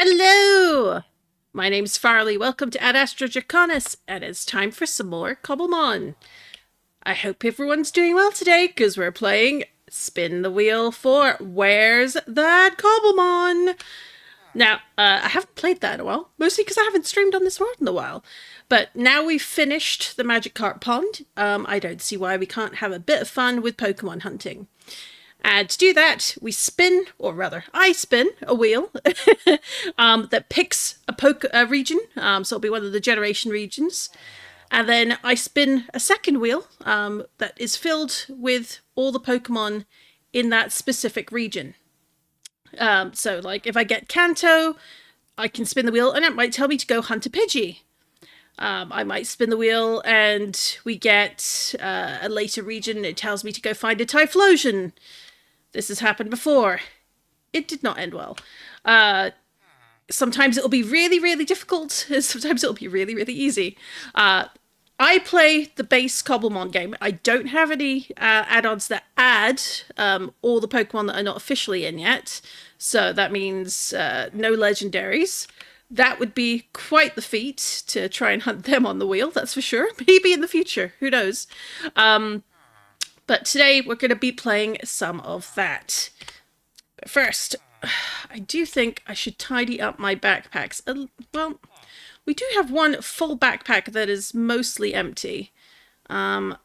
Hello! My name's Farley. Welcome to AdAstraDraconis, and it's time for some more Cobblemon. I hope everyone's doing well today, because we're playing Spin the Wheel for Where's That Cobblemon? Now, I haven't played that in a while, mostly because I haven't streamed on this world in a while. But now we've finished the Magic Carp Pond, I don't see why we can't have a bit of fun with Pokemon hunting. And to do that, we spin, or rather, I spin a wheel that picks a region, so it'll be one of the generation regions. And then I spin a second wheel that is filled with all the Pokemon in that specific region. So, like, if I get Kanto, I can spin the wheel, and it might tell me to go hunt a Pidgey. I might spin the wheel, and we get a later region. It tells me to go find a Typhlosion. This has happened before. It did not end well. Sometimes it'll be really, really difficult. Sometimes it'll be really, really easy. I play the base Cobblemon game. I don't have any add-ons that add all the Pokemon that are not officially in yet. So that means no legendaries. That would be quite the feat to try and hunt them on the wheel, that's for sure. Maybe in the future, who knows. But today we're going to be playing some of that. But first, I do think I should tidy up my backpacks. Well, we do have one full backpack that is mostly empty. And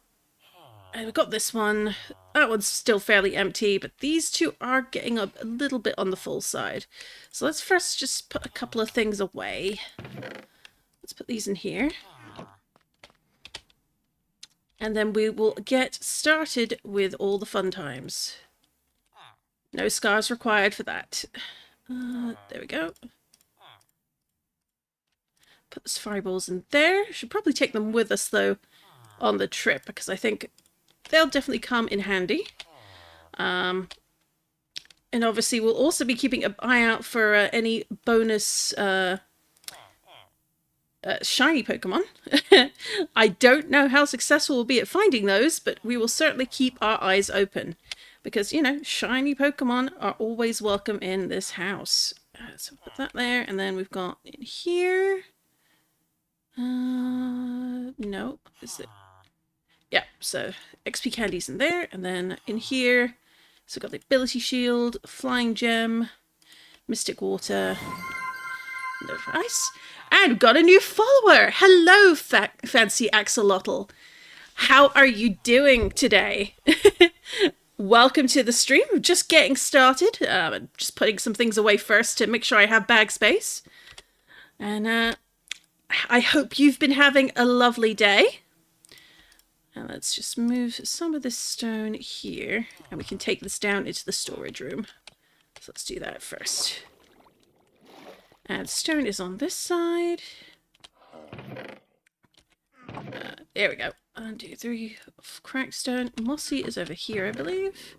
we've got this one. That one's still fairly empty, but these two are getting a little bit on the full side. So let's first just put a couple of things away. Let's put these in here. And then we will get started with all the fun times. No scars required for that. There we go. Put the fireballs in there. Should probably take them with us, though, on the trip, because I think they'll definitely come in handy. And obviously we'll also be keeping an eye out for any bonus shiny Pokemon. I don't know how successful we'll be at finding those, but we will certainly keep our eyes open. Because, you know, shiny Pokemon are always welcome in this house. So put that there, and then we've got in here... no, is it? Yeah, so XP candies in there, and then in here, so we've got the ability shield, flying gem, mystic water, no ice, and got a new follower. Hello, fancy axolotl. How are you doing today? Welcome to the stream. I'm just getting started. Just putting some things away first to make sure I have bag space. And I hope you've been having a lovely day. And let's just move some of this stone here, and we can take this down into the storage room. So let's do that first. And stone is on this side. There we go. 1, 2, 3 of cracked stone. Mossy is over here, I believe.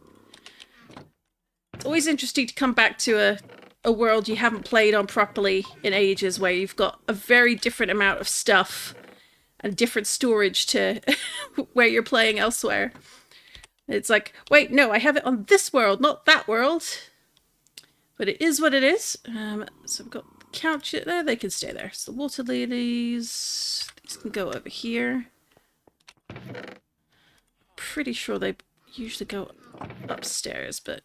It's always interesting to come back to a world you haven't played on properly in ages, where you've got a very different amount of stuff and different storage to where you're playing elsewhere. It's like, wait, no, I have it on this world, not that world. But it is what it is. So I've got the couch there, they can stay there. So the water lilies, these can go over here. Pretty sure they usually go upstairs, but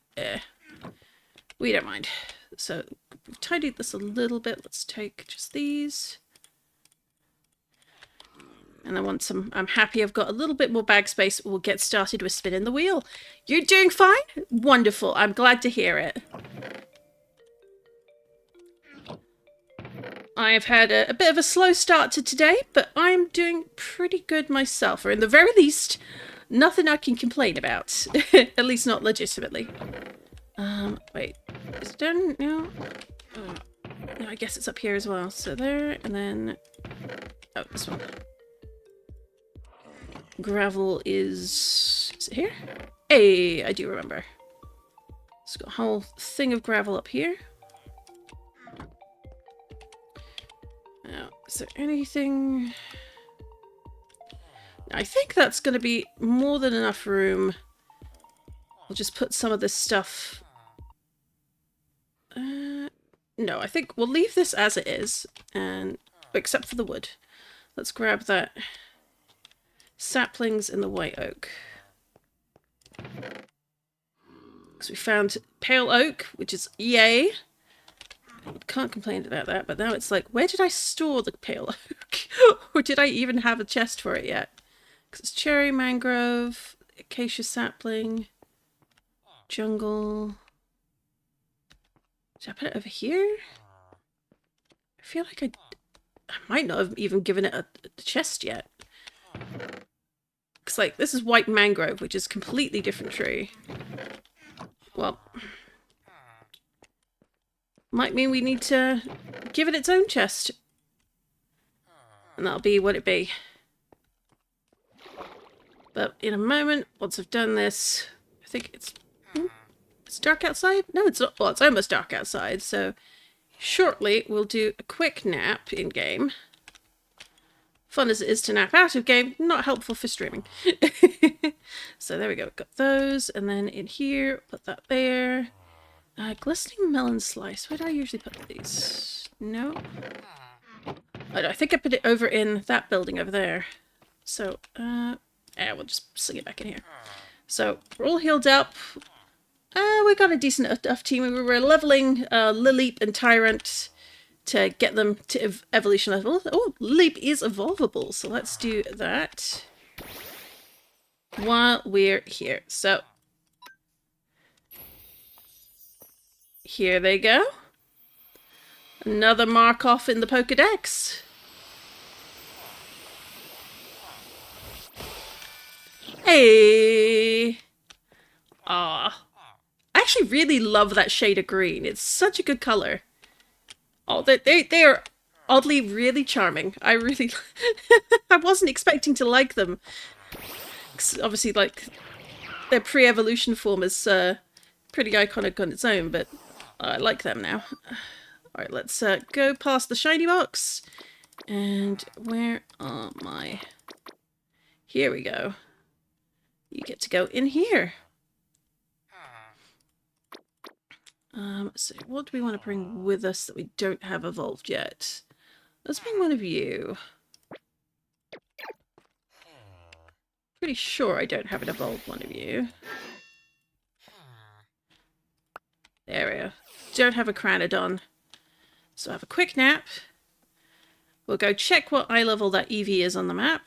we don't mind. So we've tidied this a little bit. Let's take just these. And then once I'm happy I've got a little bit more bag space, we'll get started with spinning the wheel. You're doing fine? Wonderful. I'm glad to hear it. I've had a bit of a slow start to today, but I'm doing pretty good myself. Or in the very least, nothing I can complain about. At least not legitimately. Wait. Is it done? No? Oh, no, I guess it's up here as well. So there, and then... oh, this one. Gravel is it here? Hey, I do remember. It's got a whole thing of gravel up here. Now, is there anything... I think that's going to be more than enough room. I'll just put some of this stuff... No, I think we'll leave this as it is, and except for the wood. Let's grab that saplings in the white oak. Because we found pale oak, which is yay. Can't complain about that, but now it's like, where did I store the pale oak? Or did I even have a chest for it yet? Because it's cherry, mangrove, acacia sapling, jungle. Did I put it over here? I feel like I might not have even given it a chest yet. Because, like, this is white mangrove, which is a completely different tree. Well, might mean we need to give it its own chest. And that'll be what it be. But in a moment, once I've done this, I think it's dark outside? No, it's not. Well, it's almost dark outside, so shortly we'll do a quick nap in-game. Fun as it is to nap out of game, not helpful for streaming. So there we go, got those, and then in here, put that there. Glistening melon slice, where do I usually put these? No? I think I put it over in that building over there. So, we'll just sling it back in here. So, we're all healed up. We got a decent enough team. We were leveling Lilleep and Tyrant to get them to evolution level. Oh, Lilleep is evolvable, so let's do that while we're here. So, here they go. Another mark off in the Pokedex. Hey! Ah. I actually really love that shade of green. It's such a good color. Oh, they are oddly really charming. I really... I wasn't expecting to like them. Obviously, like, their pre-evolution form is pretty iconic on its own, but I like them now. Alright, let's go past the shiny box. And where are my... Here we go. You get to go in here. So what do we want to bring with us that we don't have evolved yet? Let's bring one of you. Pretty sure I don't have an evolved one of you. There we go. Don't have a Cranodon. So have a quick nap. We'll go check what eye level that Eevee is on the map.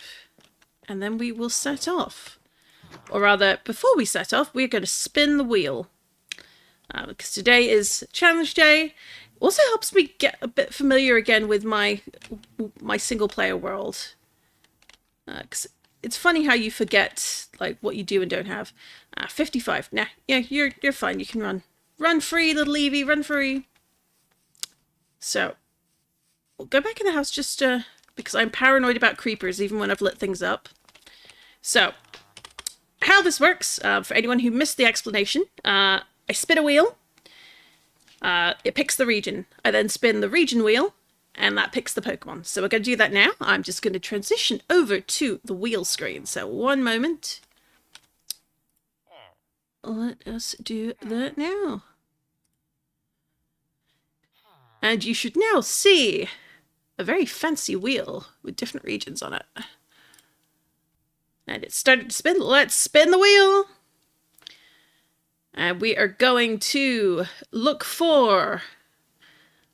And then we will set off. Or rather, before we set off, we're going to spin the wheel. Because today is challenge day. Also helps me get a bit familiar again with my single player world. Because it's funny how you forget like what you do and don't have. 55. Nah, yeah, you're fine. You can run. Run free, little Eevee. Run free. So we'll go back in the house just because I'm paranoid about creepers even when I've lit things up. So how this works, for anyone who missed the explanation, I spin a wheel, it picks the region. I then spin the region wheel, and that picks the Pokemon. So we're going to do that now. I'm just going to transition over to the wheel screen. So one moment. Let us do that now. And you should now see a very fancy wheel with different regions on it. And it started to spin. Let's spin the wheel! And we are going to look for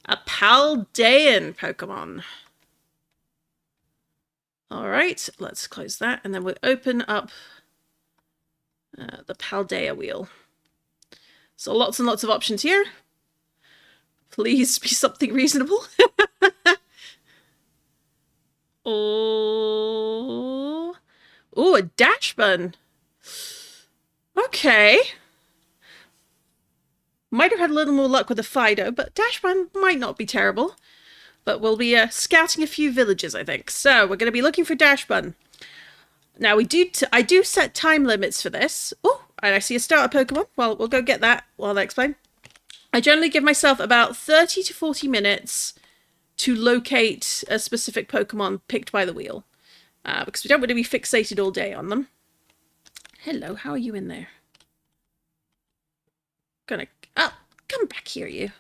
a Paldean Pokemon. Alright, let's close that. And then we'll open up the Paldea wheel. So lots and lots of options here. Please be something reasonable. Oh, a Dashbun. Okay. Might have had a little more luck with the Fido, but Dashbun might not be terrible. But we'll be scouting a few villages, I think. So we're going to be looking for Dashbun. Now I do set time limits for this. Oh, and I see a starter Pokemon. Well, we'll go get that while I explain. I generally give myself about 30 to 40 minutes to locate a specific Pokemon picked by the wheel. Because we don't want to be fixated all day on them. Hello, how are you in there? Oh, come back here, you.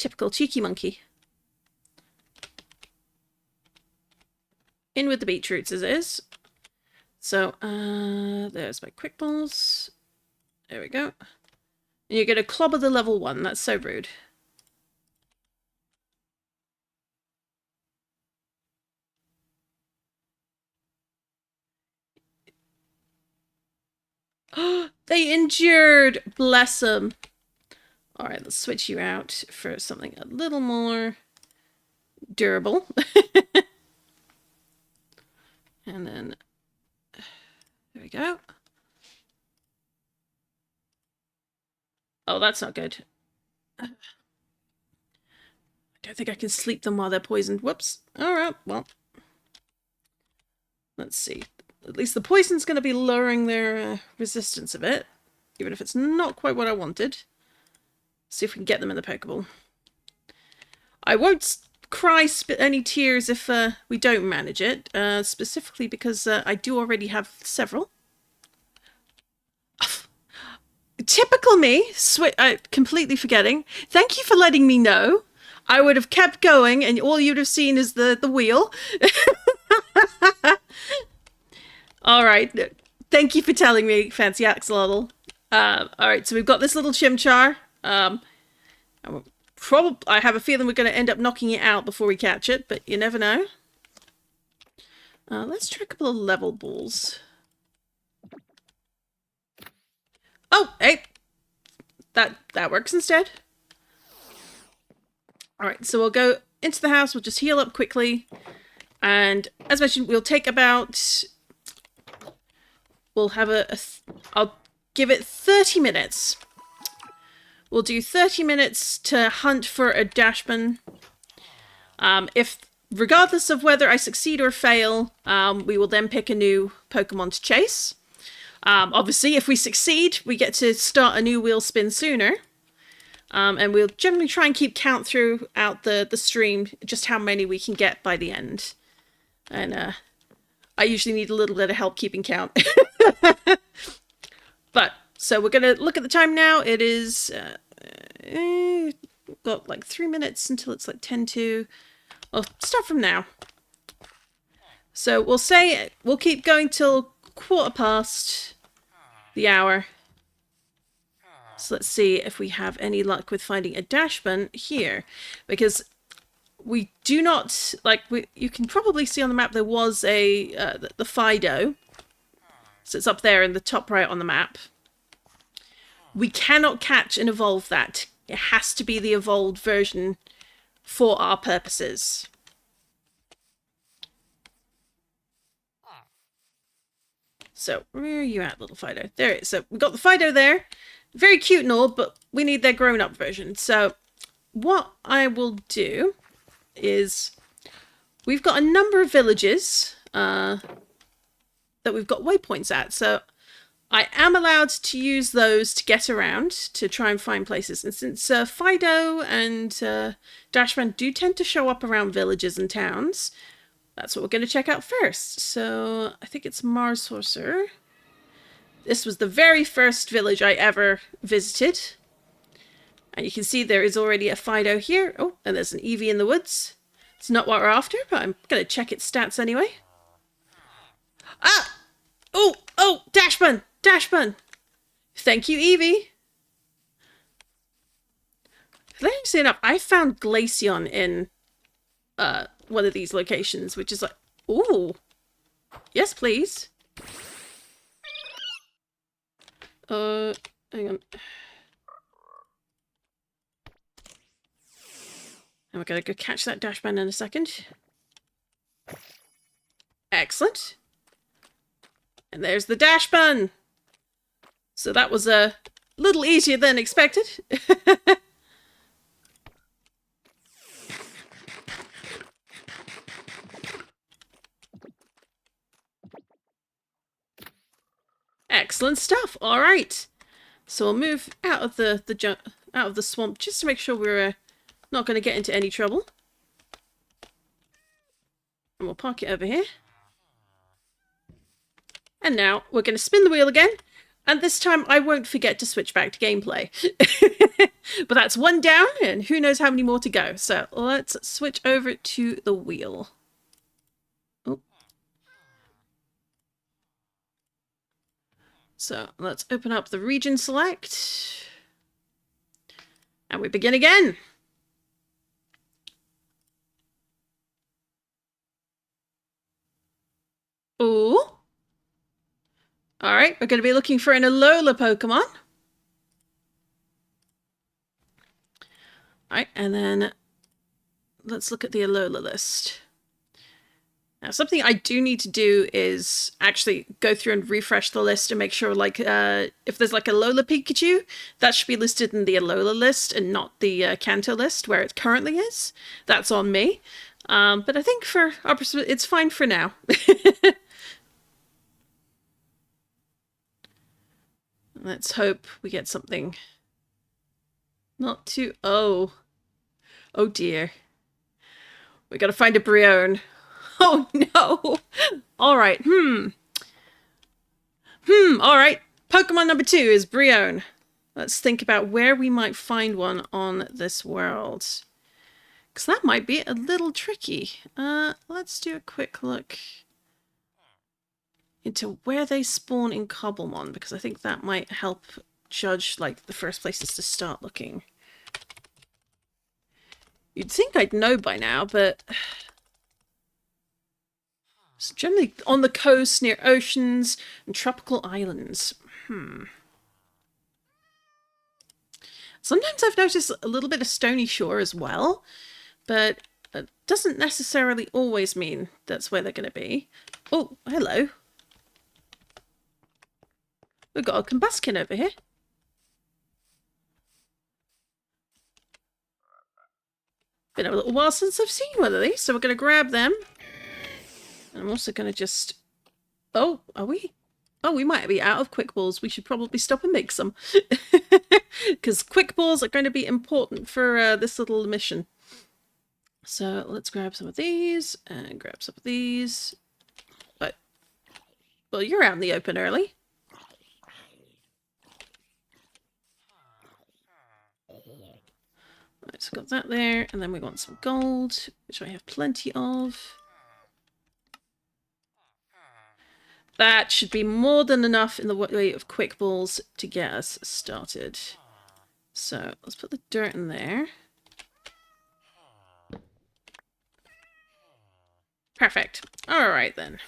Typical cheeky monkey. In with the beetroots as it is. So, there's my quick balls. There we go. And you're going to clobber the level 1. That's so rude. They endured! Bless them. Alright, let's switch you out for something a little more durable. And then, there we go. Oh, that's not good. I don't think I can sleep them while they're poisoned. Whoops. Alright, well. Let's see. At least the poison's going to be lowering their resistance a bit. Even if it's not quite what I wanted. See if we can get them in the Pokeball. I won't cry spit any tears if we don't manage it. Specifically because I do already have several. Typical me, completely forgetting. Thank you for letting me know. I would have kept going and all you'd have seen is the wheel. Alright, thank you for telling me, Fancy Axolotl. Alright, so we've got this little Chimchar. I have a feeling we're going to end up knocking it out before we catch it, but you never know. Let's try a couple of level balls. Oh, hey! That works instead. Alright, so we'll go into the house, we'll just heal up quickly. And as mentioned, we'll take about... We'll have I'll give it 30 minutes. We'll do 30 minutes to hunt for a Dashman. Regardless of whether I succeed or fail, we will then pick a new Pokemon to chase. Obviously, if we succeed, we get to start a new wheel spin sooner. And we'll generally try and keep count throughout the stream, just how many we can get by the end. And I usually need a little bit of help keeping count. But, so we're going to look at the time now. It is, we've got like 3 minutes until it's like 10 to... Well, start from now. So we'll say, we'll keep going till 1/4 the hour. So let's see if we have any luck with finding a Dashman here. Because we do not, you can probably see on the map there was the Fido. So it's up there in the top right on the map. We cannot catch and evolve that. It has to be the evolved version for our purposes. So, where are you at, little Fido? There it is. So, we've got the Fido there. Very cute and all, but we need their grown-up version. So, what I will do is... We've got a number of villages that we've got waypoints at. So, I am allowed to use those to get around, to try and find places. And since Fido and Dashman do tend to show up around villages and towns, that's what we're going to check out first. So, I think it's Mars Sorcerer. This was the very first village I ever visited. And you can see there is already a Fido here. Oh, and there's an Eevee in the woods. It's not what we're after, but I'm going to check its stats anyway. Ah! Oh, Dashman! Dashman! Thank you, Eevee. Hilariously enough, I found Glaceon in one of these locations, which is like, ooh. Yes, please. Hang on. And we're going to go catch that Dashman in a second. Excellent. And there's the Dashman. So that was a little easier than expected. Excellent stuff. All right. So we'll move out of the swamp just to make sure we're not going to get into any trouble. And we'll park it over here. And now we're going to spin the wheel again. And this time I won't forget to switch back to gameplay. But that's one down, and who knows how many more to go. So let's switch over to the wheel. Oh. So let's open up the region select. And we begin again. Ooh. Alright, we're going to be looking for an Alola Pokemon. Alright, and then let's look at the Alola list. Now, something I do need to do is actually go through and refresh the list and make sure, like, if there's like a Alola Pikachu, that should be listed in the Alola list and not the Kanto list where it currently is. That's on me. But I think for our perspective, it's fine for now. Let's hope we get something not too... Oh dear. We gotta find a Brion. Oh no! Alright, alright. Pokemon number 2 is Brion. Let's think about where we might find one on this world. Because that might be a little tricky. Let's do a quick look into where they spawn in Cobblemon, because I think that might help judge, like, the first places to start looking. You'd think I'd know by now, but it's generally on the coast, near oceans and tropical islands. Sometimes I've noticed a little bit of stony shore as well, but it doesn't necessarily always mean that's where they're going to be. Oh, hello. We've got a Combuskin over here. Been a little while since I've seen one of these, so we're going to grab them. And I'm also going to just... Oh, are we? Oh, we might be out of quick balls. We should probably stop and make some. Because quick balls are going to be important for this little mission. So let's grab some of these and grab some of these. But, well, you're out in the open early. Right, so got that there, and then we want some gold, which I have plenty of. That should be more than enough in the way of quick balls to get us started. So let's put the dirt in there. Perfect. All right then.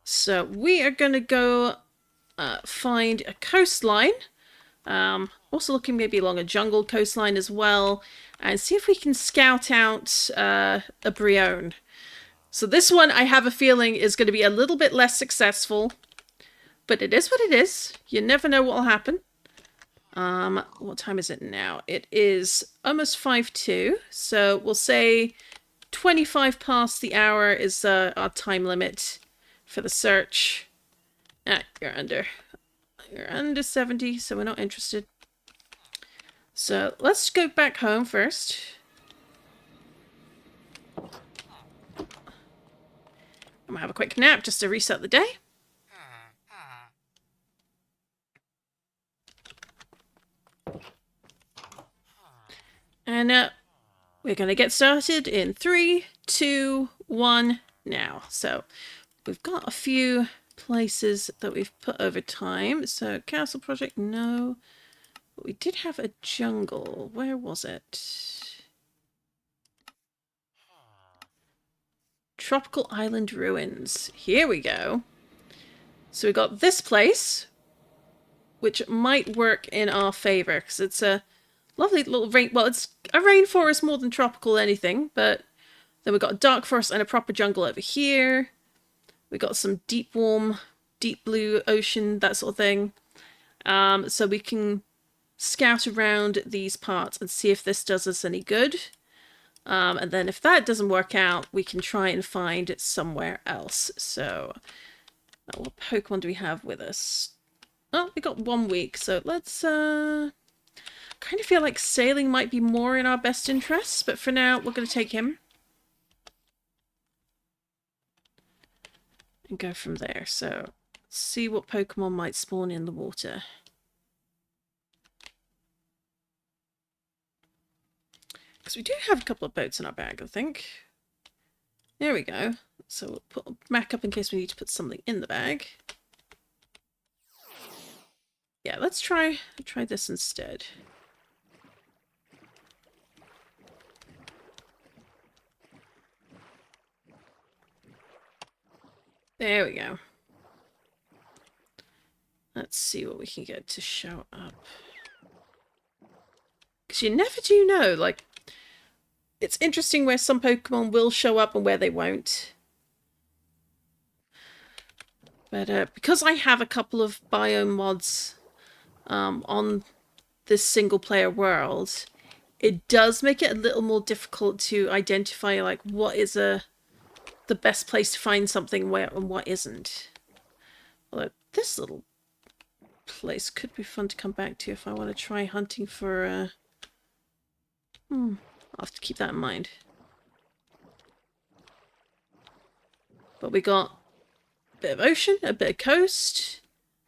So we are going to go find a coastline. Also looking maybe along a jungle coastline as well, and see if we can scout out a Brion. So this one, I have a feeling, is going to be a little bit less successful, but it is what it is. You never know what will happen. What time is it now? It is almost 5:02, so we'll say 25 past the hour is our time limit for the search. Ah, you're under 70, so we're not interested. So let's go back home first. I'm gonna have a quick nap just to reset the day. And we're gonna get started in 3, 2, 1 now. So we've got a few places that we've put over time. So castle project, no. But we did have a jungle. Where was it? Tropical Island Ruins. Here we go. So we got this place, which might work in our favor, because it's a lovely little rain. Well, it's a rainforest more than tropical anything, but then we've got a dark forest and a proper jungle over here. We got some deep, warm, deep blue ocean, that sort of thing. So we can scout around these parts and see if this does us any good. And then if that doesn't work out, we can try and find it somewhere else. So what Pokemon do we have with us? Oh, we got 1 week. So let's kind of feel like sailing might be more in our best interests. But for now, we're going to take him. And go from there. So see what Pokemon might spawn in the water. Because we do have a couple of boats in our bag, I think. There we go. So we'll put a back up in case we need to put something in the bag. Yeah, let's try this instead. There we go. Let's see what we can get to show up. Because you never do know, like, it's interesting where some Pokemon will show up and where they won't. But because I have a couple of biome mods on this single player world, it does make it a little more difficult to identify like what is the best place to find something where and what isn't. Although this little place could be fun to come back to if I want to try hunting for I'll have to keep that in mind. But we got a bit of ocean, a bit of coast,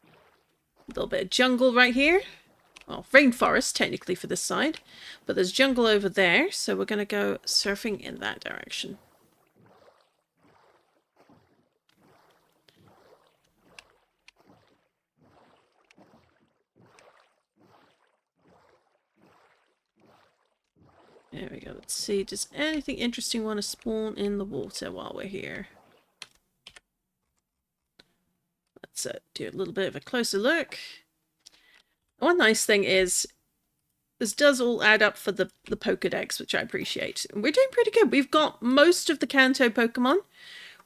a little bit of jungle right here. Well, rainforest technically for this side, but there's jungle over there, so we're going to go surfing in that direction. There we go. Let's see, does anything interesting want to spawn in the water while we're here? Let's do a little bit of a closer look. One nice thing is, this does all add up for the Pokedex, which I appreciate. And we're doing pretty good. We've got most of the Kanto Pokemon,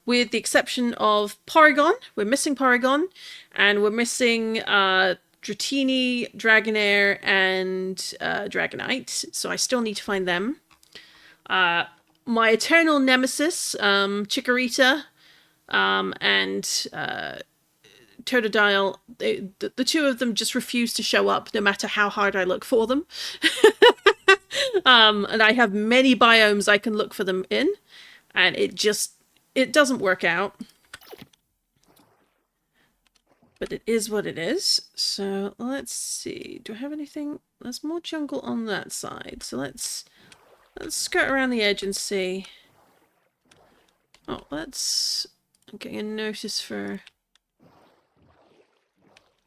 with the exception of Porygon. We're missing Porygon, and we're missing Dratini, Dragonair, and Dragonite. So I still need to find them. My eternal nemesis, Chikorita, and Totodile, the two of them just refuse to show up no matter how hard I look for them. And I have many biomes I can look for them in, and it doesn't work out. But it is what it is. So let's see. Do I have anything? There's more jungle on that side. So let's skirt around the edge and see. Oh, I'm getting a notice for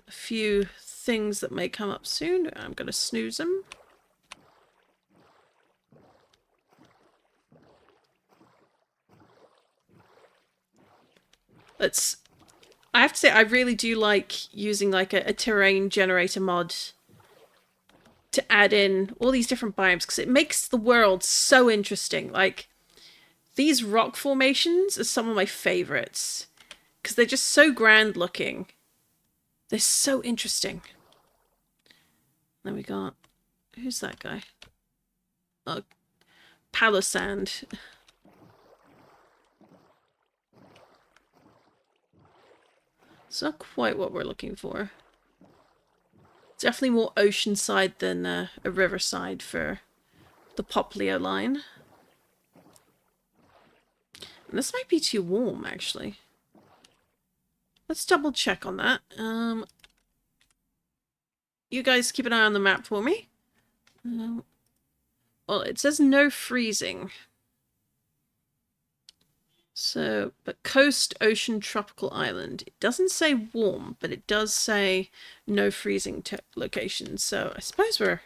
a few things that may come up soon. I'm going to snooze them. I have to say, I really do like using like a terrain generator mod to add in all these different biomes, because it makes the world so interesting. Like, these rock formations are some of my favorites, because they're just so grand looking. They're so interesting. Then we got... Who's that guy? Oh, Palossand. It's not quite what we're looking for. It's definitely more ocean side than a river side for the Poplio line. And this might be too warm, actually. Let's double check on that. You guys keep an eye on the map for me. Well, it says no freezing. So, but coast, ocean, tropical island. It doesn't say warm, but it does say no freezing locations. So I suppose we're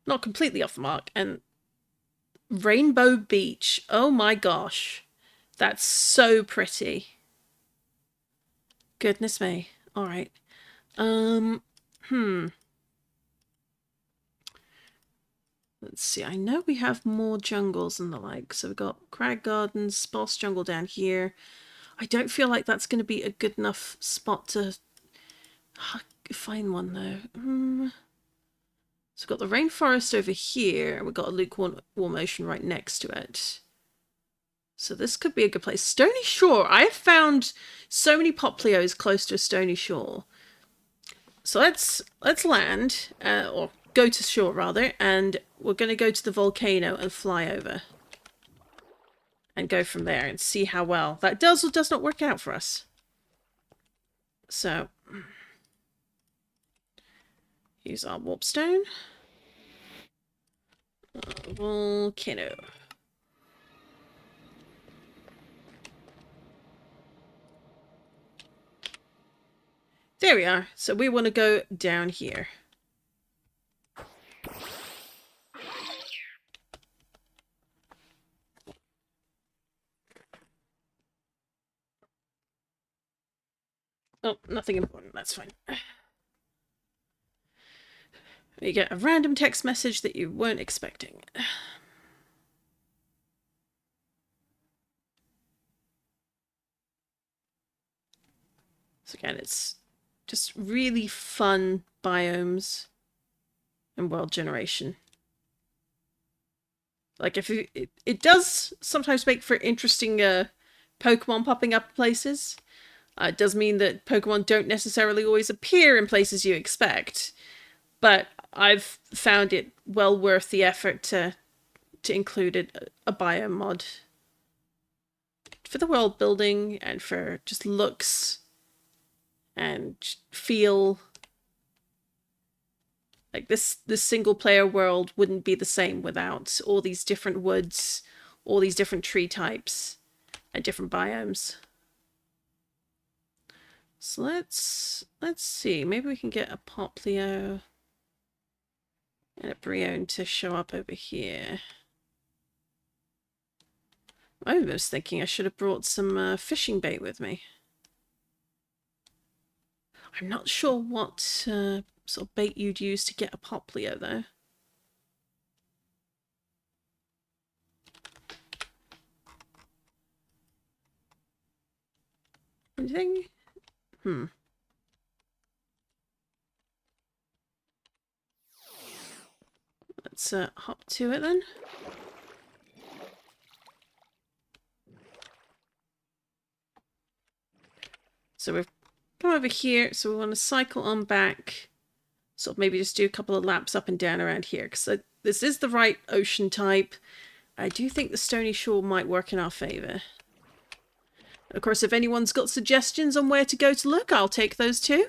not completely off the mark. And Rainbow Beach. Oh my gosh. That's so pretty. Goodness me. All right. Let's see, I know we have more jungles and the like. So we've got Crag Gardens, Sparse Jungle down here. I don't feel like that's going to be a good enough spot to find one, though. So we've got the rainforest over here, and we've got a lukewarm ocean right next to it. So this could be a good place. Stony Shore. I have found so many Poplios close to a Stony Shore. So let's land, or go to shore rather, and we're going to go to the volcano and fly over. And go from there and see how well that does or does not work out for us. So, use our warpstone. Volcano. There we are. So we want to go down here. Oh, nothing important. That's fine. You get a random text message that you weren't expecting. So again, it's just really fun biomes and world generation. Like, if it does sometimes make for interesting Pokemon popping up places. It does mean that Pokemon don't necessarily always appear in places you expect, but I've found it well worth the effort to include a biome mod for the world building and for just looks and feel. Like this single player world wouldn't be the same without all these different woods, all these different tree types, and different biomes. So let's see. Maybe we can get a Poplio and a Brion to show up over here. I was thinking I should have brought some fishing bait with me. I'm not sure what sort of bait you'd use to get a Poplio, though. Anything? Let's hop to it then. So we've come over here, so we want to cycle on back. So maybe just do a couple of laps up and down around here, because this is the right ocean type. I do think the Stony Shore might work in our favour. Of course, if anyone's got suggestions on where to go to look, I'll take those too.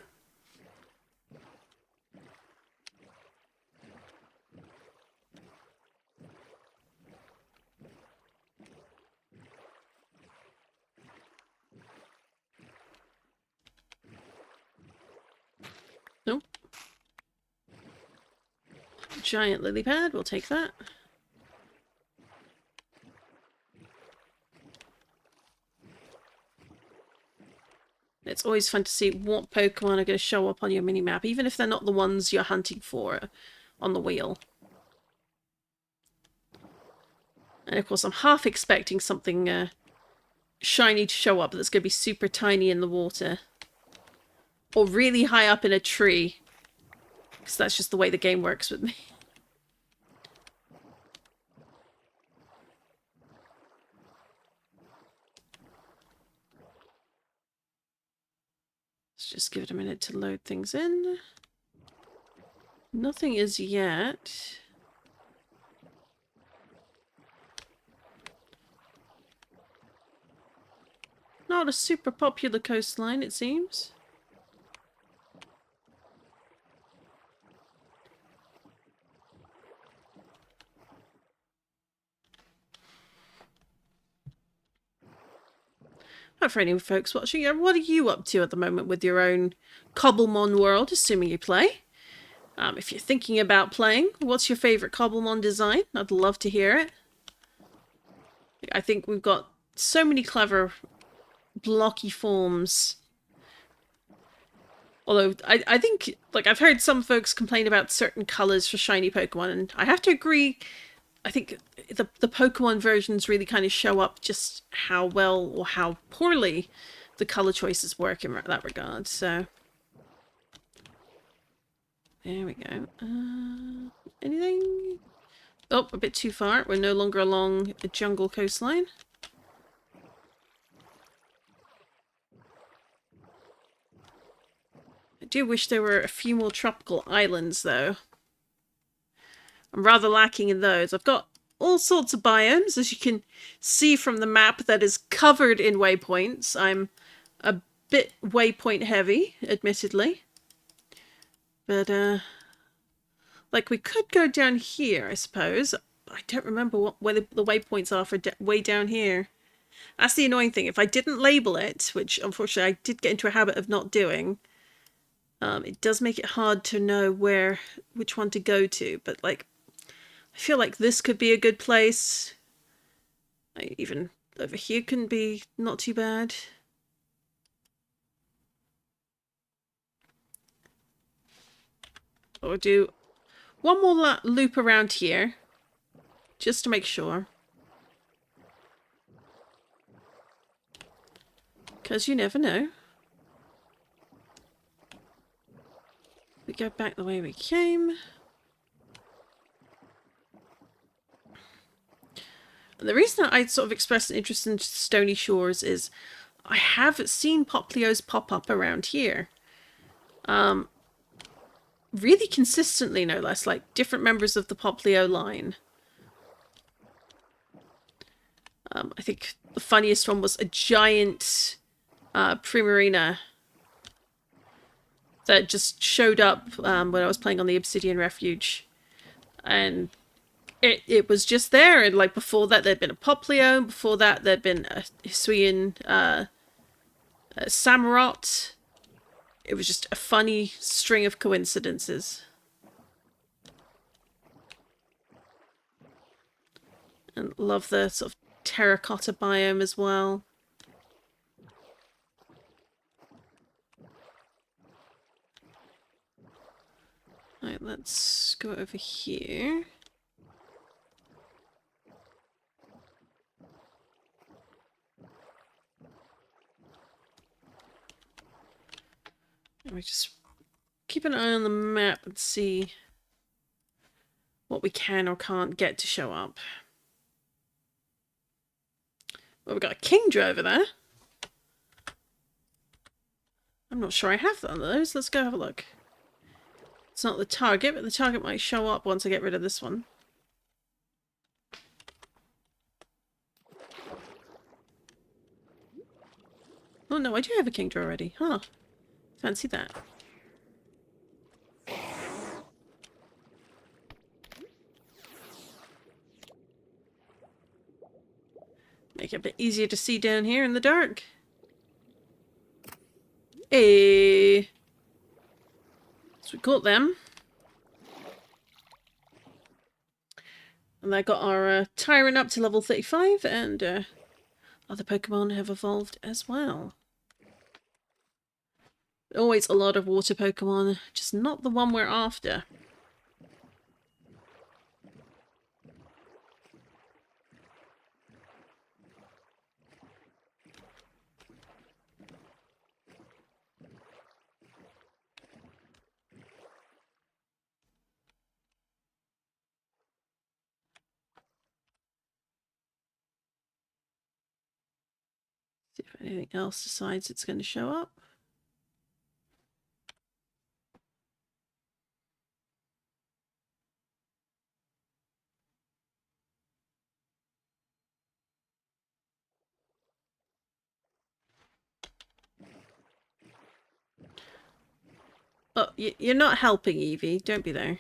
Nope. Giant lily pad, we'll take that. It's always fun to see what Pokemon are going to show up on your mini-map, even if they're not the ones you're hunting for on the wheel. And of course, I'm half expecting something shiny to show up that's going to be super tiny in the water. Or really high up in a tree. Because that's just the way the game works with me. Let's just give it a minute to load things in. Nothing is yet. Not a super popular coastline, it seems. For any folks watching, what are you up to at the moment with your own Cobblemon world, assuming you play? If you're thinking about playing, what's your favourite Cobblemon design? I'd love to hear it. I think we've got so many clever blocky forms. Although, I think, like, I've heard some folks complain about certain colours for shiny Pokemon, and I have to agree. I think the Pokemon versions really kind of show up just how well or how poorly the colour choices work in that regard, so... There we go. Anything? Oh, a bit too far. We're no longer along a jungle coastline. I do wish there were a few more tropical islands, though. I'm rather lacking in those. I've got all sorts of biomes, as you can see from the map that is covered in waypoints. I'm a bit waypoint heavy, admittedly. But, like, we could go down here, I suppose. I don't remember where the waypoints are for way down here. That's the annoying thing. If I didn't label it, which unfortunately I did get into a habit of not doing, it does make it hard to know which one to go to. But, like, I feel like this could be a good place. Even over here can be not too bad. We'll do one more loop around here, just to make sure. Because you never know. We go back the way we came. And the reason I sort of expressed an interest in Stony Shores is I have seen Popplios pop up around here. Really consistently, no less, like different members of the Popplio line. I think the funniest one was a giant Primarina that just showed up when I was playing on the Obsidian Refuge. And it was just there. And like before that, there'd been a Popplio. And before that, there'd been a Hisuian Samurott. It was just a funny string of coincidences. And love the sort of terracotta biome as well. Alright, let's go over here. And we just keep an eye on the map and see what we can or can't get to show up. Well, we've got a Kingdra over there. I'm not sure I have that on those. Let's go have a look. It's not the target, but the target might show up once I get rid of this one. Oh no, I do have a Kingdra already. Huh. Fancy that. Make it a bit easier to see down here in the dark. Hey. So we caught them. And I got our Tyrant up to level 35, and other Pokemon have evolved as well. Always a lot of water Pokemon, just not the one we're after. See if anything else decides it's going to show up. Oh, you're not helping, Eevee. Don't be there.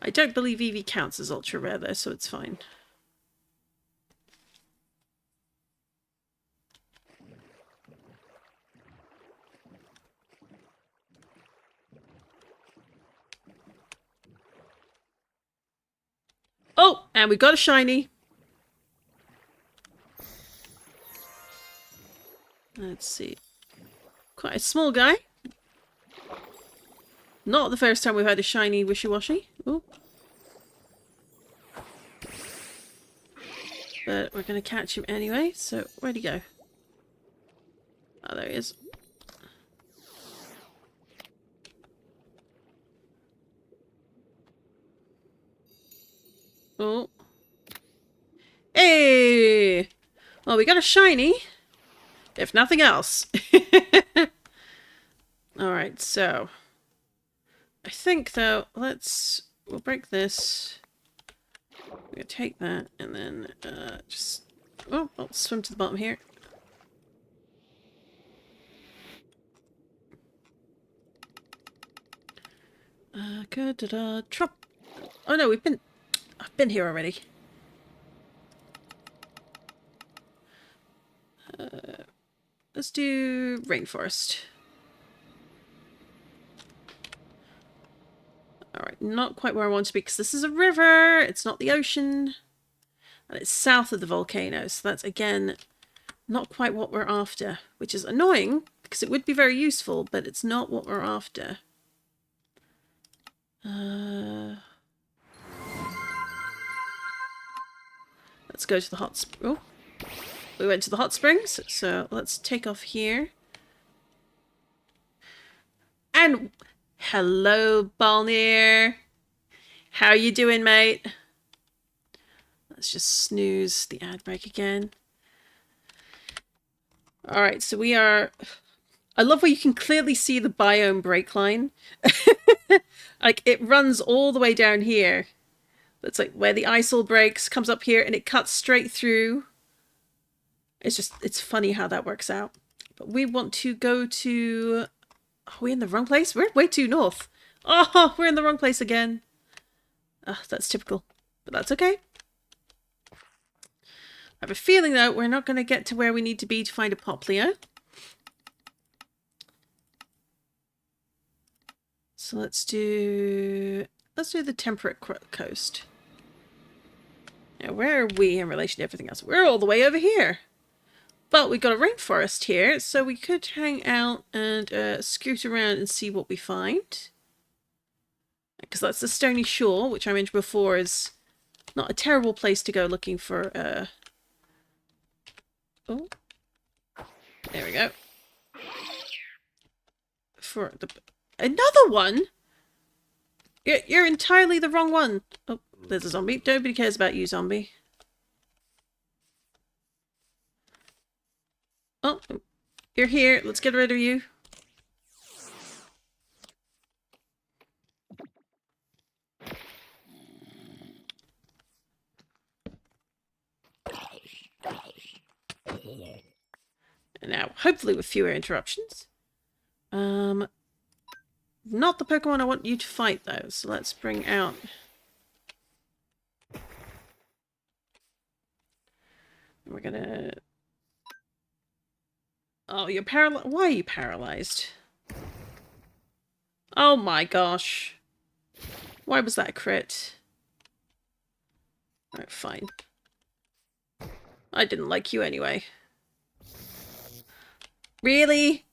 I don't believe Eevee counts as ultra rare though, so it's fine. Oh, and we got a shiny. Let's see. Quite a small guy. Not the first time we've had a shiny wishy-washy. Oh. But we're going to catch him anyway, so where'd he go? Oh, there he is. Oh. Hey! Well, we got a shiny. If nothing else. Alright, so I think though, we'll break this. I'm gonna take that and then just... Oh, I'll swim to the bottom here. Trop. Oh no, I've been here already. Let's do rainforest. Alright, not quite where I want to be because this is a river, it's not the ocean. And it's south of the volcano, so that's again not quite what we're after, which is annoying because it would be very useful, but it's not what we're after. Let's go to the hot springs. Oh, we went to the hot springs, so let's take off here. And hello, Balnir. How you doing, mate? Let's just snooze the ad break again. Alright, so we are... I love where you can clearly see the biome break line. Like, it runs all the way down here. That's like where the ice all breaks, comes up here, and it cuts straight through. It's funny how that works out. But we want to go to... Are we in the wrong place? We're way too north. Oh, we're in the wrong place again. Ah, that's typical. But that's okay. I have a feeling, though, we're not going to get to where we need to be to find a Poplio. So let's do the temperate coast. Now, where are we in relation to everything else? We're all the way over here. But we've got a rainforest here, so we could hang out and scoot around and see what we find. Because that's the Stony Shore, which I mentioned before is not a terrible place to go looking for... Oh, there we go. For the... Another one? You're entirely the wrong one. Oh, there's a zombie. Nobody cares about you, zombie. Oh, you're here. Let's get rid of you. And now, hopefully with fewer interruptions. Not the Pokemon I want you to fight, though. So let's bring out... We're gonna... Oh, you're paralyzed. Why are you paralyzed? Oh my gosh. Why was that a crit? Alright, fine. I didn't like you anyway. Really?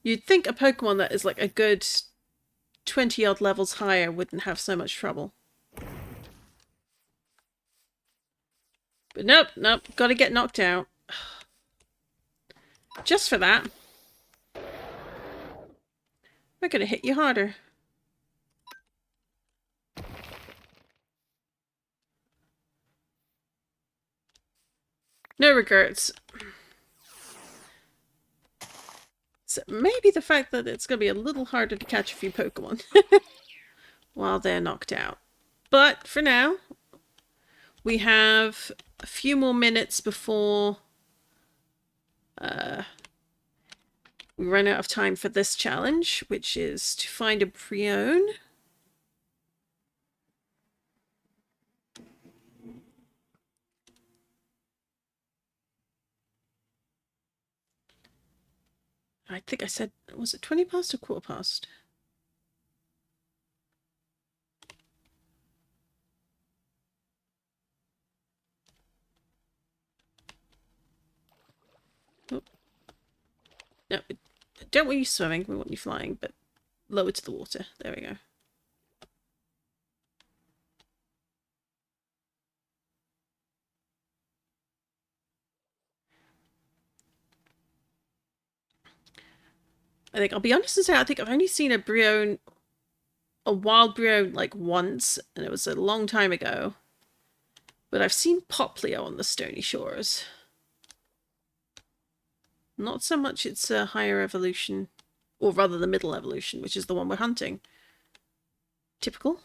You'd think a Pokemon that is like a good 20 odd levels higher wouldn't have so much trouble. But nope, nope, gotta get knocked out. Just for that. We're gonna hit you harder. No regrets. So maybe the fact that it's going to be a little harder to catch a few Pokemon while they're knocked out. But for now, we have a few more minutes before we run out of time for this challenge, which is to find a Brion. I think I said, was it 20 past or quarter past? Oh. No, don't want you swimming, we want you flying, but lower to the water. There we go. I think, I'll be honest and say, I think I've only seen a Brion, a wild Brion, like once, and it was a long time ago. But I've seen Poplio on the Stony Shores. Not so much it's a higher evolution, or rather the middle evolution, which is the one we're hunting. Typical.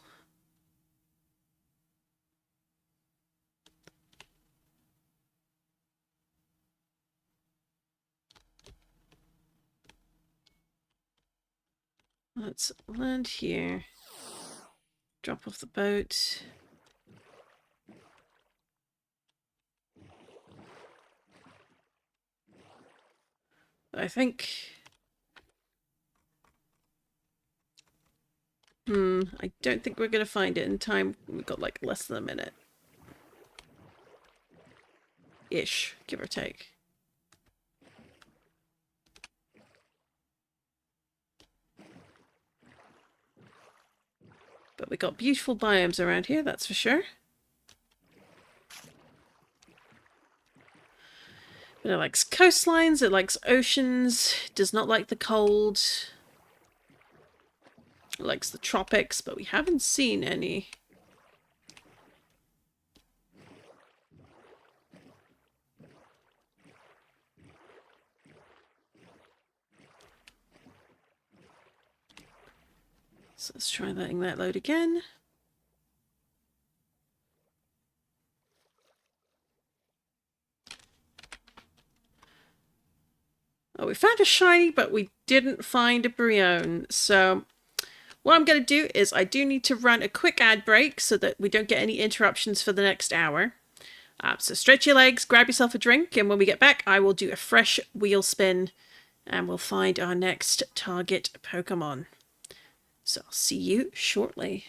Let's land here. Drop off the boat. I think... I don't think we're going to find it in time. We've got like less than a minute. Ish, give or take. But we got beautiful biomes around here, that's for sure. But it likes coastlines, it likes oceans, does not like the cold. It likes the tropics, but we haven't seen any. So let's try letting that load again. Oh, we found a shiny, but we didn't find a Brion. So what I'm going to do is I do need to run a quick ad break so that we don't get any interruptions for the next hour. So stretch your legs, grab yourself a drink, and when we get back, I will do a fresh wheel spin and we'll find our next target Pokemon. So I'll see you shortly.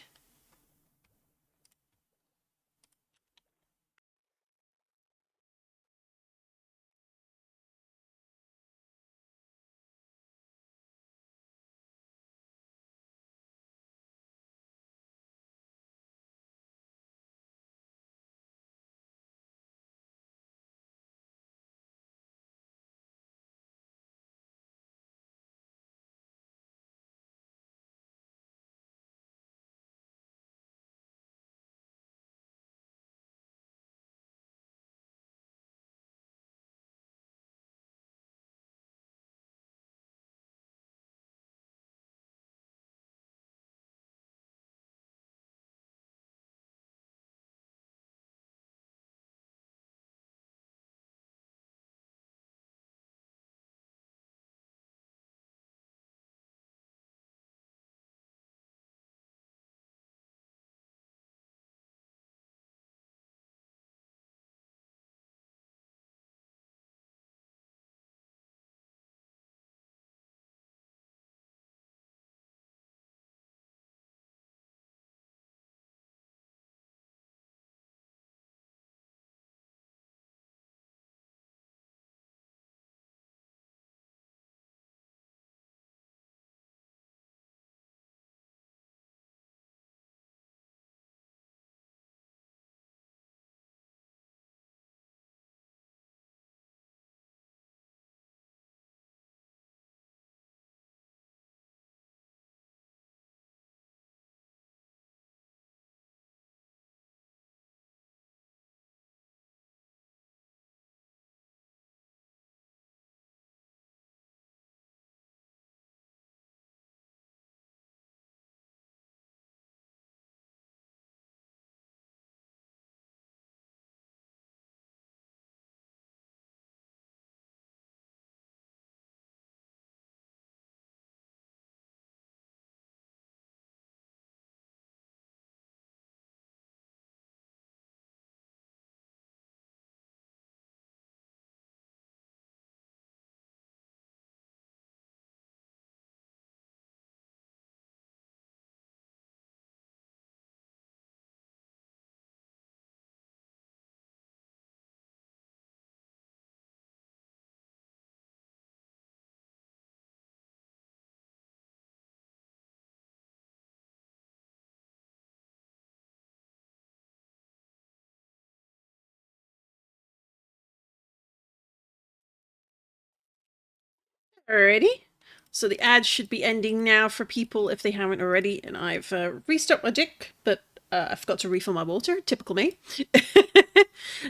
Alrighty. So the ad should be ending now for people if they haven't already, and I've restocked my deck, but I forgot to refill my water. Typical me.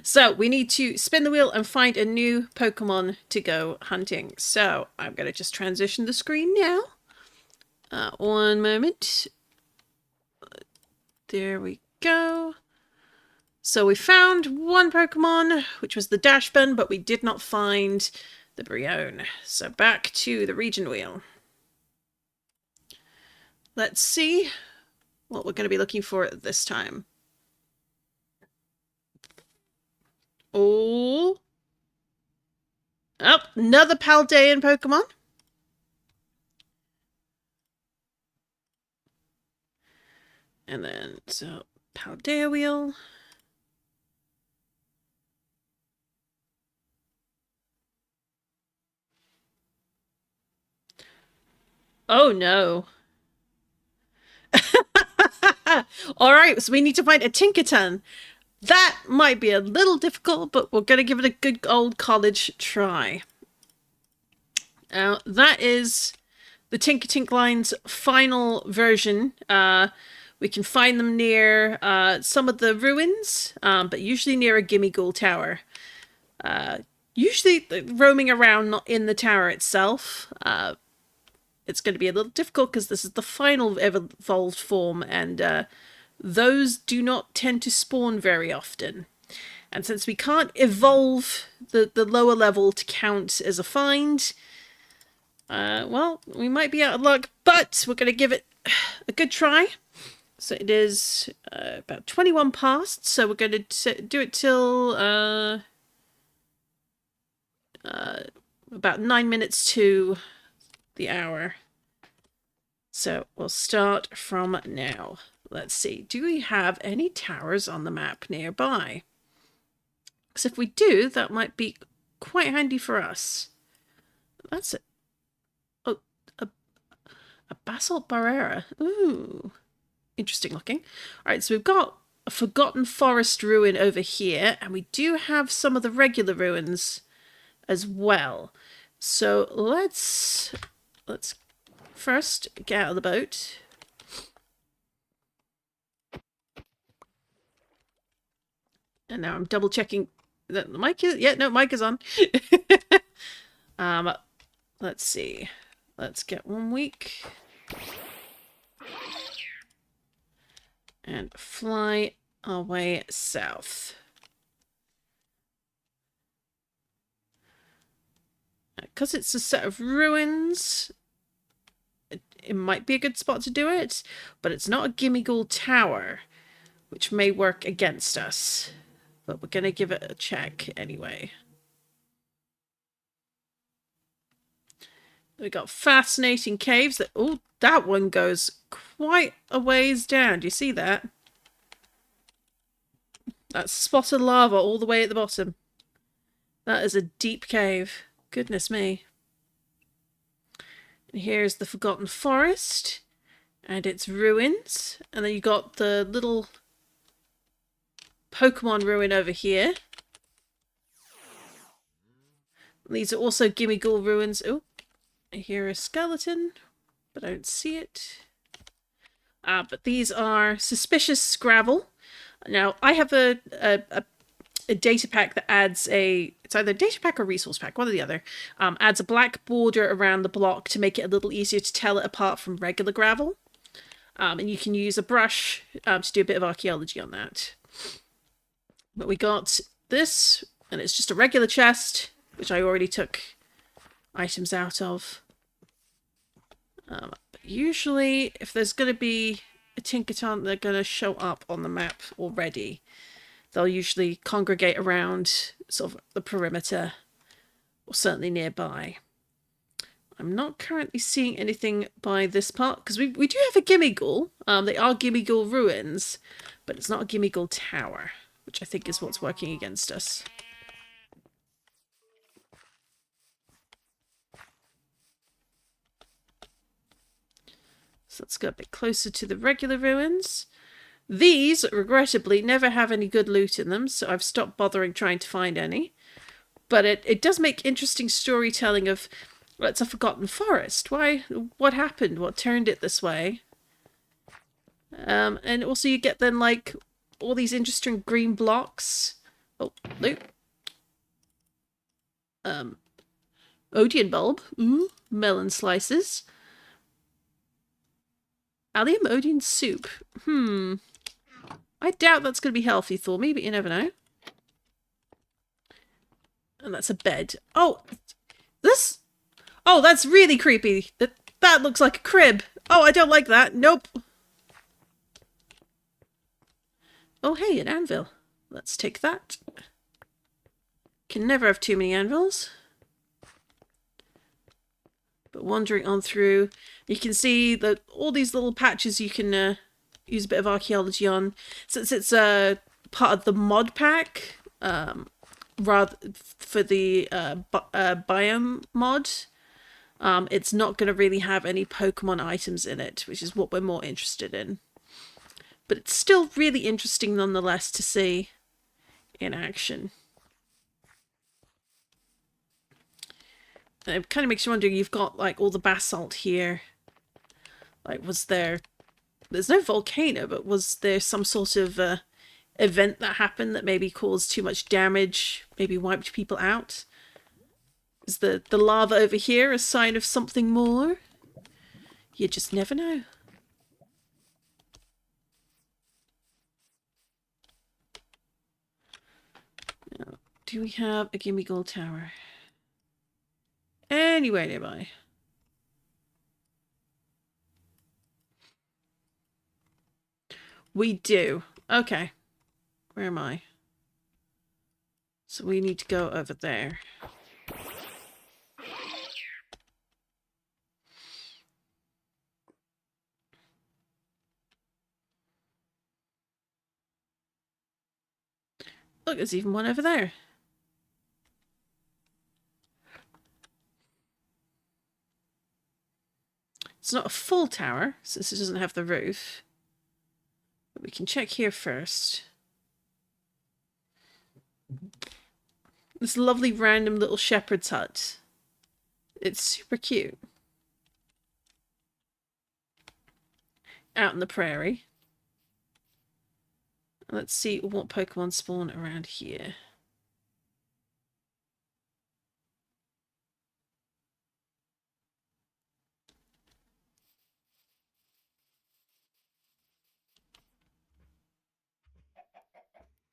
So we need to spin the wheel and find a new Pokemon to go hunting. So I'm going to just transition the screen now. One moment. There we go. So we found one Pokemon, which was the Dashbun, but we did not find the Brion. So back to the region wheel. Let's see what we're going to be looking for this time. Oh, another Paldean Pokemon. And then, so, Paldea wheel. Oh, no. All right, so we need to find a Tinkaton. That might be a little difficult, but we're going to give it a good old college try. That is the Tinkatink line's final version. We can find them near some of the ruins, but usually near a Gimmighoul tower. Usually roaming around, not in the tower itself. It's going to be a little difficult because this is the final evolved form, and those do not tend to spawn very often. And since we can't evolve the lower level to count as a find, well, we might be out of luck, but we're going to give it a good try. So it is about 21 past, so we're going to do it till about 9 minutes to the hour. So we'll start from now. Let's see, do we have any towers on the map nearby? Because if we do, that might be quite handy for us. That's it. Oh, a basalt barriera. Ooh. Interesting looking. All right, so we've got a Forgotten Forest ruin over here, and we do have some of the regular ruins as well. So let's first get out of the boat. And now I'm double checking that the mic is, yeah, no, mic is on. Let's see. Let's get 1 week. And fly our way south. Because it's a set of ruins, it might be a good spot to do it, but it's not a Gimmighoul tower, which may work against us. But we're going to give it a check anyway. We got fascinating caves that, oh, that one goes quite a ways down. Do you see that? That spot of lava all the way at the bottom. That is a deep cave. Goodness me. And here's the Forgotten Forest and its ruins. And then you got the little Pokemon ruin over here. These are also Gimmighoul ruins. Oh, I hear a skeleton, but I don't see it. But these are suspicious gravel. Now, I have a data pack that adds it's either a data pack or resource pack, one or the other. Adds a black border around the block to make it a little easier to tell it apart from regular gravel. And you can use a brush to do a bit of archaeology on that. But we got this, and it's just a regular chest, which I already took items out of. But usually, if there's going to be a Tinkaton, they're going to show up on the map already. They'll usually congregate around sort of the perimeter, or certainly nearby. I'm not currently seeing anything by this part, because we do have a Gimmighoul. They are Gimmighoul ruins, but it's not a Gimmighoul tower, which I think is what's working against us. So let's go a bit closer to the regular ruins. These, regrettably, never have any good loot in them, so I've stopped bothering trying to find any. But it does make interesting storytelling of, well, it's a Forgotten Forest. Why? What happened? What turned it this way? And also you get then, like, all these interesting green blocks Oh, loop. Odian bulb. Ooh, melon slices. Allium Odian soup. I doubt that's going to be healthy for me, but you never know. And that's a bed. Oh, this... Oh, that's really creepy. That looks like a crib. Oh, I don't like that. Nope. Oh, hey, an anvil. Let's take that. Can never have too many anvils. But wandering on through, you can see that all these little patches you can use a bit of archaeology on. Since it's part of the mod pack, rather for the biome mod, it's not going to really have any Pokemon items in it, which is what we're more interested in. But it's still really interesting nonetheless to see in action. And it kind of makes you wonder, you've got like all the basalt here. Like, was there... There's no volcano, but was there some sort of event that happened that maybe caused too much damage, maybe wiped people out? Is the lava over here a sign of something more? You just never know. Now, do we have a Gimme Gold Tower anywhere nearby? We do. Okay. Where am I? So we need to go over there. Look, there's even one over there. It's not a full tower, since it doesn't have the roof. But we can check here first. This lovely random little shepherd's hut. It's super cute. Out in the prairie. Let's see what Pokemon spawn around here.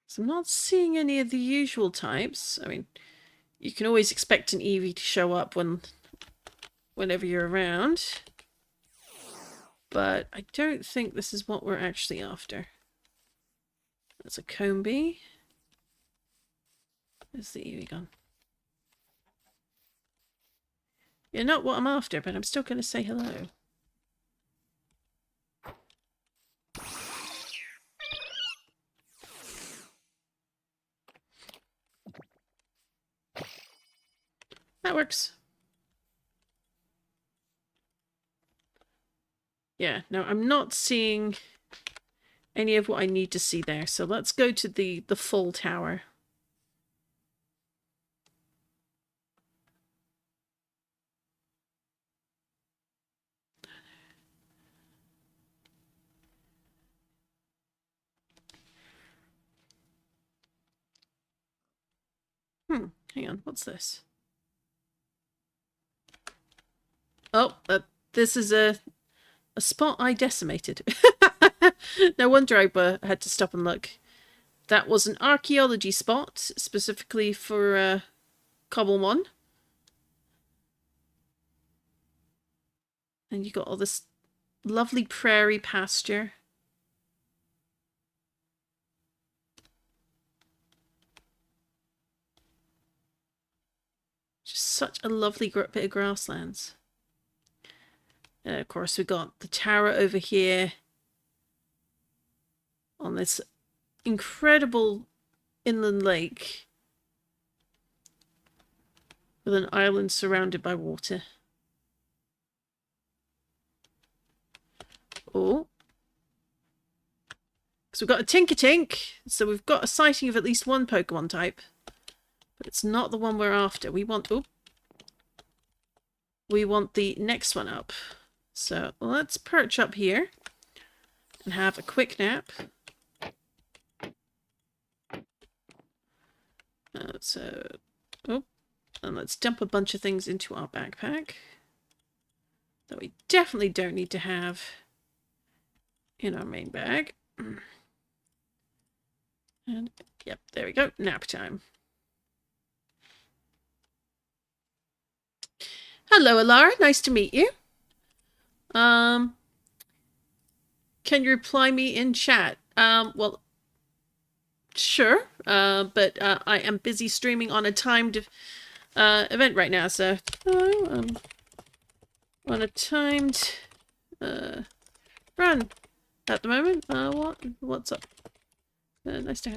So I'm not seeing any of the usual types. I mean, you can always expect an Eevee to show up whenever you're around. But I don't think this is what we're actually after. That's a Combee. Where's the Eevee gone? You're not what I'm after, but I'm still going to say hello. That works. Yeah, no, I'm not seeing any of what I need to see there. So let's go to the full tower. Hang on, what's this? Oh, this is a spot I decimated. No wonder I had to stop and look. That was an archaeology spot, specifically for Cobblemon. And you got all this lovely prairie pasture. Just such a lovely bit of grasslands. And of course, we've got the tower over here on this incredible inland lake with an island surrounded by water. Oh. So we've got a Tinkatink, so we've got a sighting of at least one Pokemon type. But it's not the one we're after. We want... Oh. We want the next one up. So let's perch up here and have a quick nap. Oh, and let's dump a bunch of things into our backpack that we definitely don't need to have in our main bag. And, yep, there we go. Nap time. Hello, Alara. Nice to meet you. Can you reply me in chat? Well, sure. But I am busy streaming on a timed event right now, so on a timed run at the moment. What's up? Nice to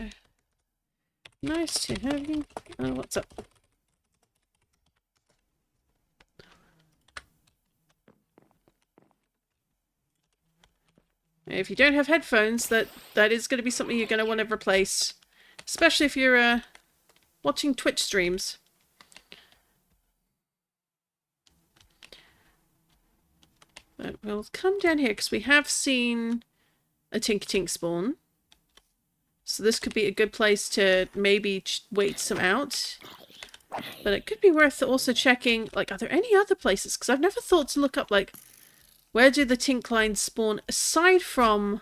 have you. What's up? If you don't have headphones, that is going to be something you're going to want to replace, especially if you're watching Twitch streams. But we'll come down here because we have seen a Tink spawn. So this could be a good place to maybe wait some out. But it could be worth also checking, like, are there any other places? Because I've never thought to look up, like, where do the Tinklines spawn aside from,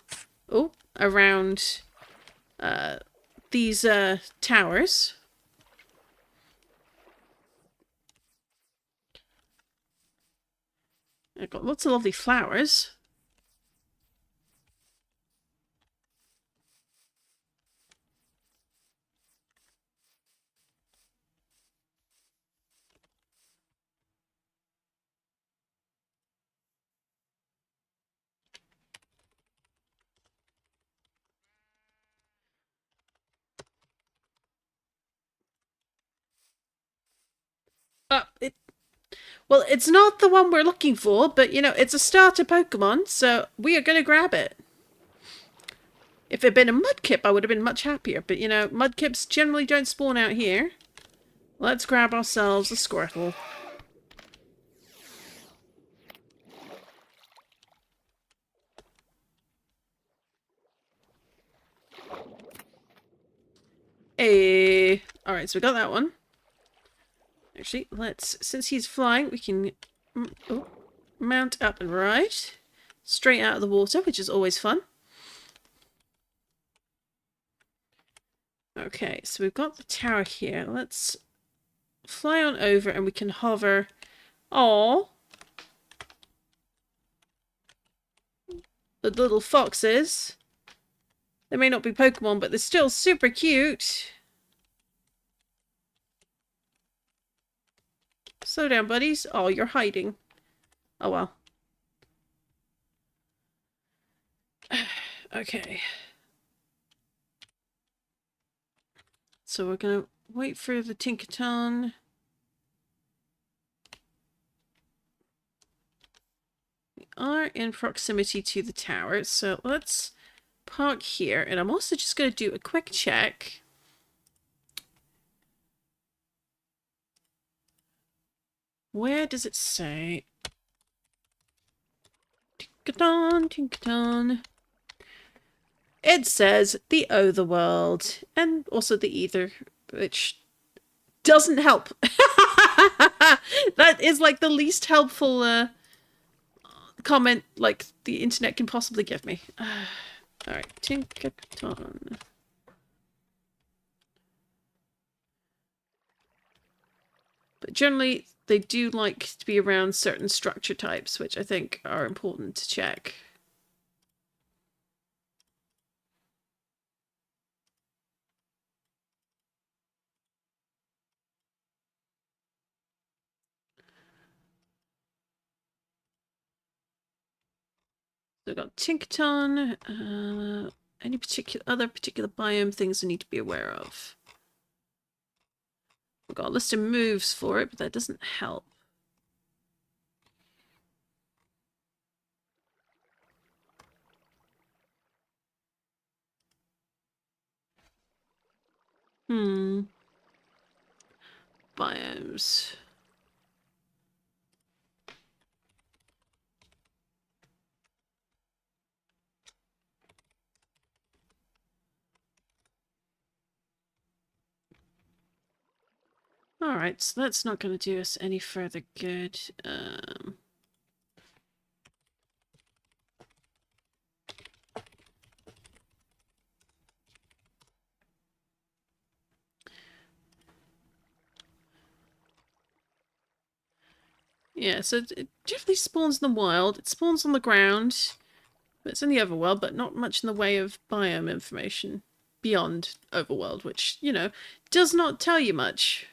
around these towers? I've got lots of lovely flowers. Well, it's not the one we're looking for, but, you know, it's a starter Pokemon, so we are going to grab it. If it had been a Mudkip, I would have been much happier, but, you know, Mudkips generally don't spawn out here. Let's grab ourselves a Squirtle. Hey. Alright, so we got that one. Actually, since he's flying, we can mount up and ride straight out of the water, which is always fun. Okay, so we've got the tower here. Let's fly on over and we can hover. Oh, the little foxes. They may not be Pokemon, but they're still super cute. Slow down, buddies. Oh, you're hiding. Oh, well. Okay. So we're going to wait for the Tinkaton. We are in proximity to the tower, so let's park here. And I'm also just going to do a quick check. Where does it say? Tinkaton, Tinkaton. It says the Otherworld and also the Ether, which doesn't help. That is like the least helpful comment like the internet can possibly give me. Alright, Tinkaton. But generally, they do like to be around certain structure types, which I think are important to check. So we've got Tinkaton. Any other particular biome things I need to be aware of? We've got a list of moves for it, but that doesn't help. Biomes. Alright, so that's not going to do us any further good. Yeah, so it definitely spawns in the wild. It spawns on the ground. But it's in the overworld, but not much in the way of biome information beyond overworld, which, you know, does not tell you much.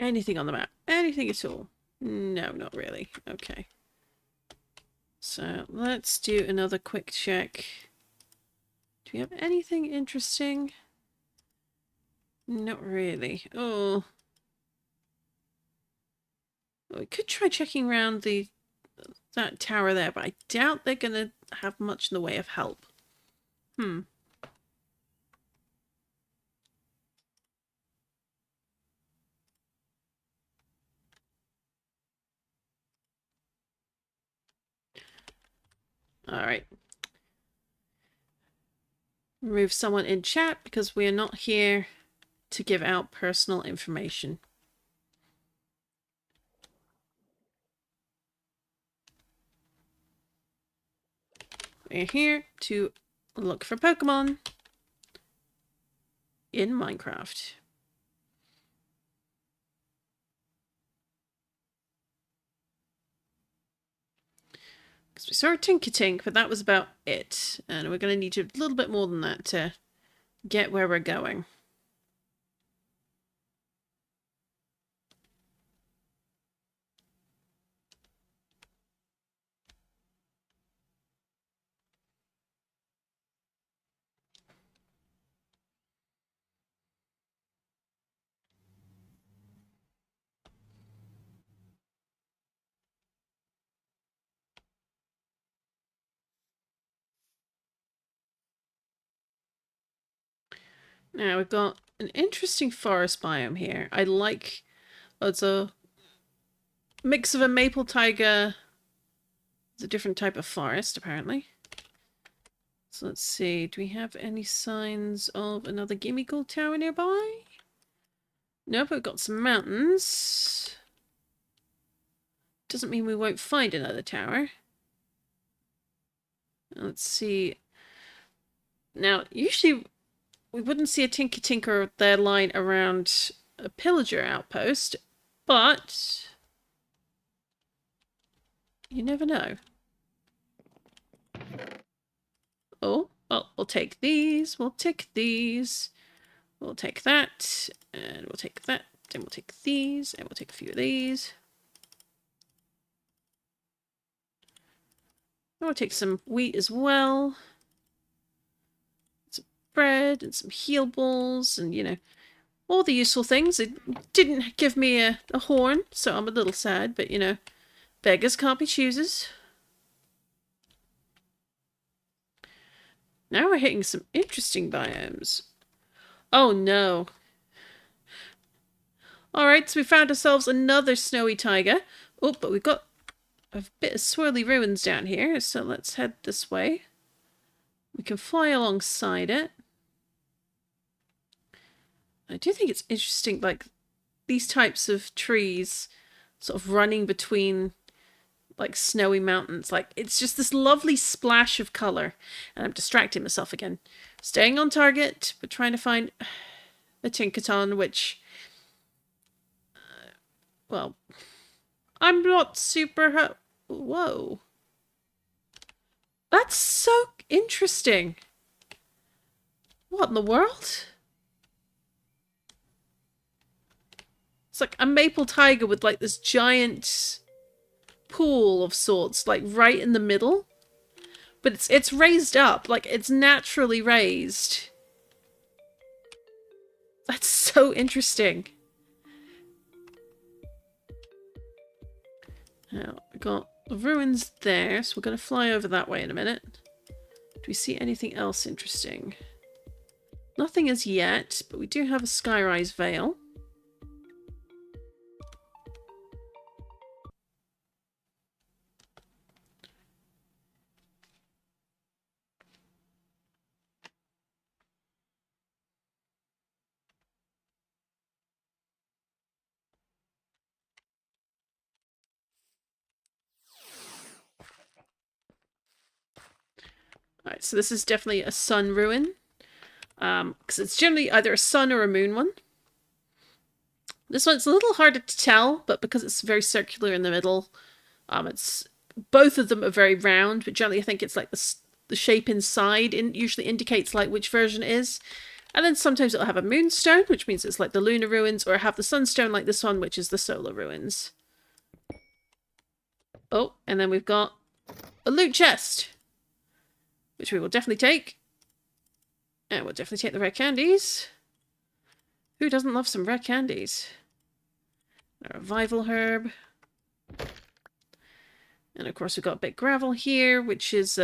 Anything on the map? Anything at all? No, not really. Okay. So let's do another quick check. Do we have anything interesting? Not really. Oh. We could try checking around that tower there, but I doubt they're going to have much in the way of help. Alright. Remove someone in chat because we are not here to give out personal information. We're here to look for Pokemon in Minecraft. Because we saw a Tinkatink, but that was about it. And we're going to need a little bit more than that to get where we're going. Now we've got an interesting forest biome here. I like... Oh, it's a mix of a maple taiga. It's a different type of forest, apparently. So let's see. Do we have any signs of another Gimme Gold Tower nearby? Nope, we've got some mountains. Doesn't mean we won't find another tower. Let's see. Now, usually we wouldn't see a Tinker or their line around a pillager outpost, but you never know. Oh, well, we'll take these, we'll take these, we'll take that, and we'll take that, and we'll take these, and we'll take a few of these. And we'll take some wheat as well. Some bread, and some heal balls, and, you know, all the useful things. It didn't give me a horn, so I'm a little sad, but, you know, beggars can't be choosers. Now we're hitting some interesting biomes. Oh no. Alright, so we found ourselves another snowy taiga. Oh, but we've got a bit of swirly ruins down here, so let's head this way. We can fly alongside it. I do think it's interesting, like, these types of trees sort of running between, like, snowy mountains. Like, it's just this lovely splash of colour. And I'm distracting myself again. Staying on target, but trying to find a Tinkaton, which... well, I'm not super... Whoa. That's so interesting. What in the world? It's like a maple taiga with like this giant pool of sorts, like right in the middle. But it's raised up, like it's naturally raised. That's so interesting. ruins there, so we're going to fly over that way in a minute. Do we see anything else interesting? Nothing as yet, but we do have a Skyrise Veil. Alright, so this is definitely a sun ruin. Because it's generally either a sun or a moon one. This one's a little harder to tell, but because it's very circular in the middle, it's both of them are very round, but generally I think it's like the shape inside usually indicates like which version it is. And then sometimes it'll have a moonstone, which means it's like the lunar ruins, or have the sunstone like this one, which is the solar ruins. Oh, and then we've got a loot chest, which we will definitely take. And we'll definitely take the red candies. Who doesn't love some red candies? A revival herb. And of course we've got a bit of gravel here, which is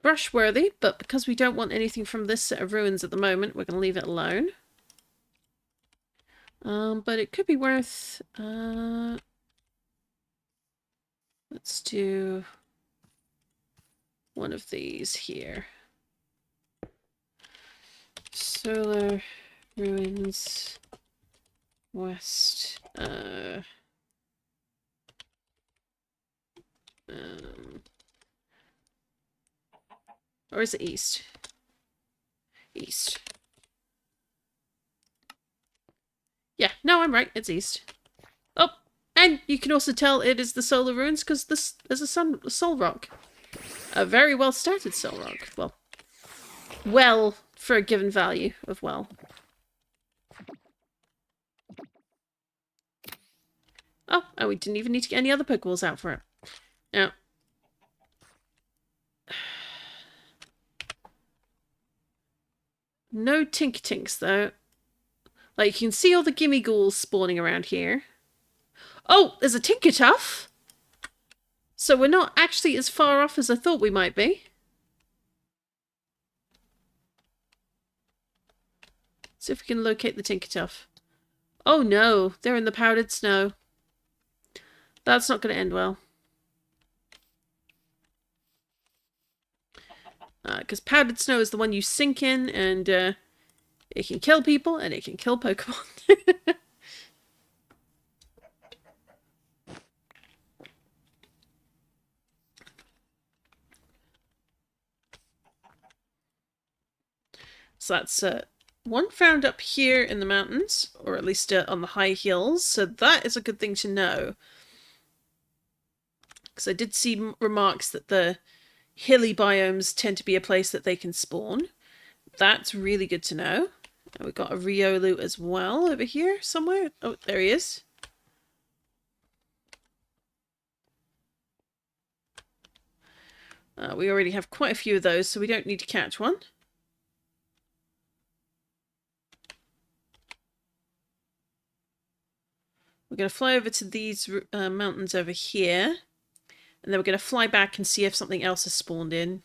brush worthy, but because we don't want anything from this set of ruins at the moment, we're going to leave it alone. But it could be worth... let's do one of these here. Solar ruins west. Or is it east? East. Yeah, no, I'm right. It's east. Oh, and you can also tell it is the solar ruins because this is a soul rock. A very well started soul rock. Well, for a given value of well. Oh, and we didn't even need to get any other Pokeballs out for it. Now, no Tinks though. Like, you can see all the Gimme Ghouls spawning around here. Oh, there's a Tinkertuff! So we're not actually as far off as I thought we might be. See if we can locate the Tinkertuff. Oh no, they're in the powdered snow. That's not going to end well. Because powdered snow is the one you sink in, and it can kill people, and it can kill Pokemon. So that's one found up here in the mountains, or at least on the high hills, so that is a good thing to know. Because I did see remarks that the hilly biomes tend to be a place that they can spawn. That's really good to know. And we've got a Riolu as well over here somewhere. Oh, there he is. We already have quite a few of those, so we don't need to catch one. We're going to fly over to these mountains over here. And then we're going to fly back and see if something else has spawned in.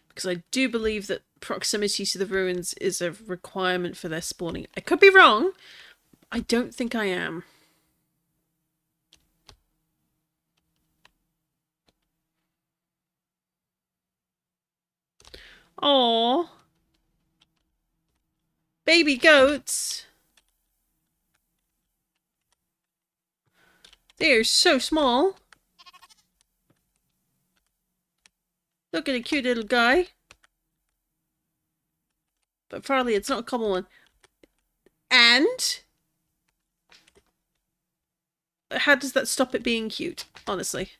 Because I do believe that proximity to the ruins is a requirement for their spawning. I could be wrong. I don't think I am. Aww. Baby goats. They're so small. Look at a cute little guy. But Farley, it's not a common one. And how does that stop it being cute, honestly?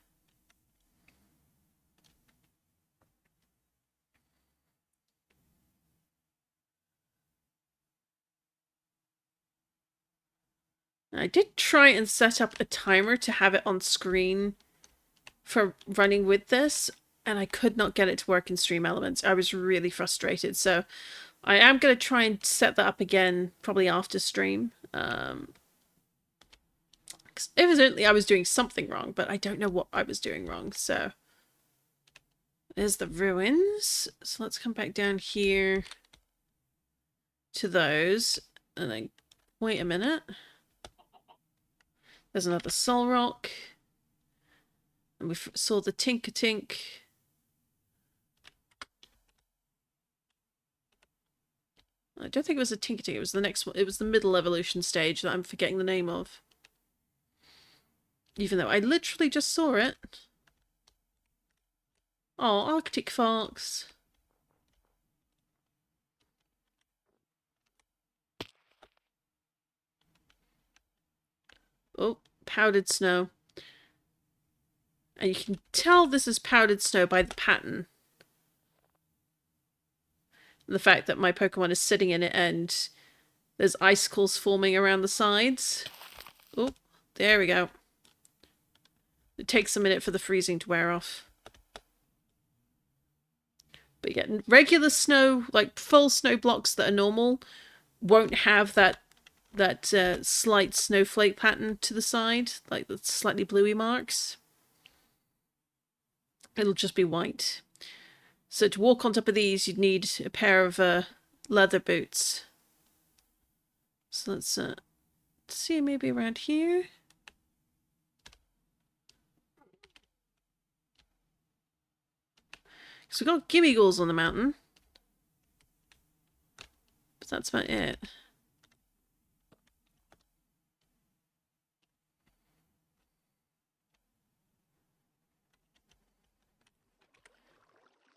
I did try and set up a timer to have it on screen for running with this, and I could not get it to work in Stream Elements. I was really frustrated, so I am going to try and set that up again, probably after stream. Because evidently I was doing something wrong, but I don't know what I was doing wrong, so... There's the ruins. So let's come back down here to those. And then, wait a minute. There's another soul rock. And we saw the Tinker-Tink. I don't think it was a Tinker-Tink. It was the next one. It was the middle evolution stage that I'm forgetting the name of. Even though I literally just saw it. Oh, Arctic Fox. Oh, powdered snow. And you can tell this is powdered snow by the pattern. The fact that my Pokemon is sitting in it and there's icicles forming around the sides. Oh, there we go. It takes a minute for the freezing to wear off. But yeah, regular snow, like full snow blocks that are normal, won't have that slight snowflake pattern to the side, like the slightly bluey marks. It'll just be white. So to walk on top of these, you'd need a pair of leather boots. So let's see, maybe around here. So we've got Gimmigholes on the mountain. But that's about it.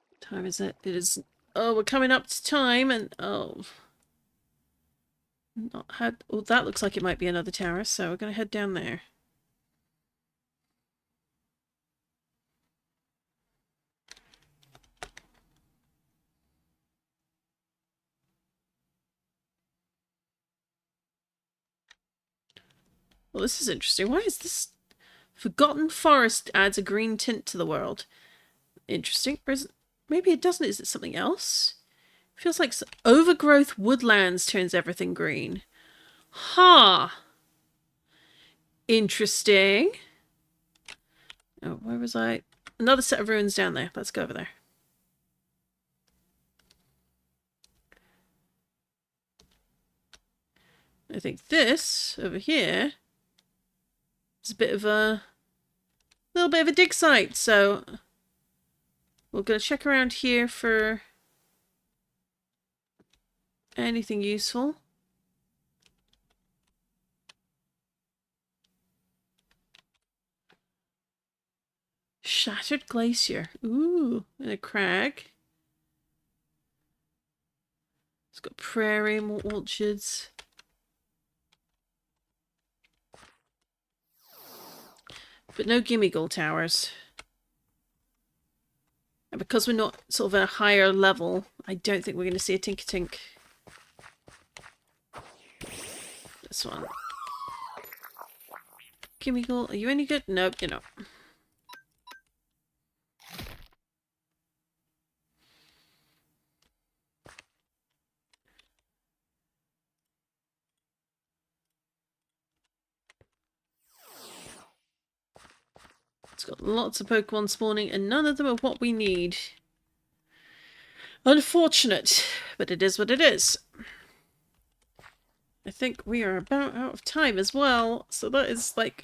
What time is it? It is... Oh, we're coming up to time and... Oh. Not had... Oh, that looks like it might be another tower, so we're going to head down there. Well, this is interesting. Why is this... Forgotten Forest adds a green tint to the world. Interesting. Or is it... Maybe it doesn't. Is it something else? Feels like overgrowth woodlands turns everything green. Ha! Huh. Interesting. Oh, where was I? Another set of ruins down there. Let's go over there. I think this over here is a bit of a little bit of a dig site, so we're going to check around here for anything useful. Shattered glacier. Ooh, and a crag. It's got prairie, more orchards. But no Gimmighoul towers. And because we're not sort of at a higher level, I don't think we're going to see a Tinker-Tink. This one. Gimmighoul, are you any good? Nope, you're not. It's got lots of Pokemon spawning and none of them are what we need. Unfortunate, but it is what it is. I think we are about out of time as well. So that is like...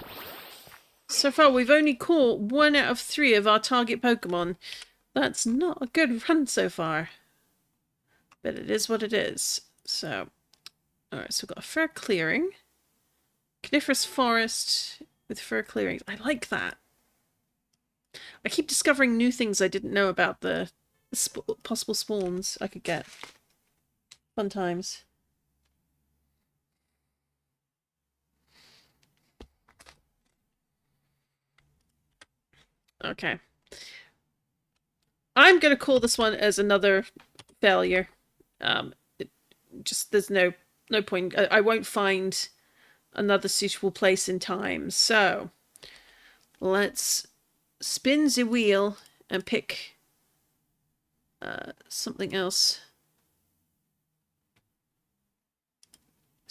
So far we've only caught 1 out of 3 of our target Pokemon. That's not a good run so far. But it is what it is. So... Alright, so we've got a fur clearing. Coniferous forest with fur clearings. I like that. I keep discovering new things I didn't know about the possible spawns I could get. Fun times. Okay. I'm going to call this one as another failure. There's no point. I won't find another suitable place in time. So, let's spin the wheel and pick something else.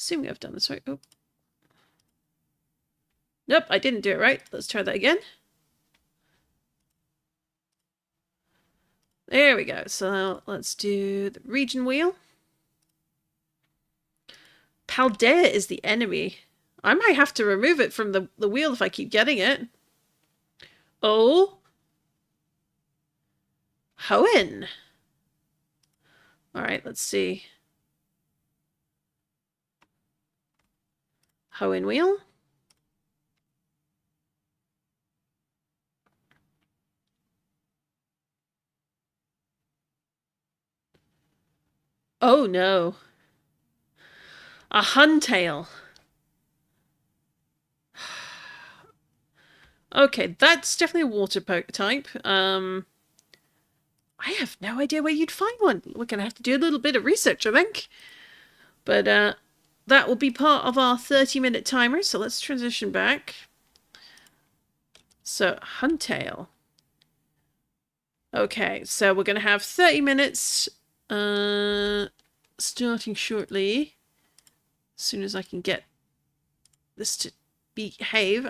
Assuming I've done this right. Oh. Nope, I didn't do it right. Let's try that again. There we go. So let's do the region wheel. Paldea is the enemy. I might have to remove it from the wheel if I keep getting it. Oh. Hoenn. Alright, let's see. Hoenn wheel. Oh no. A Huntail. Okay, that's definitely a water poke type. I have no idea where you'd find one. We're going to have to do a little bit of research, I think. But that will be part of our 30-minute timer, so let's transition back. So, Huntail. Okay, so we're going to have 30 minutes starting shortly. As soon as I can get this to behave.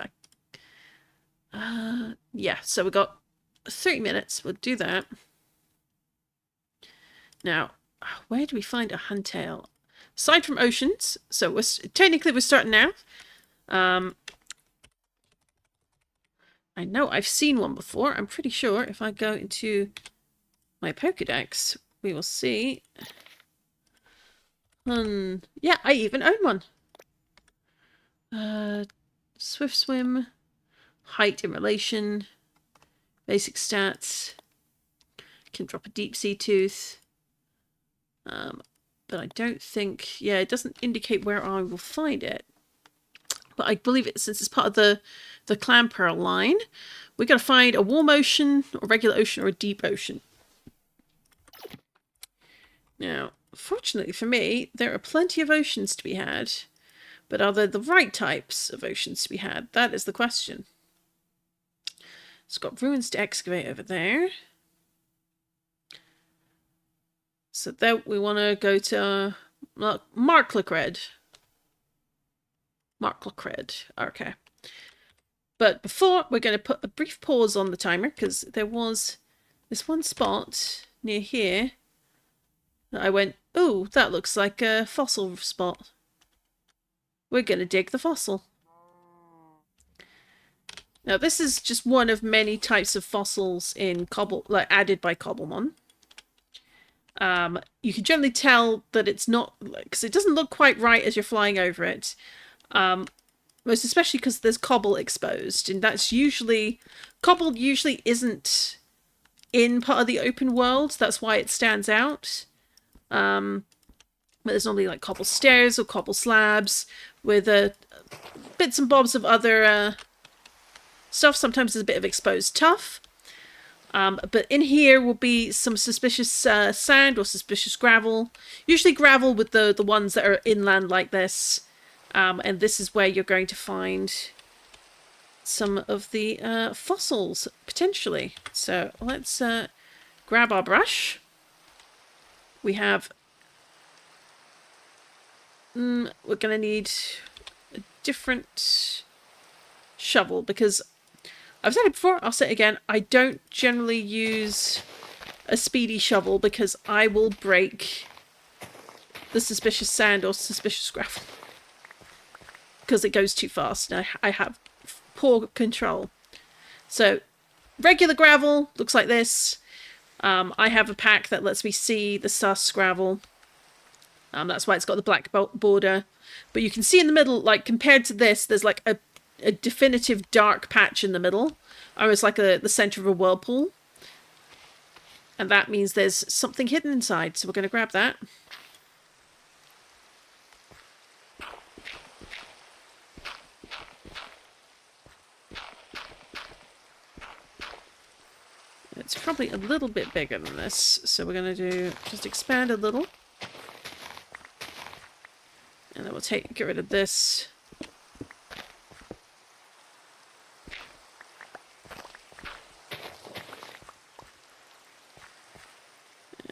Yeah, so we've got 30 minutes. We'll do that. Now, where do we find a Huntail? Aside from oceans, so we're starting now. I know I've seen one before. I'm pretty sure if I go into my Pokedex, we will see. Yeah, I even own one. Swift Swim, height in relation, basic stats. Can drop a deep sea tooth. But I don't think, yeah, it doesn't indicate where I will find it. But I believe it, since it's part of the Clamperl line, we got to find a warm ocean, or regular ocean, or a deep ocean. Now, fortunately for me, there are plenty of oceans to be had. But are there the right types of oceans to be had? That is the question. It's got ruins to excavate over there. So then we want to go to Marklacred. Okay. But before, we're going to put a brief pause on the timer, because there was this one spot near here that I went, ooh, that looks like a fossil spot. We're going to dig the fossil. Now, this is just one of many types of fossils in added by Cobblemon. You can generally tell that it's not, because it doesn't look quite right as you're flying over it. Most especially because there's cobble exposed, and that's usually, cobble usually isn't in part of the open world. That's why it stands out. But there's normally like cobble stairs or cobble slabs with bits and bobs of other stuff. Sometimes there's a bit of exposed tuff. But in here will be some suspicious sand or suspicious gravel. Usually gravel with the ones that are inland like this. And this is where you're going to find some of the fossils, potentially. So let's grab our brush. We have... we're going to need a different shovel, because I've said it before, I'll say it again, I don't generally use a speedy shovel because I will break the suspicious sand or suspicious gravel. Because it goes too fast and I have poor control. So, regular gravel looks like this. I have a pack that lets me see the sus gravel. That's why it's got the black border. But you can see in the middle, like compared to this, there's like a definitive dark patch in the middle. Almost like the center of a whirlpool. And that means there's something hidden inside. So we're going to grab that. It's probably a little bit bigger than this, so we're going to just expand a little. And then we'll get rid of this.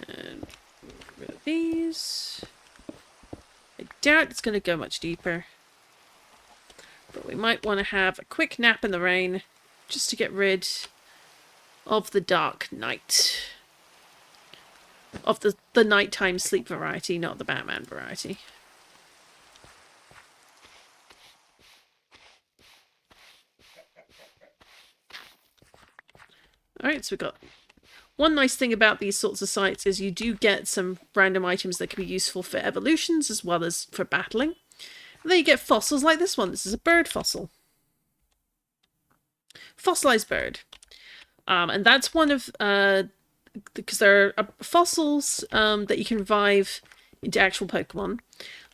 And rid of these. I doubt it's going to go much deeper. But we might want to have a quick nap in the rain just to get rid of the dark night. Of the nighttime sleep variety, not the Batman variety. Alright, so we've got... One nice thing about these sorts of sites is you do get some random items that can be useful for evolutions as well as for battling. And then you get fossils like this one. This is a bird fossil. Fossilized bird. And that's one of... because there are fossils that you can revive into actual Pokemon.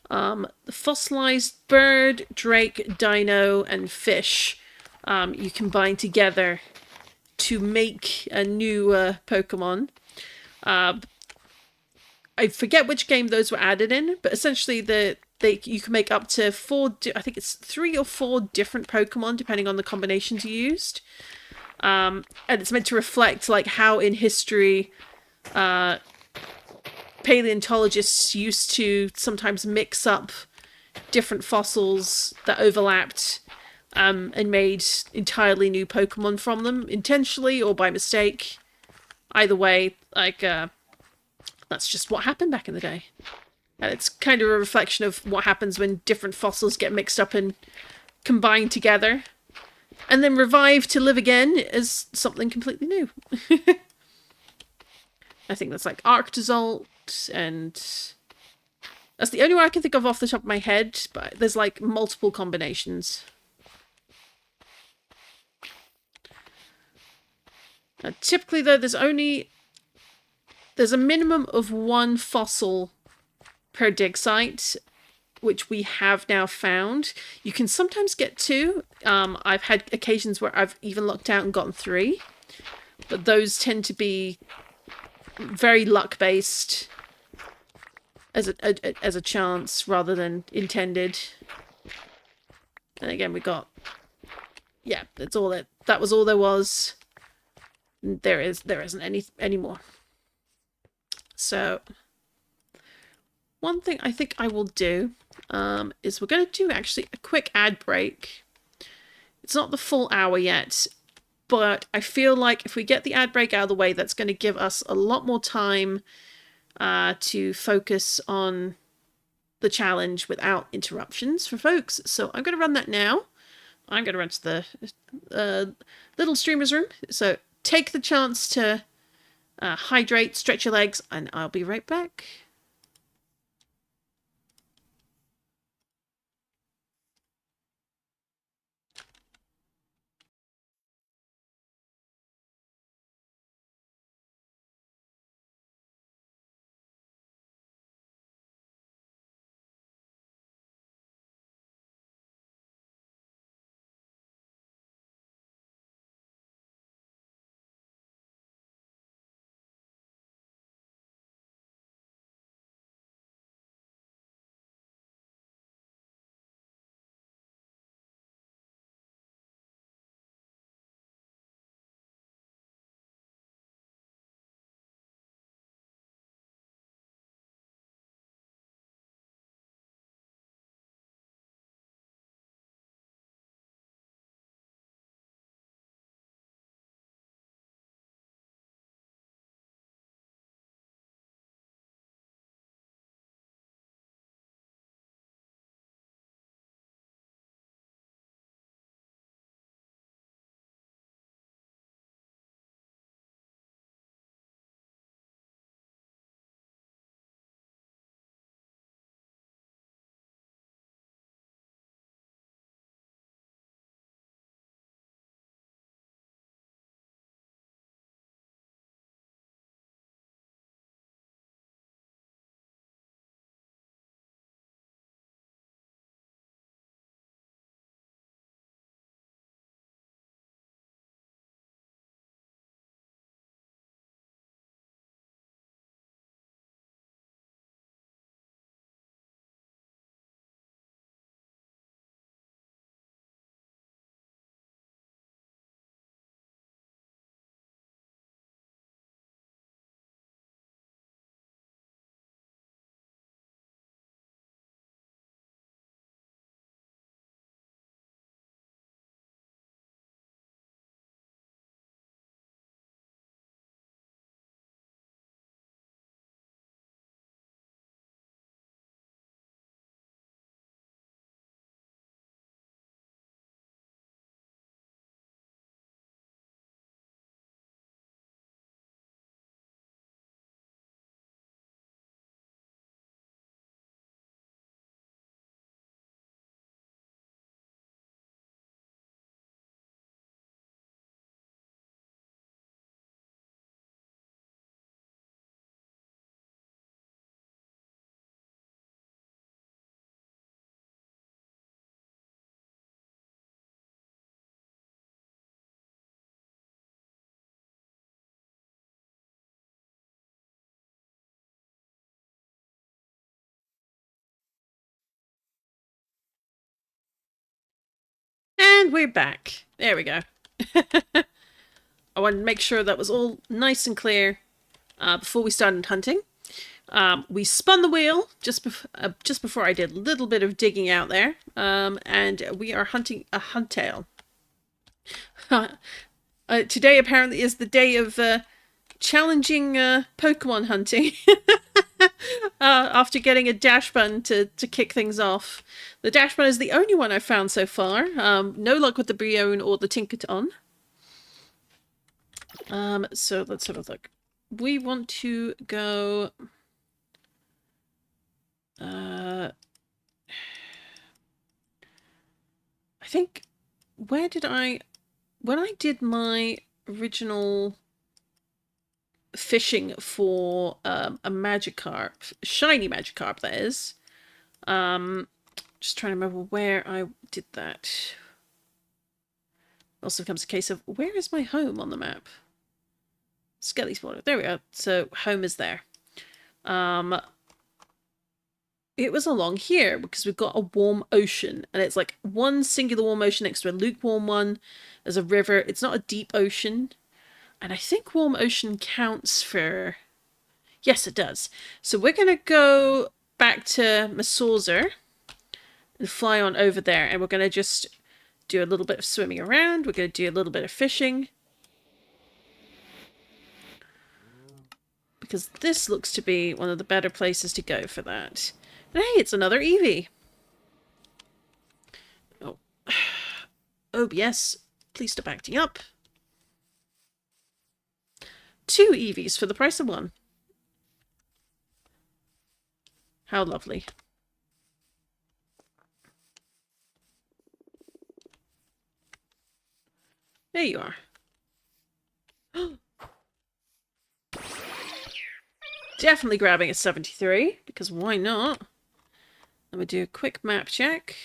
The fossilized bird, drake, dino, and fish you combine together to make a new Pokemon. I forget which game those were added in, but essentially you can make up to I think it's 3 or 4 different Pokemon depending on the combinations you used. And it's meant to reflect like how in history paleontologists used to sometimes mix up different fossils that overlapped and made entirely new Pokemon from them, intentionally or by mistake. Either way, like, that's just what happened back in the day. And it's kind of a reflection of what happens when different fossils get mixed up and combined together. And then revived to live again as something completely new. I think that's like Arctozolt, and that's the only one I can think of off the top of my head, but there's like multiple combinations. Typically though, there's a minimum of 1 fossil per dig site, which we have now found. You can sometimes get 2. I've had occasions where I've even looked out and gotten 3, but those tend to be very luck-based as a chance rather than intended. And again, we got... Yeah, that's all that was all there was. There isn't any more. So one thing I think I will do is we're going to do actually a quick ad break. It's not the full hour yet, but I feel like if we get the ad break out of the way, that's going to give us a lot more time to focus on the challenge without interruptions for folks. So I'm going to run that now. I'm going to run to the little streamer's room. So take the chance to hydrate, stretch your legs, and I'll be right back. And we're back. There we go. I wanted to make sure that was all nice and clear before we started hunting. We spun the wheel just before I did a little bit of digging out there. And we are hunting a huntail. Today apparently is the day of challenging Pokemon hunting. After getting a dash button to kick things off. The dash button is the only one I've found so far. No luck with the Brion or the Tinkaton. So let's have a look. We want to go... I think... When I did my original fishing for a Magikarp, shiny Magikarp that is, just trying to remember where I did that. Also becomes a case of, where is my home on the map? Skelly Spawner. There we go. So home is there. It was along here because we've got a warm ocean, and it's like one singular warm ocean next to a lukewarm one. There's a river. It's not a deep ocean. And I think warm ocean counts for... Yes, it does. So we're going to go back to Masorzer and fly on over there. And we're going to just do a little bit of swimming around. We're going to do a little bit of fishing. Because this looks to be one of the better places to go for that. And hey, it's another Eevee. Oh. OBS, please stop acting up. 2 Eevees for the price of 1. How lovely. There you are. Definitely grabbing a 73, because why not? Let me do a quick map check.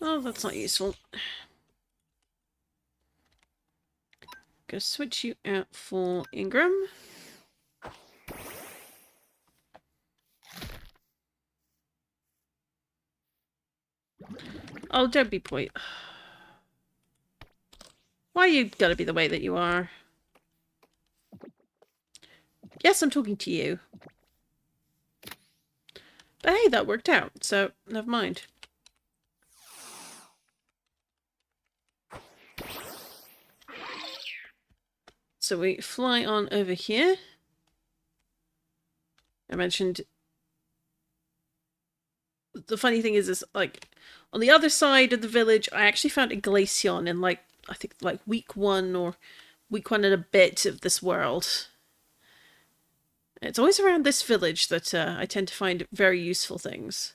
Oh, that's not useful. Go switch you out for Ingram. Oh, don't be point. Why you gotta be the way that you are? Yes, I'm talking to you. But hey, that worked out, so never mind. So we fly on over here. I mentioned... The funny thing is like, on the other side of the village, I actually found a Glaceon in, like, I think, like, week 1 or week 1 and a bit of this world. It's always around this village that I tend to find very useful things.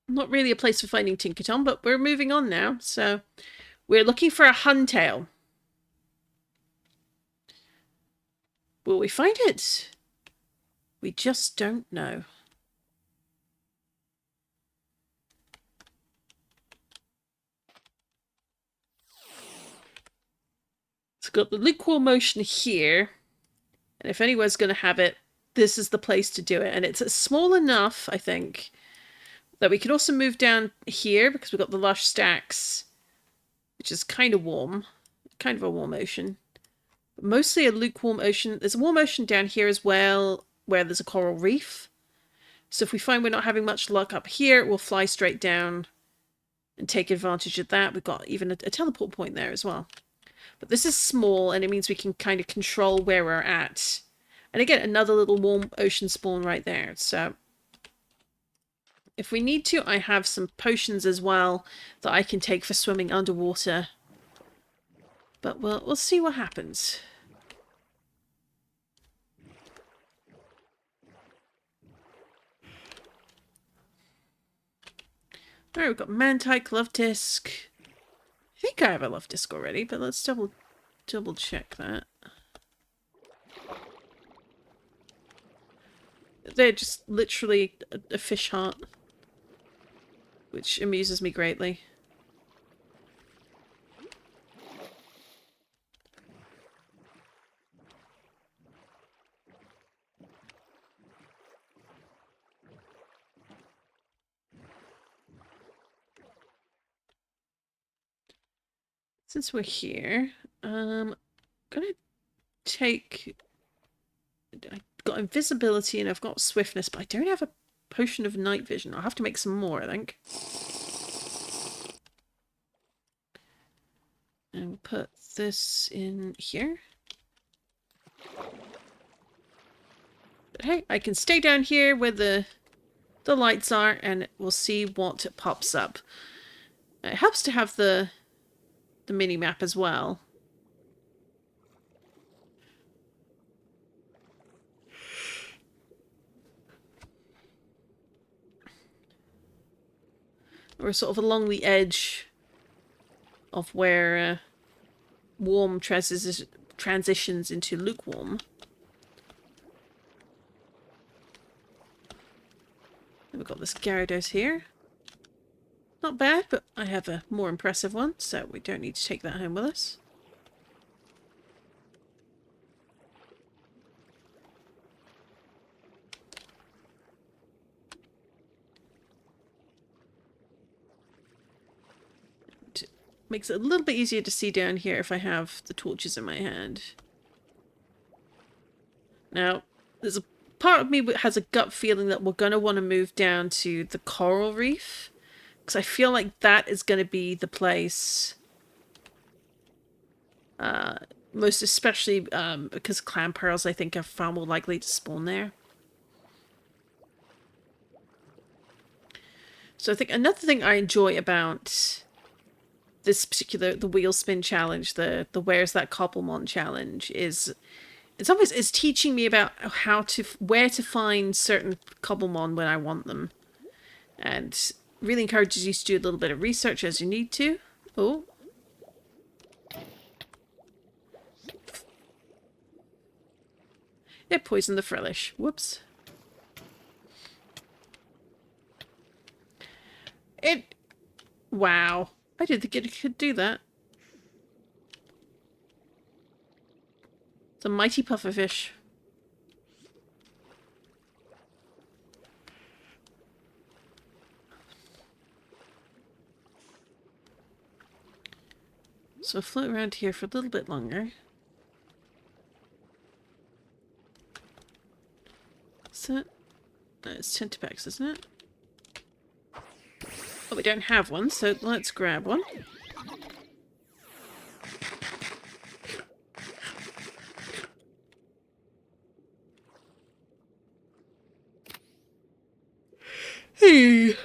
Not really a place for finding Tinkaton, but we're moving on now. So we're looking for a Huntail. Will we find it? We just don't know. It's got the lukewarm motion here. And if anyone's going to have it, this is the place to do it. And it's small enough, I think, that we can also move down here because we've got the lush stacks, which is kind of warm. Kind of a warm ocean. But mostly a lukewarm ocean. There's a warm ocean down here as well, where there's a coral reef. So if we find we're not having much luck up here, we'll fly straight down and take advantage of that. We've got even a teleport point there as well. But this is small, and it means we can kind of control where we're at. And again, another little warm ocean spawn right there. So if we need to, I have some potions as well that I can take for swimming underwater. But we'll see what happens. Alright, we've got Mantike, Love Disc. I think I have a Love Disc already, but let's double check that. They're just literally a fish heart, which amuses me greatly. Since we're here, I'm gonna take... I've got invisibility and I've got swiftness, but I don't have a potion of night vision. I'll have to make some more, I think. And we'll put this in here. But hey, I can stay down here where the lights are and we'll see what pops up. It helps to have the mini-map as well. We're sort of along the edge of where warm transitions into lukewarm. And we've got this Gyarados here. Not bad, but I have a more impressive one, so we don't need to take that home with us. It makes it a little bit easier to see down here if I have the torches in my hand. Now, there's a part of me that has a gut feeling that we're going to want to move down to the coral reef. Because I feel like that is going to be the place. Most especially because clam pearls, I think, are far more likely to spawn there. So I think another thing I enjoy about this particular, the wheel spin challenge, the Where's That Cobblemon challenge, is it's teaching me about where to find certain Cobblemon when I want them. And really encourages you to do a little bit of research as you need to. Oh. It poisoned the Frillish. Whoops. Wow. I didn't think it could do that. It's a mighty pufferfish. So float around here for a little bit longer. Is it? No, it's Tentapex, isn't it? Oh, we don't have one, so let's grab one. Hey!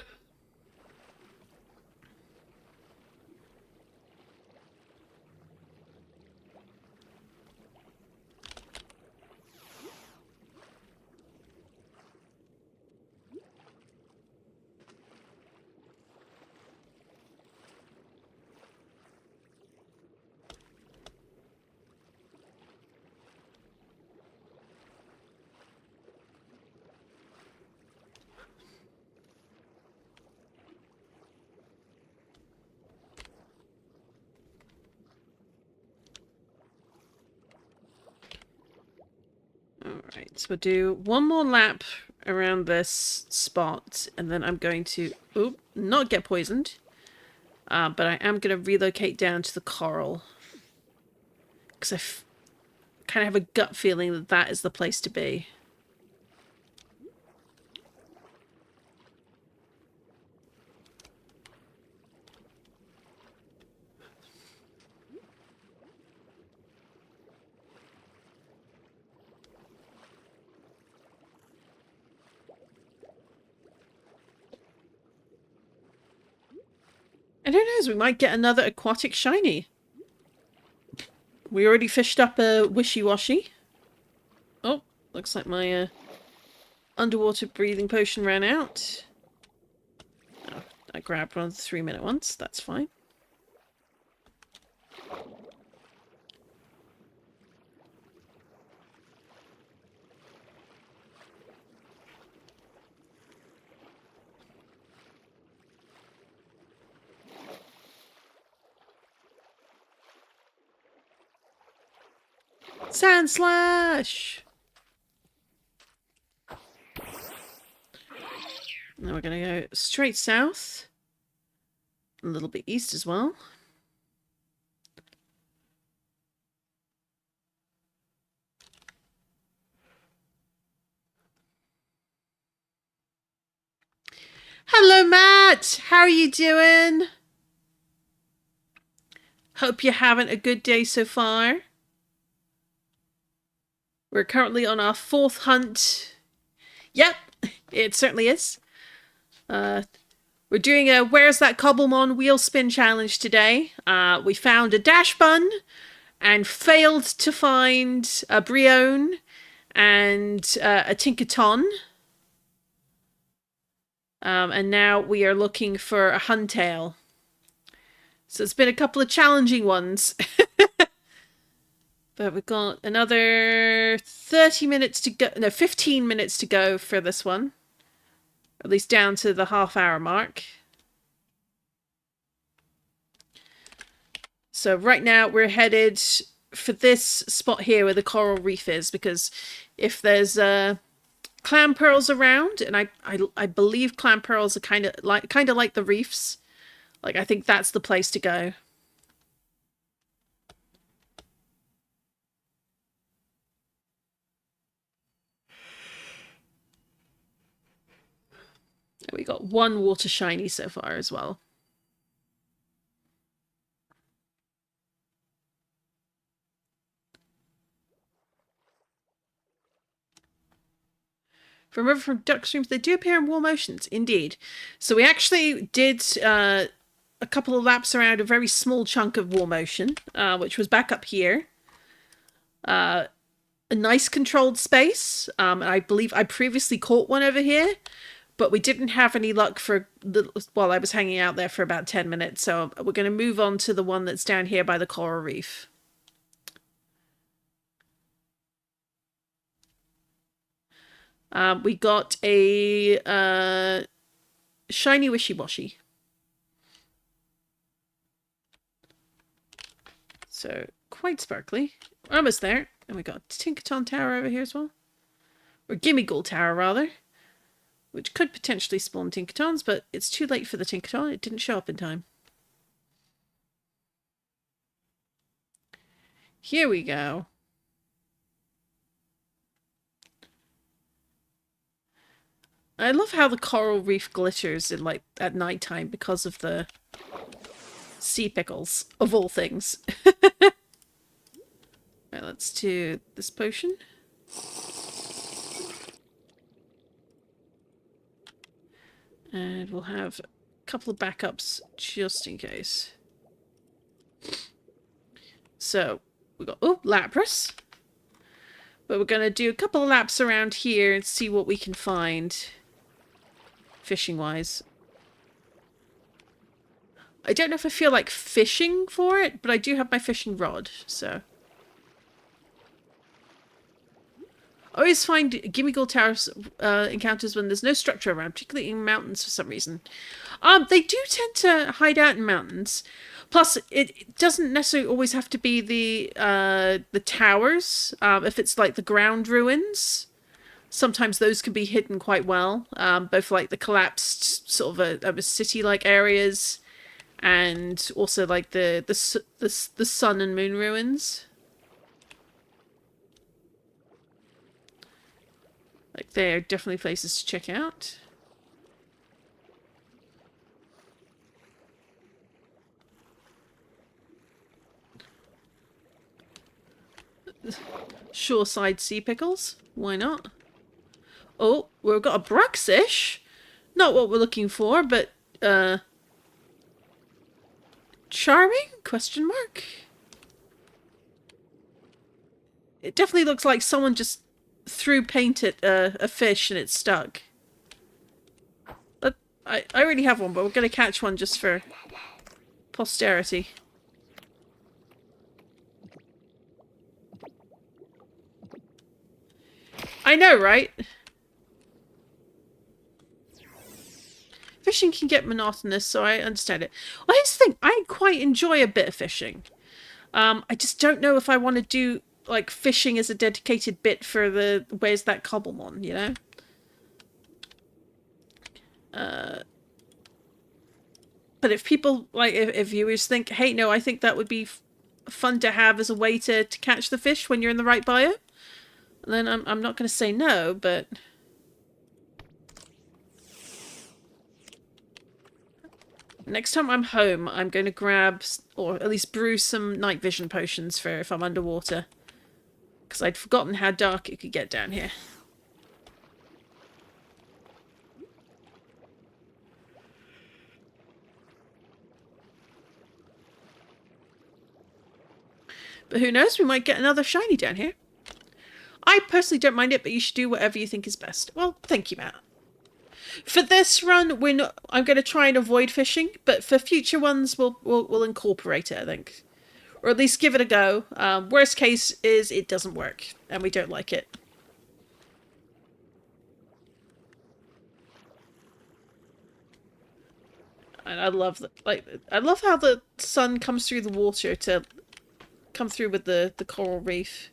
Alright, so we'll do one more lap around this spot, and then I'm going to, not get poisoned, but I am going to relocate down to the coral. Because I kind of have a gut feeling that that is the place to be. And who knows, we might get another aquatic shiny. We already fished up a wishy-washy. Oh, looks like my underwater breathing potion ran out. Oh, I grabbed one of the 3-minute ones, that's fine. Sand Slash! Now we're going to go straight south. A little bit east as well. Hello, Matt. How are you doing? Hope you're having a good day so far. We're currently on our 4th hunt. Yep, it certainly is. We're doing a Where's That Cobblemon wheel spin challenge today. We found a dash bun and failed to find a Brion and a Tinkaton. And now we are looking for a Huntail. So it's been a couple of challenging ones. But we've got another 30 minutes to go. No, 15 minutes to go for this one. At least down to the half-hour mark. So right now we're headed for this spot here where the coral reef is, because if there's clam pearls around, and I believe clam pearls are kind of like the reefs, like I think that's the place to go. We got one water shiny so far as well. Remember from duck streams, they do appear in warm oceans, indeed. So we actually did a couple of laps around a very small chunk of warm ocean, which was back up here. A nice controlled space. And I believe I previously caught one over here, but we didn't have any luck for while I was hanging out there for about 10 minutes. So we're going to move on to the one that's down here by the coral reef. We got a shiny wishy-washy. So quite sparkly. We're almost there. And we got Tinkaton Tower over here as well. Or Gimme Ghoul Tower, rather. Which could potentially spawn Tinkatons, but it's too late for the Tinkaton. It didn't show up in time. Here we go. I love how the coral reef glitters in at nighttime because of the sea pickles, of all things. Right, let's do this potion. And we'll have a couple of backups just in case. So, we got, Lapras. But we're going to do a couple of laps around here and see what we can find. Fishing-wise. I don't know if I feel like fishing for it, but I do have my fishing rod, so. I always find Gimme Ghoul Towers encounters when there's no structure around, particularly in mountains for some reason. They do tend to hide out in mountains. Plus, it doesn't necessarily always have to be the towers. If it's like the ground ruins, sometimes those can be hidden quite well. Both like the collapsed sort of a city-like areas, and also like the sun and moon ruins. Like, they're definitely places to check out. Shoreside sea pickles. Why not? Oh, we've got a Bruxish. Not what we're looking for, but, charming? Question mark? It definitely looks like someone just threw paint at a fish and it stuck. But I already have one, but we're going to catch one just for posterity. I know, right? Fishing can get monotonous, so I understand it. Well, here's the thing. I quite enjoy a bit of fishing. I just don't know if I want to do like fishing as a dedicated bit for the Where's That Cobblemon, you know? But if people, like, if viewers think, hey, no, I think that would be fun to have as a way to catch the fish when you're in the right biome, then I'm not going to say no, but... Next time I'm home, I'm going to grab, or at least brew some night vision potions for if I'm underwater. Because I'd forgotten how dark it could get down here. But who knows, we might get another shiny down here. I personally don't mind it, but you should do whatever you think is best. Well, thank you, Matt. For this run, I'm going to try and avoid fishing, but for future ones, we'll incorporate it, I think. Or at least give it a go. Worst case is it doesn't work, and we don't like it. And I love I love how the sun comes through the water to come through with the coral reef.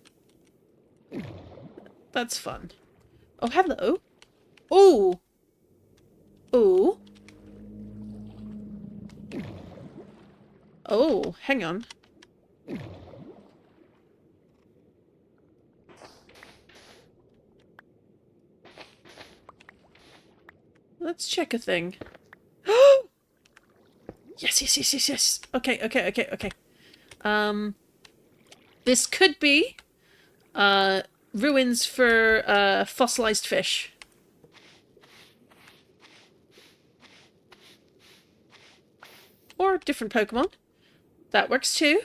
That's fun. Oh, hello. Oh. Oh. Oh, hang on. Let's check a thing. Yes, yes, yes, yes, yes. Okay, okay, okay, okay. This could be ruins for fossilized fish. Or different Pokemon. That works too.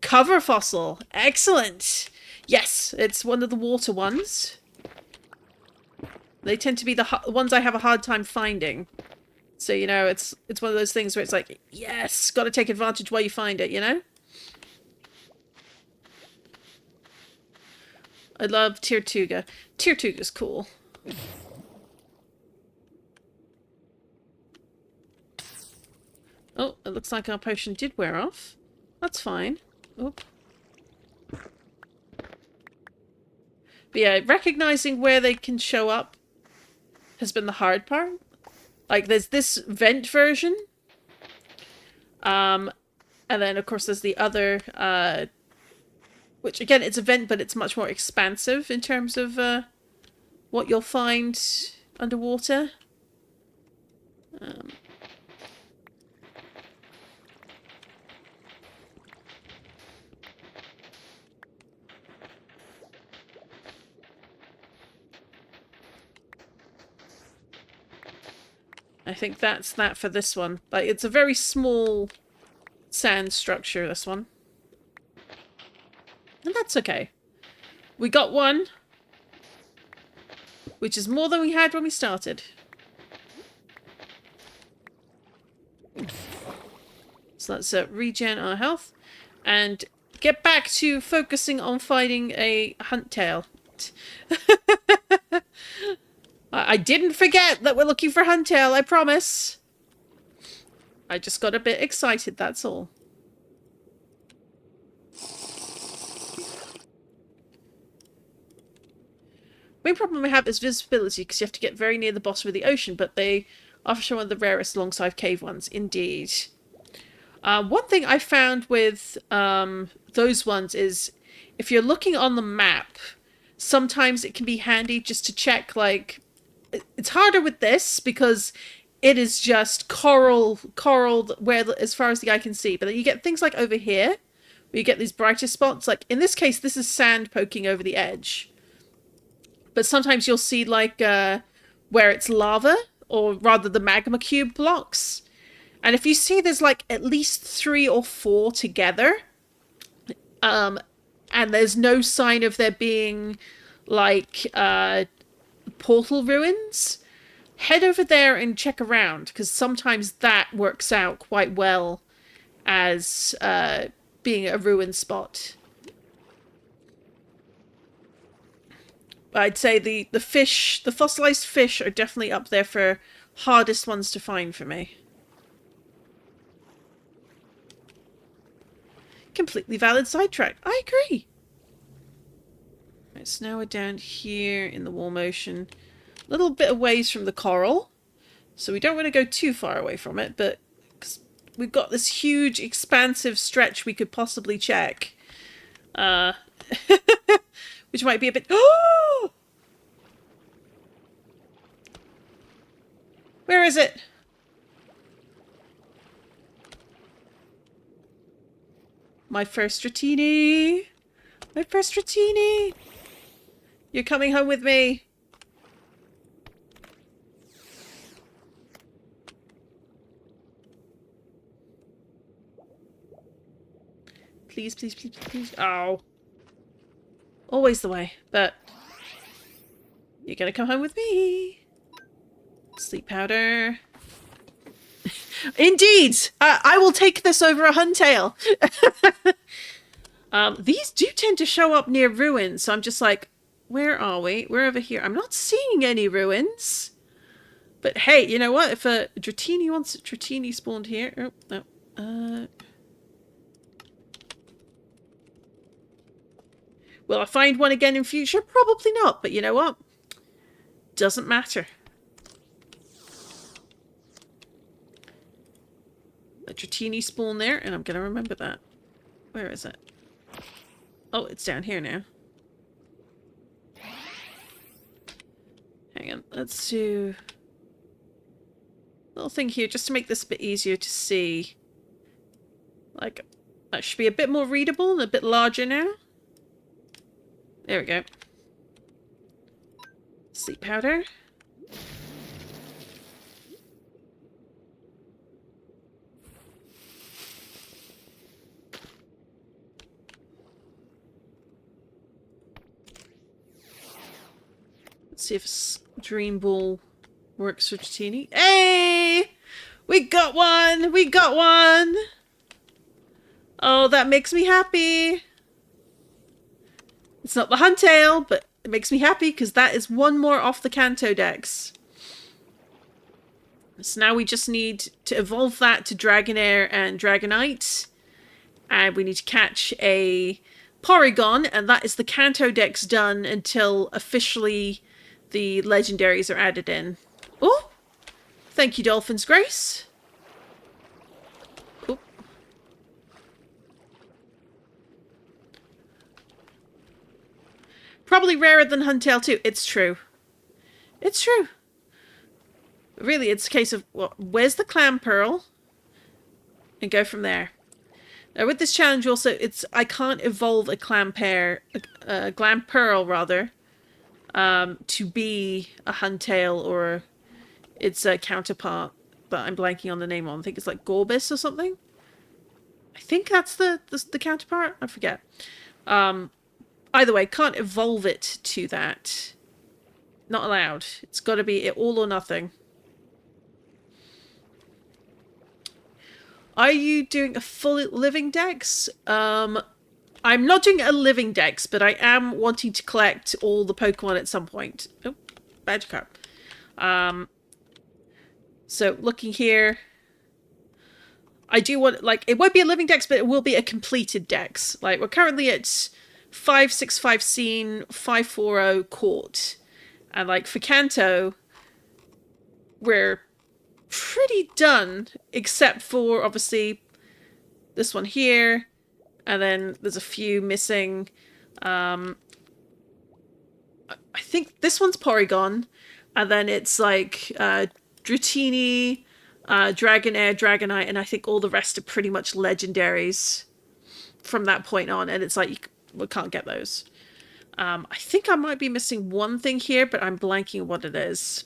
Cover fossil. Excellent. Yes, it's one of the water ones. They tend to be the ones I have a hard time finding. So, you know, it's one of those things where it's like, yes, got to take advantage while you find it, you know? I love Tirtuga. Tirtuga's cool. Oh, it looks like our potion did wear off. That's fine. Oop. But yeah, recognizing where they can show up has been the hard part. Like, there's this vent version. And then, of course, there's the other, which, again, it's a vent, but it's much more expansive in terms of what you'll find underwater. I think that's that for this one. Like, it's a very small sand structure, this one. And that's okay. We got one, which is more than we had when we started. So let's regen our health and get back to focusing on fighting a hunt tail. I didn't forget that we're looking for Huntail, I promise. I just got a bit excited, that's all. Main problem we have is visibility, because you have to get very near the bottom of the ocean, but they offer one of the rarest alongside cave ones, indeed. One thing I found with those ones is, if you're looking on the map, sometimes it can be handy just to check, like, it's harder with this because it is just coral where as far as the eye can see. But then you get things like over here where you get these brighter spots. Like in this case, this is sand poking over the edge. But sometimes you'll see like where it's lava, or rather the magma cube blocks. And if you see there's like at least 3 or 4 together, and there's no sign of there being like portal ruins, head over there and check around, because sometimes that works out quite well as being a ruin spot. I'd say the fossilized fish are definitely up there for hardest ones to find for me. Completely valid sidetrack. I agree. Right, so now we're down here in the wall motion. A little bit of ways from the coral. So we don't want to go too far away from it, but we've got this huge, expansive stretch we could possibly check. Which might be a bit... Oh! Where is it? my first Dratini. My first Dratini. You're coming home with me. Please, please, please, please. Oh. Always the way, but you're gonna come home with me. Sleep powder. Indeed! I will take this over a Huntail. These do tend to show up near ruins, so I'm just like, where are we? We're over here. I'm not seeing any ruins. But hey, you know what? If a Dratini wants Dratini spawned here... Oh, no. Will I find one again in future? Probably not, but you know what? Doesn't matter. A Dratini spawn there, and I'm going to remember that. Where is it? Oh, it's down here now. Hang on, let's do a little thing here just to make this a bit easier to see. Like, that should be a bit more readable and a bit larger now. There we go. Sleep powder. Let's see if Dream Ball works for Dratini. Hey! We got one! We got one! Oh, that makes me happy. It's not the Huntail, but it makes me happy because that is one more off the Kanto Dex. So now we just need to evolve that to Dragonair and Dragonite. And we need to catch a Porygon, and that is the Kanto Dex done until officially the legendaries are added in. Oh! Thank you, Dolphin's Grace. Oh. Probably rarer than Huntail too. It's true. It's true. Really, it's a case of, well, where's the Clam Pearl? And go from there. Now with this challenge also, it's I can't evolve a Clam Pearl rather, to be a Huntail or its counterpart, but I'm blanking on the name on. I think it's like Gorbis or something. I think that's the counterpart. I forget. Either way, can't evolve it to that. Not allowed. It's got to be all or nothing. Are you doing a full living dex? I'm not doing a living dex, but I am wanting to collect all the Pokemon at some point. Oh, badge card. So looking here, I do want, like, it won't be a living dex, but it will be a completed dex. Like, we're currently at 565 scene, 540 court. And like for Kanto, we're pretty done, except for obviously this one here, and then there's a few missing. I think this one's Porygon, and then it's like Dratini, Dragonair, Dragonite, and I think all the rest are pretty much legendaries from that point on, and it's like we can't get those. I think I might be missing one thing here, but I'm blanking what it is.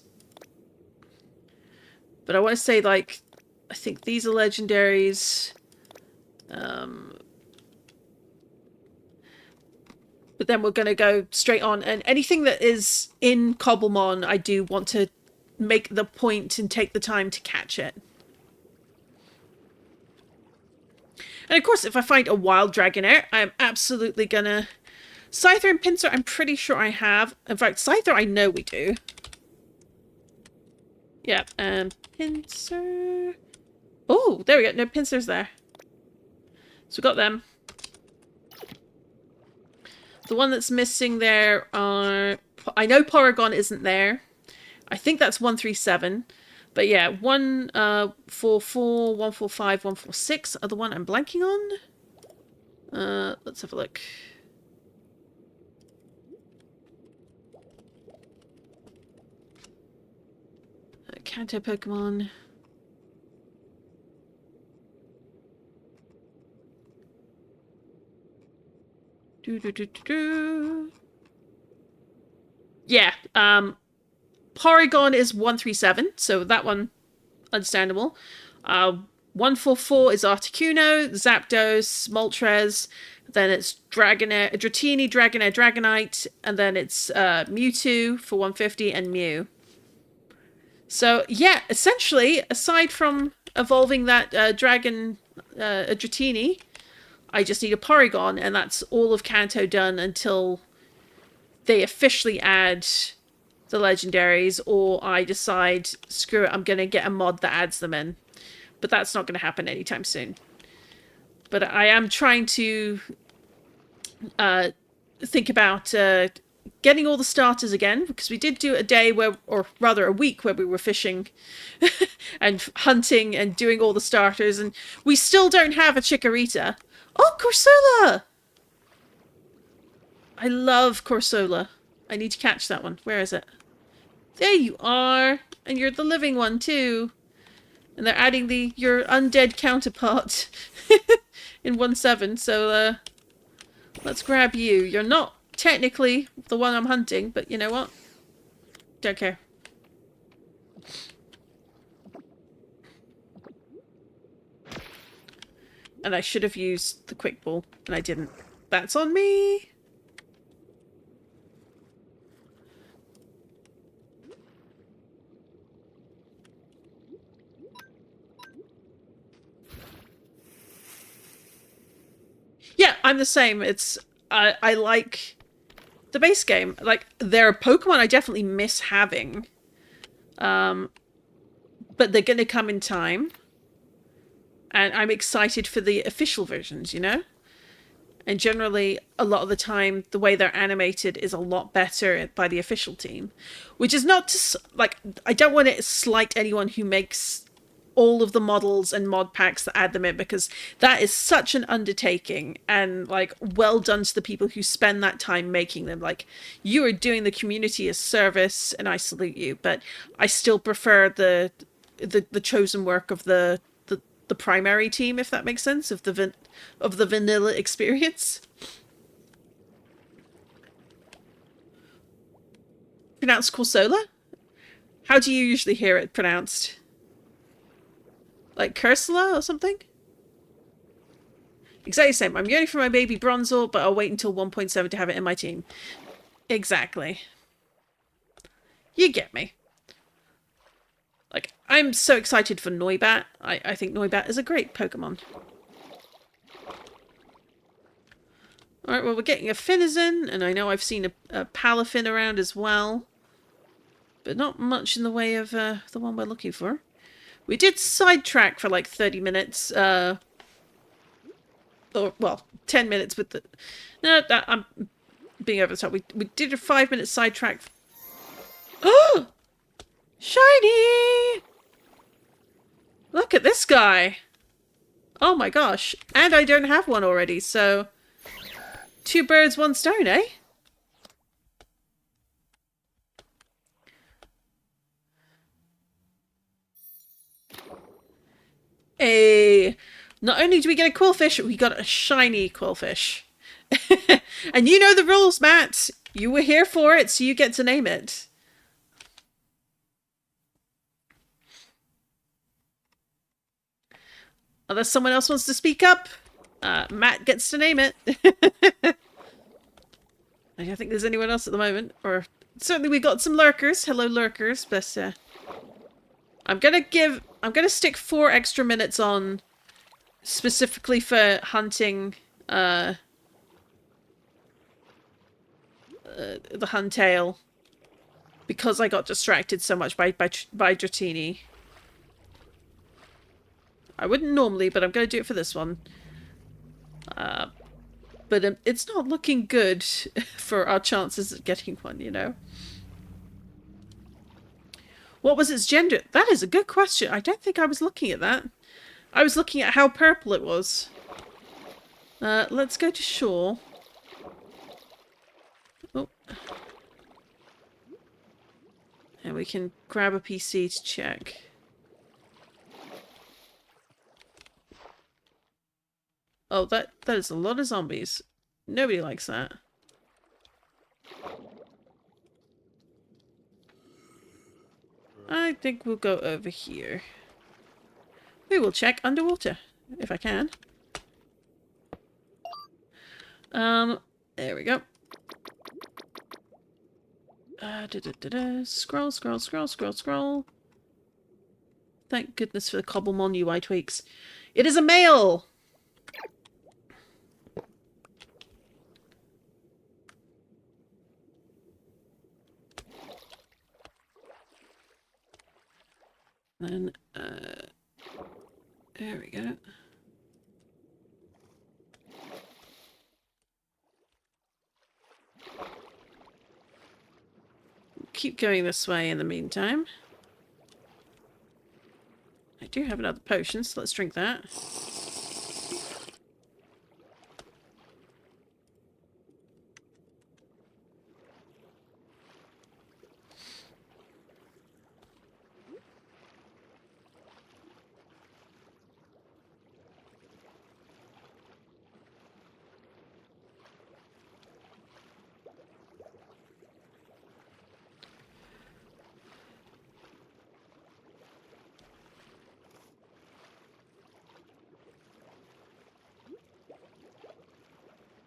But I want to say, like, I think these are legendaries. But then we're going to go straight on. And anything that is in Cobblemon, I do want to make the point and take the time to catch it. And of course, if I find a wild Dragonair, I'm absolutely going to... Scyther and Pinsir, I'm pretty sure I have. In fact, Scyther, I know we do. Yeah, and Pinsir... Oh, there we go. No, Pinsir's there. So we got them. The one that's missing there are... I know Porygon isn't there. I think that's 137. But yeah, 144, 145, 146 are the one I'm blanking on. Let's have a look. Kanto Pokemon. Yeah, Porygon is 137, so that one, understandable. 144 is Articuno, Zapdos, Moltres, then it's Dragonair, Dratini, Dragonair, Dragonite, and then it's Mewtwo for 150 and Mew. So yeah, essentially, aside from evolving that Dratini, I just need a Porygon, and that's all of Kanto done until they officially add the legendaries, or I decide, screw it, I'm going to get a mod that adds them in. But that's not going to happen anytime soon. But I am trying to think about getting all the starters again, because we did do a day where, or rather a week where we were fishing and hunting and doing all the starters, and we still don't have a Chikorita. Oh, Corsola! I love Corsola. I need to catch that one. Where is it? There you are! And you're the living one, too. And they're adding your undead counterpart in 1-7, so let's grab you. You're not technically the one I'm hunting, but you know what? Don't care. And I should have used the quick ball, and I didn't. That's on me! Yeah, I'm the same. It's I like the base game. Like, there are Pokemon I definitely miss having. But they're gonna come in time. And I'm excited for the official versions, you know? And generally, a lot of the time, the way they're animated is a lot better by the official team. Which is not to, like, I don't want to slight anyone who makes all of the models and mod packs that add them in, because that is such an undertaking, and like, well done to the people who spend that time making them. Like, you are doing the community a service, and I salute you, but I still prefer the chosen work of the primary team, if that makes sense, of the vanilla experience. Pronounced Corsola? How do you usually hear it pronounced? Like Cursula or something? Exactly the same. I'm yearning for my baby Bronzor, but I'll wait until 1.7 to have it in my team. Exactly. You get me. Like, I'm so excited for Noibat. I think Noibat is a great Pokemon. Alright, well, we're getting a Finizen, and I know I've seen a Palafin around as well. But not much in the way of the one we're looking for. We did sidetrack for like 30 minutes, or, well, 10 minutes with the... No, I'm being over the top. We did a 5-minute sidetrack. Oh! Shiny! Look at this guy! Oh my gosh. And I don't have one already, so... 2 birds, 1 stone, eh? Not only do we get a quillfish, we got a shiny quillfish. And you know the rules, Matt. You were here for it, so you get to name it. Unless someone else wants to speak up, Matt gets to name it. I don't think there's anyone else at the moment. Or certainly we got some lurkers. Hello, lurkers. But I'm gonna stick 4 extra minutes on specifically for hunting the Huntail, because I got distracted so much by Dratini. I wouldn't normally, but I'm going to do it for this one. But it's not looking good for our chances of getting one, you know? What was its gender? That is a good question. I don't think I was looking at that. I was looking at how purple it was. Let's go to shore. Oh. And we can grab a PC to check. Oh, that is a lot of zombies. Nobody likes that. I think we'll go over here. We will check underwater, if I can. There we go. Scroll, scroll, scroll, scroll, scroll. Thank goodness for the Cobblemon UI tweaks. It is a male! Then, there we go. Keep going this way in the meantime. I do have another potion, so let's drink that.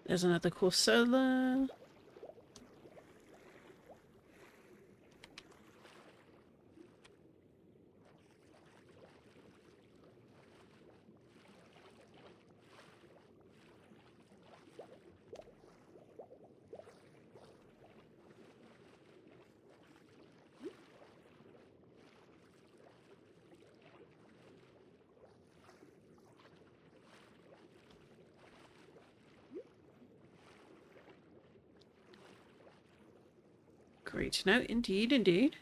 There's another Corsola. Great. No, indeed, indeed.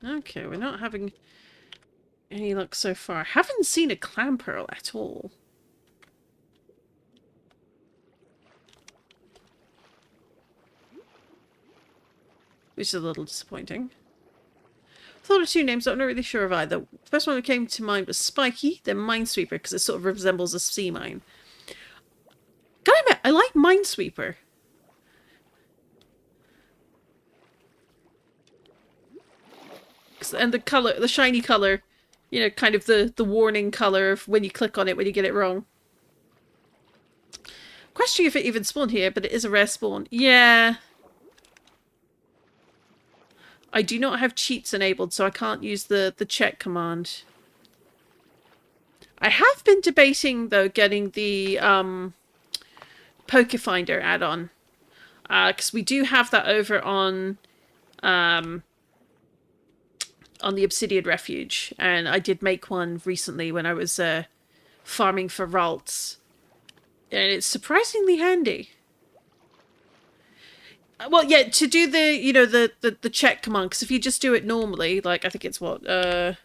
Okay, we're not having any luck so far. I haven't seen a clam pearl at all. Which is a little disappointing. Thought of two names, but I'm not really sure of either. The first one that came to mind was Spiky, then Minesweeper, because it sort of resembles a sea mine. Gotta admit, I like Minesweeper. And the colour, the shiny colour, you know, kind of the warning colour of when you click on it when you get it wrong. Question if it even spawned here, but it is a rare spawn. Yeah. I do not have cheats enabled, so I can't use the check command. I have been debating, though, getting the Pokefinder add-on. Because we do have that over on the Obsidian Refuge. And I did make one recently when I was farming for Ralts. And it's surprisingly handy. Well, yeah, to do the, you know, the check command, because if you just do it normally, like, I think it's what, I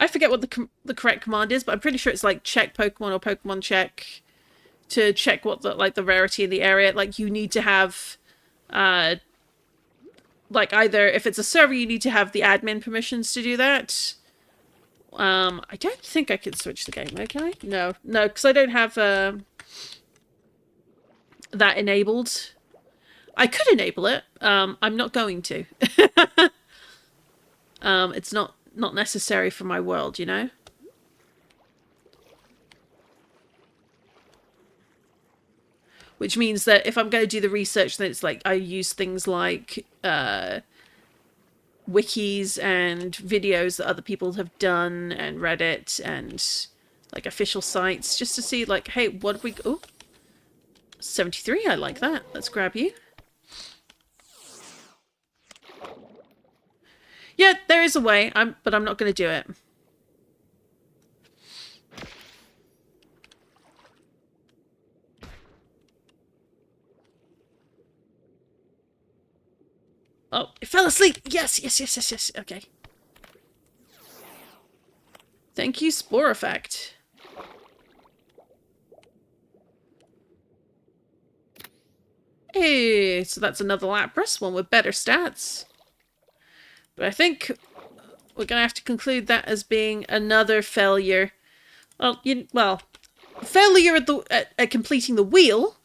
forget what the correct command is, but I'm pretty sure it's like check Pokemon or Pokemon check to check what the rarity in the area. Like, you need to have, like, either, if it's a server, you need to have the admin permissions to do that. I don't think I can switch the game mode, can I? No, because I don't have, that enabled. I could enable it. I'm not going to. It's not necessary for my world, you know? Which means that if I'm going to do the research, then it's like I use things like wikis and videos that other people have done and Reddit and like official sites just to see like, hey, what have we... Oh, 73, I like that. Let's grab you. Yeah, there is a way, but I'm not going to do it. Oh, it fell asleep! Yes. Okay. Thank you, Spore Effect. Okay, so that's another Lapras, one with better stats. But I think we're going to have to conclude that as being another failure. Well, failure at completing the wheel.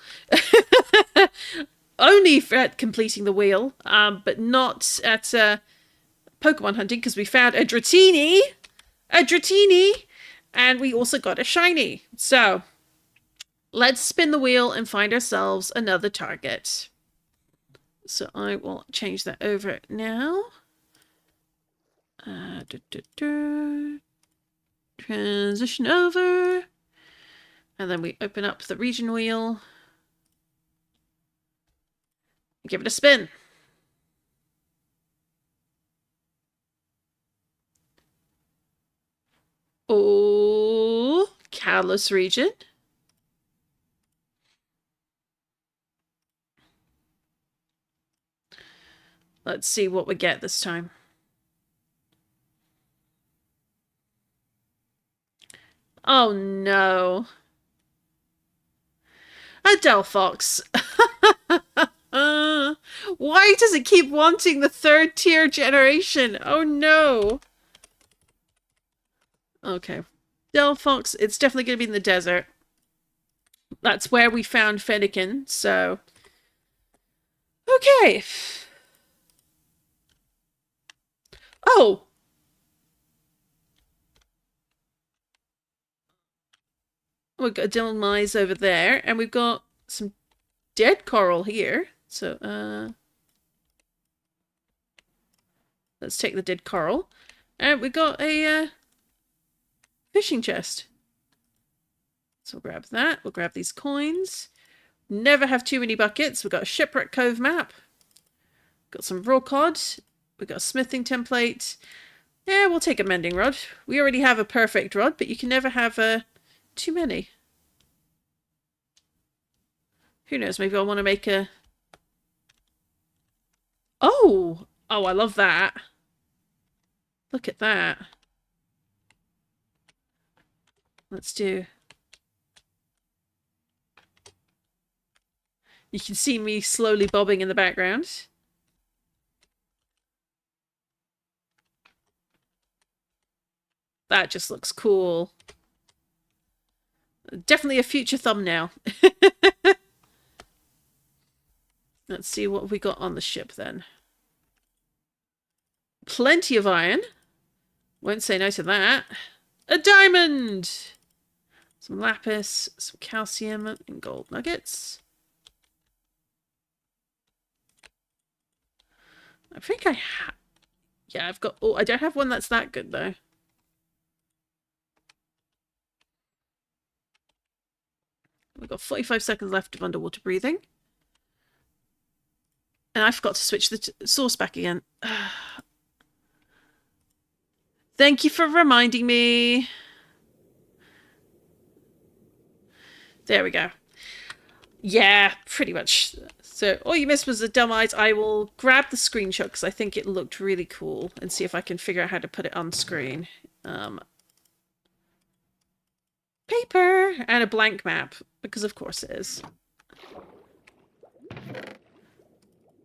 Only at completing the wheel, but not at Pokemon hunting, because we found a Dratini, and we also got a shiny. So let's spin the wheel and find ourselves another target. So I will change that over now. Transition over. And then we open up the region wheel. Give it a spin. Oh, Kalos region. Let's see what we get this time. Oh no. A Delphox. Why does it keep wanting the 3rd tier generation? Oh no. Okay. Delphox, it's definitely going to be in the desert. That's where we found Fennekin, so... Okay. Oh! We've got a Dilmize over there, and we've got some dead coral here. So, let's take the dead coral. And we got a fishing chest. So we'll grab that. We'll grab these coins. Never have too many buckets. We've got a Shipwreck Cove map. Got some raw cod. We've got a smithing template. Yeah, we'll take a mending rod. We already have a perfect rod, but you can never have too many. Who knows? Maybe I want to make a... Oh! Oh, I love that. Look at that. Let's do... You can see me slowly bobbing in the background. That just looks cool. Definitely a future thumbnail. Let's see what we got on the ship then. Plenty of iron. Won't say no to that. A diamond! Some lapis, some calcium, and gold nuggets. I think I have... Yeah, I've got... Oh, I don't have one that's that good, though. We've got 45 seconds left of underwater breathing. And I forgot to switch the source back again. Thank you for reminding me. There we go. Yeah, pretty much. So all you missed was the dumb eyes. I will grab the screenshot because I think it looked really cool and see if I can figure out how to put it on screen. Paper and a blank map, because of course it is.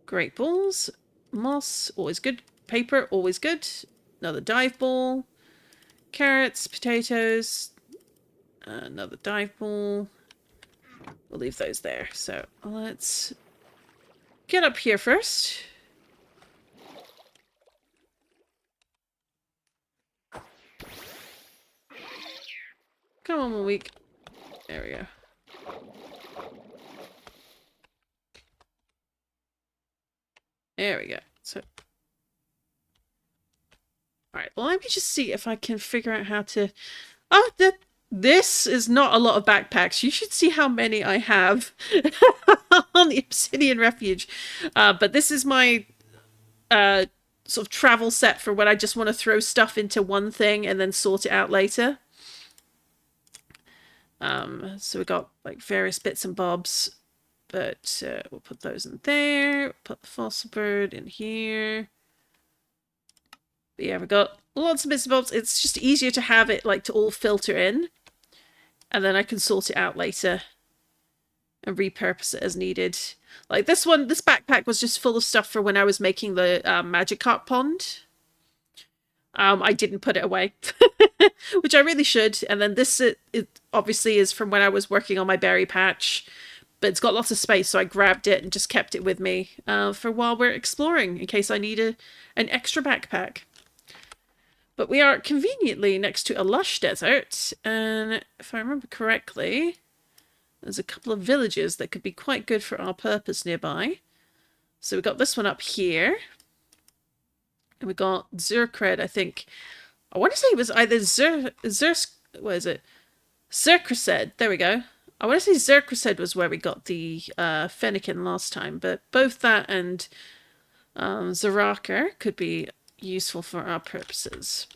Great balls. Moss, always good. Paper, always good. Another dive ball. Carrots, potatoes. Another dive ball. We'll leave those there. So let's get up here first. Come on, 1 week. There we go. There we go. So, alright, well, let me just see if I can figure out how to... Oh, this is not a lot of backpacks. You should see how many I have on the Obsidian Refuge. But this is my sort of travel set for when I just want to throw stuff into one thing and then sort it out later. So we got like various bits and bobs, but we'll put those in there. Put the fossil bird in here. But yeah, we got lots of bits and bobs. It's just easier to have it like to all filter in, and then I can sort it out later. and repurpose it as needed. Like this one, this backpack was just full of stuff for when I was making the Magikarp pond. I didn't put it away, which I really should. And then this, it obviously is from when I was working on my berry patch, but it's got lots of space, so I grabbed it and just kept it with me for while we're exploring, in case I need an extra backpack. But we are conveniently next to a lush desert, and if I remember correctly, there's a couple of villages that could be quite good for our purpose nearby. So we got this one up here. And we got Zerkred, I think. I want to say it was either what is it? Zerkrased. There we go. I want to say Zerkrased was where we got the Fennekin last time, but both that and Zeraka could be useful for our purposes.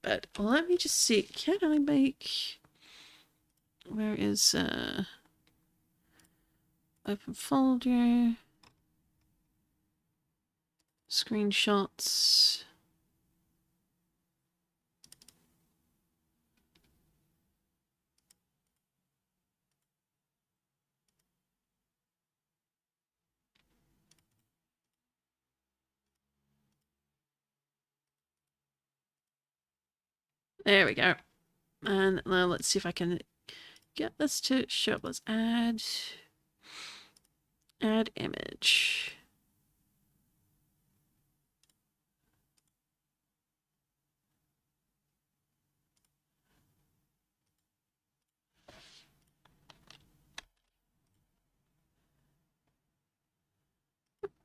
But let me just see. Can I make... Where is open folder? Screenshots. There we go. And now let's see if I can get this to show up. Let's add image.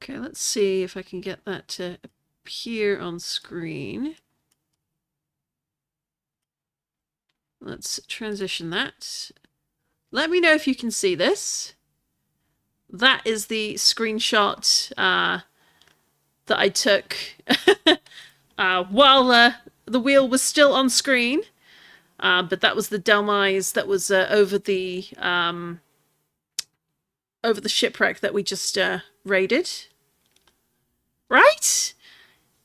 Okay, let's see if I can get that to appear on screen. Let's transition that. Let me know if you can see this. That is the screenshot that I took while the wheel was still on screen. But that was the demise that was over the shipwreck that we just raided. Right?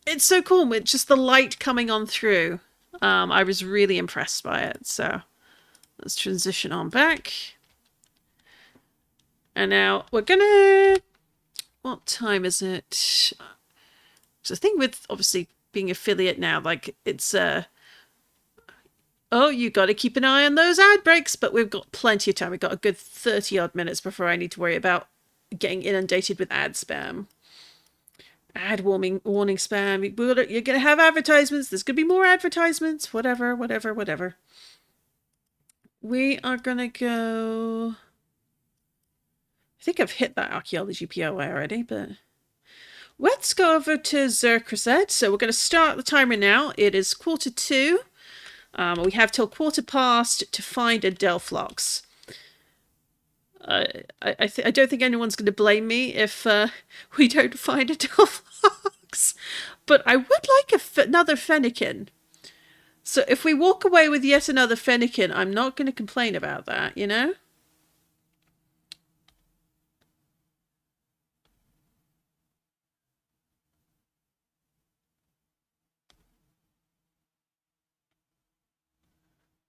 It's so cool with just the light coming on through. I was really impressed by it. So let's transition on back. And now we're gonna... What time is it? So the thing with obviously being affiliate now, like it's oh, you got to keep an eye on those ad breaks, but we've got plenty of time. We've got a good 30 odd minutes before I need to worry about getting inundated with ad spam. Ad warning spam. You're going to have advertisements. There's going to be more advertisements. Whatever. We are going to go... I think I've hit that archaeology POI already, but... Let's go over to Zerkrased. So we're going to start the timer now. It is 2:45. We have till 2:15 to find a Delphlox. I don't think anyone's going to blame me if we don't find a Delphlox. But I would like another Fennekin. So if we walk away with yet another Fennekin, I'm not going to complain about that, you know?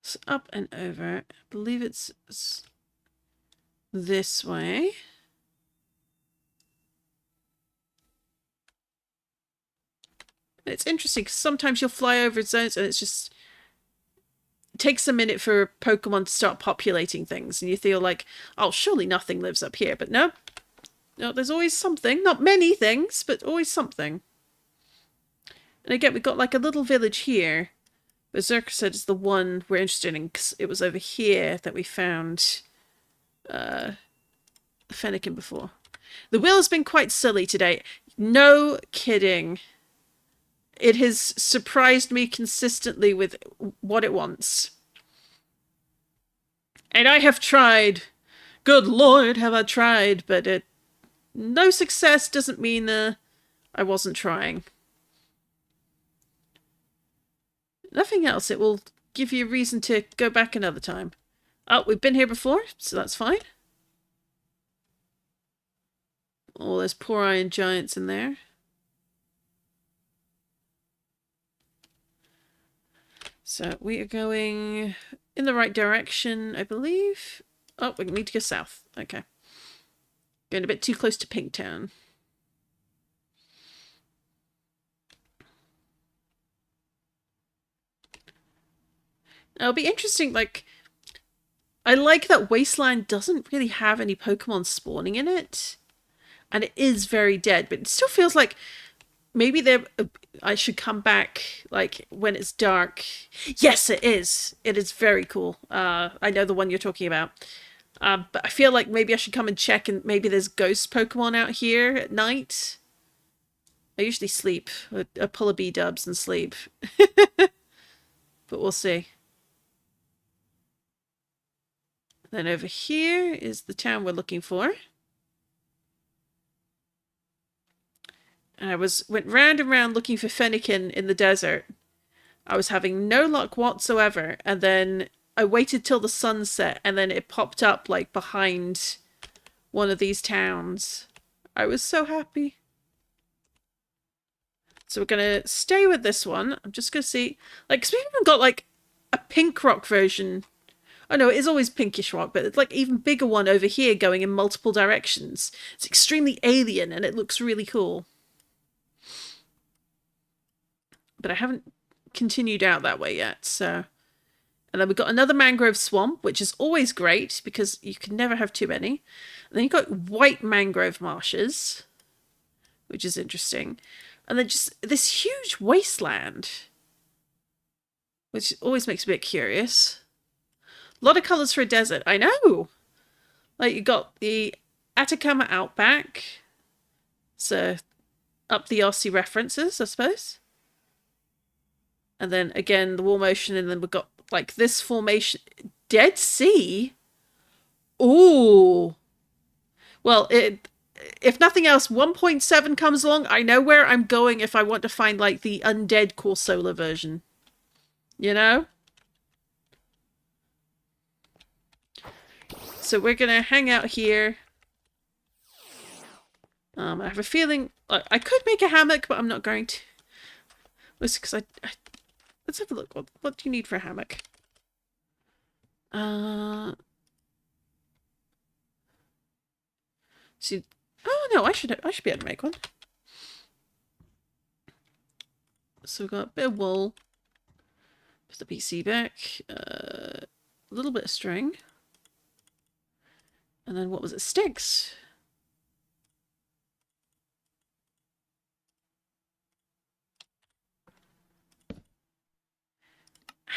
So up and over. I believe it's this way. It's interesting because sometimes you'll fly over zones and it's just... It takes a minute for Pokemon to start populating things and you feel like, oh, surely nothing lives up here. But no. No, there's always something. Not many things, but always something. And again, we've got like a little village here. Berserker said is the one we're interested in because it was over here that we found Fennekin before. The wheel has been quite silly today. No kidding. It has surprised me consistently with what it wants. And I have tried. Good Lord, have I tried. But no success doesn't mean I wasn't trying. Nothing else. It will give you a reason to go back another time. Oh, we've been here before, so that's fine. Oh, there's poor iron giants in there. So we are going in the right direction, I believe. Oh, we need to go south. Okay. Going a bit too close to Pinktown. It'll be interesting, like... I like that Wasteland doesn't really have any Pokemon spawning in it. And it is very dead, but it still feels like maybe I should come back like when it's dark. Yes, it is. It is very cool. I know the one you're talking about. But I feel like maybe I should come and check, and maybe there's ghost Pokemon out here at night. I usually sleep. I pull a B-dubs and sleep. But we'll see. Then over here is the town we're looking for. And I went round and round looking for Fennekin in the desert. I was having no luck whatsoever. And then I waited till the sun set, and then it popped up like behind one of these towns. I was so happy. So we're going to stay with this one. I'm just going to see... Like, because we haven't got like a pink rock version. Oh no, it is always pinkish rock, but it's like even bigger one over here going in multiple directions. It's extremely alien and it looks really cool. But I haven't continued out that way yet, so... And then we've got another mangrove swamp, which is always great because you can never have too many. And then you've got white mangrove marshes, which is interesting. And then just this huge wasteland, which always makes me a bit curious. A lot of colours for a desert, I know! Like, you got the Atacama Outback. So, up the Aussie references, I suppose. And then, again, the Warm Ocean, and then we've got, like, this formation. Dead Sea? Ooh! Well, if nothing else, 1.7 comes along, I know where I'm going if I want to find, like, the undead Corsola version. You know? So we're going to hang out here. I have a feeling... I could make a hammock, but I'm not going to. Let's, because let's have a look. What do you need for a hammock? See... Oh, no, I should be able to make one. So we've got a bit of wool. Put the PC back. A little bit of string. And then what was it? Sticks.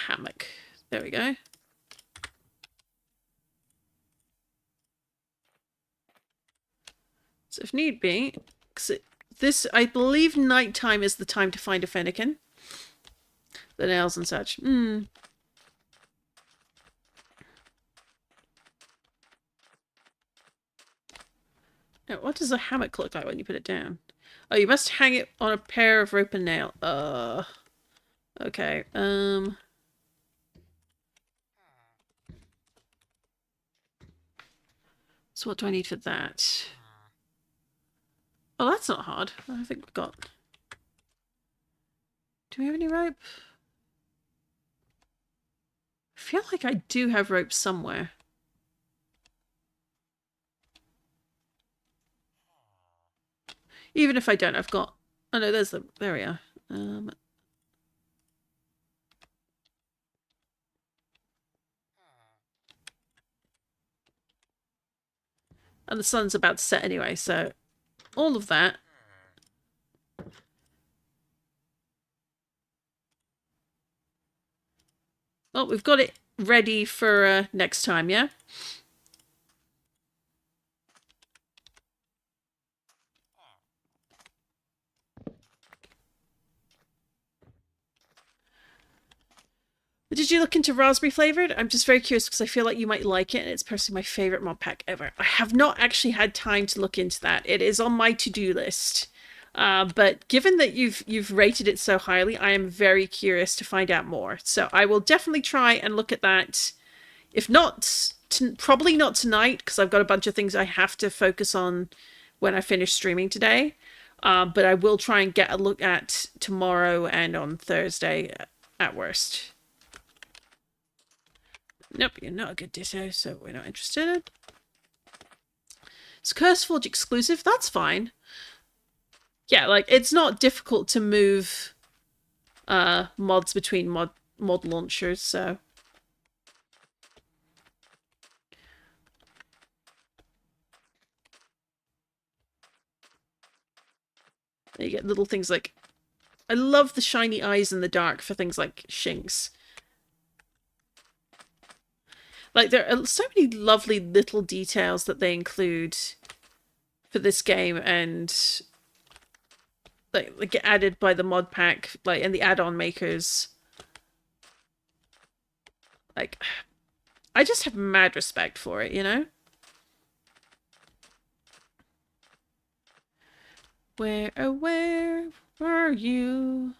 Hammock. There we go. So if need be, this, I believe nighttime is the time to find a Fennekin. The nails and such. Now, what does a hammock look like when you put it down? Oh, you must hang it on a pair of rope and nail. Okay. So what do I need for that? Oh, that's not hard. I think we've got... Do we have any rope? I feel like I do have rope somewhere. Even if I don't, I've got... Oh no, there's the... There we are. And the sun's about to set anyway, so... All of that. Well, we've got it ready for next time, yeah? Did you look into raspberry flavored? I'm just very curious because I feel like you might like it, and it's personally my favorite mod pack ever. I have not actually had time to look into that. It is on my to-do list. But given that you've rated it so highly, I am very curious to find out more. So I will definitely try and look at that. If not, probably not tonight, because I've got a bunch of things I have to focus on when I finish streaming today. But I will try and get a look at tomorrow and on Thursday at worst. Nope, you're not a good ditto, so we're not interested. It's CurseForge exclusive, that's fine. Yeah, like, it's not difficult to move mods between mod launchers, so... You get little things like... I love the shiny eyes in the dark for things like Shinx. Like, there are so many lovely little details that they include for this game, and like get added by the mod pack, like, and the add-on makers. Like, I just have mad respect for it, you know? Where, oh, where are you?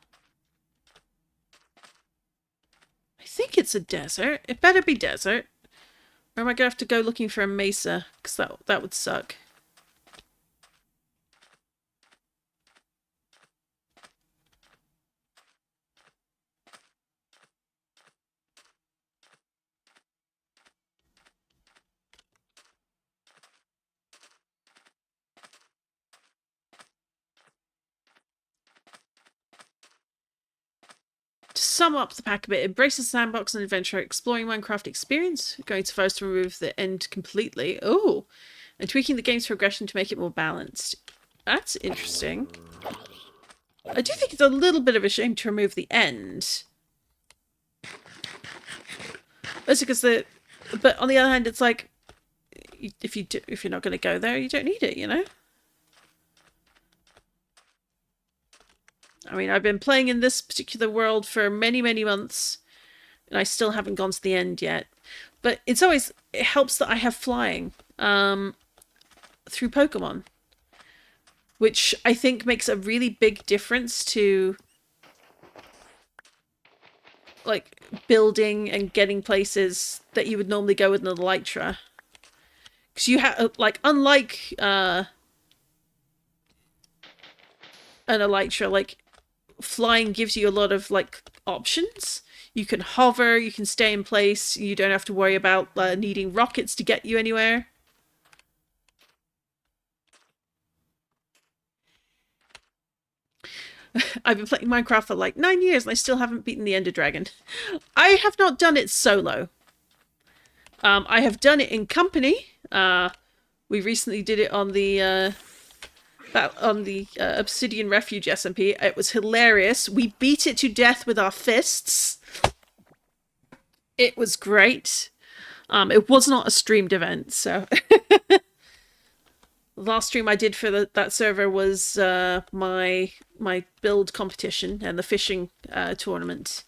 I think it's a desert. It better be desert. Or am I gonna have to go looking for a mesa? Because that would suck. To sum up the pack a bit, embrace the sandbox and adventure, exploring Minecraft experience, going to first remove the end completely. Oh, and tweaking the game's progression to make it more balanced. That's interesting. I do think it's a little bit of a shame to remove the end. That's because but on the other hand, it's like, if you're not going to go there, you don't need it, you know? I mean, I've been playing in this particular world for many, many months, and I still haven't gone to the end yet. But it helps that I have flying through Pokemon, which I think makes a really big difference to, like, building and getting places that you would normally go with an Elytra. Because you have, like, unlike an Elytra, like, flying gives you a lot of, like, options. You can hover, you can stay in place, you don't have to worry about needing rockets to get you anywhere. I've been playing Minecraft for like 9 years and I still haven't beaten the Ender Dragon. I have not done it solo. I have done it in company. We recently did it on the Obsidian Refuge SMP. It was hilarious. We beat it to death with our fists. It was great. It was not a streamed event, so... The last stream I did for that server was my build competition and the fishing tournament,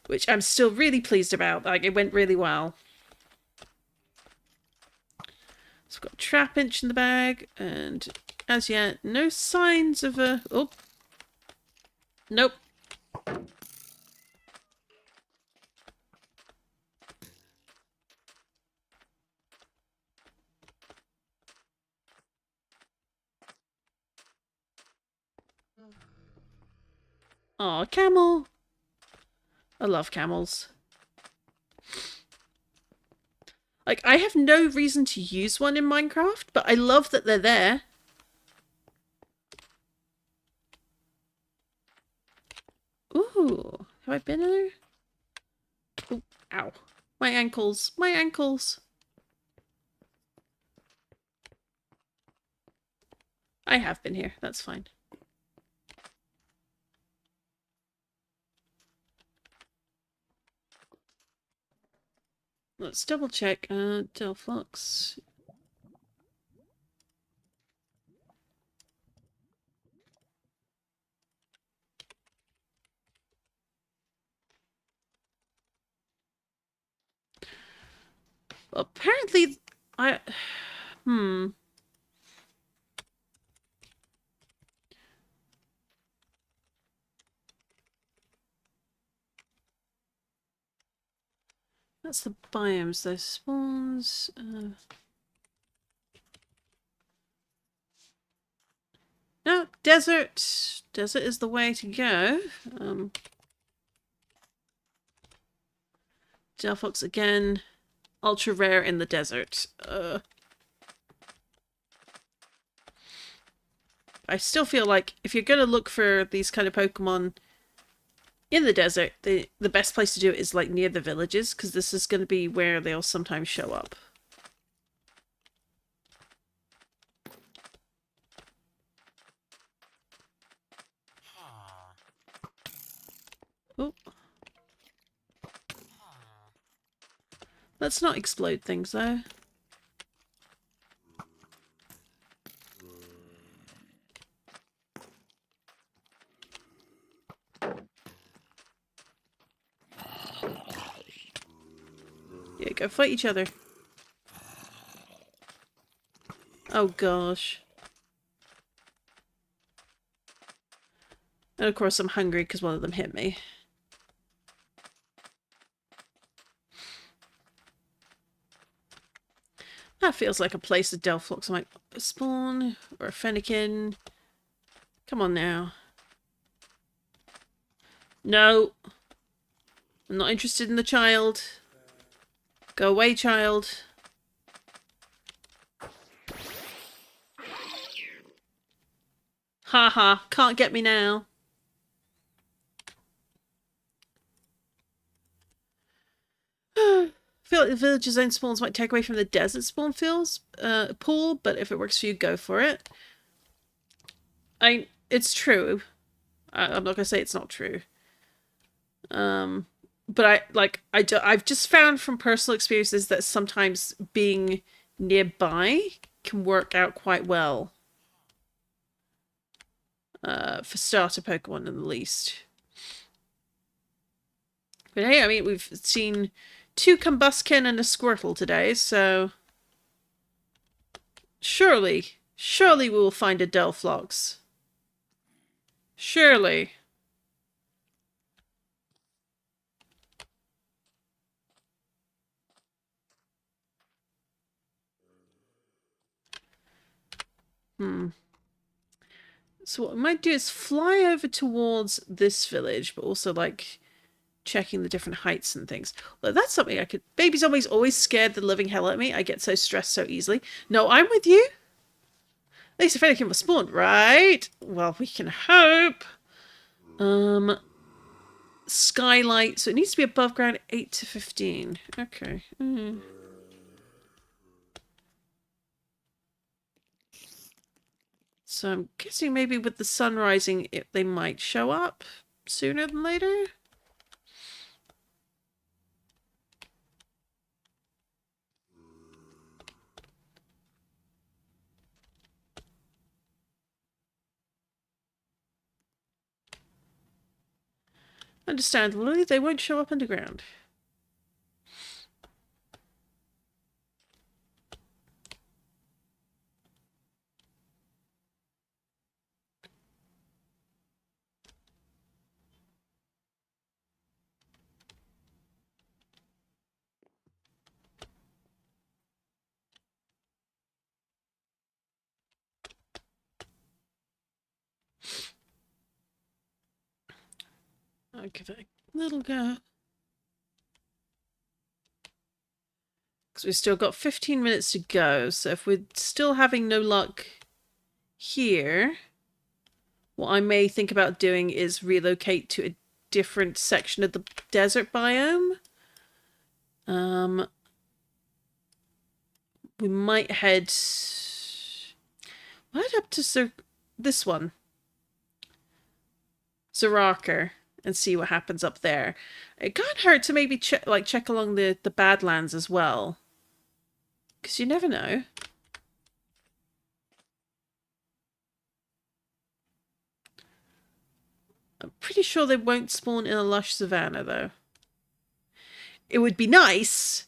which I'm still really pleased about. Like, it went really well. So we've got trap inch in the bag, and as yet, no signs of a... Oh. Nope. Aw, camel. I love camels. Like, I have no reason to use one in Minecraft, but I love that they're there. Ooh, have I been in there? Ooh, ow. My ankles. My ankles. I have been here. That's fine. Let's double check. Delphlox. Apparently, That's the biomes, those spawns. No, desert. Desert is the way to go. Delphox again. ultra rare in the desert. I still feel like if you're going to look for these kind of Pokemon in the desert, the best place to do it is like near the villages, because this is going to be where they'll sometimes show up. Oh. Let's not explode things though. Yeah, go fight each other. Oh gosh. And of course I'm hungry because one of them hit me. That feels like a place a Delphlox might spawn, or a Fennekin. Come on now. No. I'm not interested in the child. Go away, child. Haha, can't get me now. I feel like the village's own spawns might take away from the desert spawn pool, but if it works for you, go for it. It's true. I'm not gonna say it's not true. But I've just found from personal experiences that sometimes being nearby can work out quite well. For starter Pokemon at least. But hey, I mean, we've seen 2 Combuskin and a Squirtle today, so surely we will find a Delphlox. Surely. So what I might do is fly over towards this village, but also like checking the different heights and things. Well, that's something I could... Baby Zombie's always scared the living hell out of me. I get so stressed so easily. No, I'm with you. At least if anything was spawned, right? Well, we can hope. Skylight. So it needs to be above ground 8 to 15. Okay. So I'm guessing maybe with the sun rising, they might show up sooner than later. Understandably, they won't show up underground. I'll give it a little go. Because we've still got 15 minutes to go, so if we're still having no luck here, what I may think about doing is relocate to a different section of the desert biome. We might head up to this one, Zaraka, and see what happens up there. It can't hurt to maybe check along the Badlands as well, because you never know. I'm pretty sure they won't spawn in a lush savanna, though. It would be nice,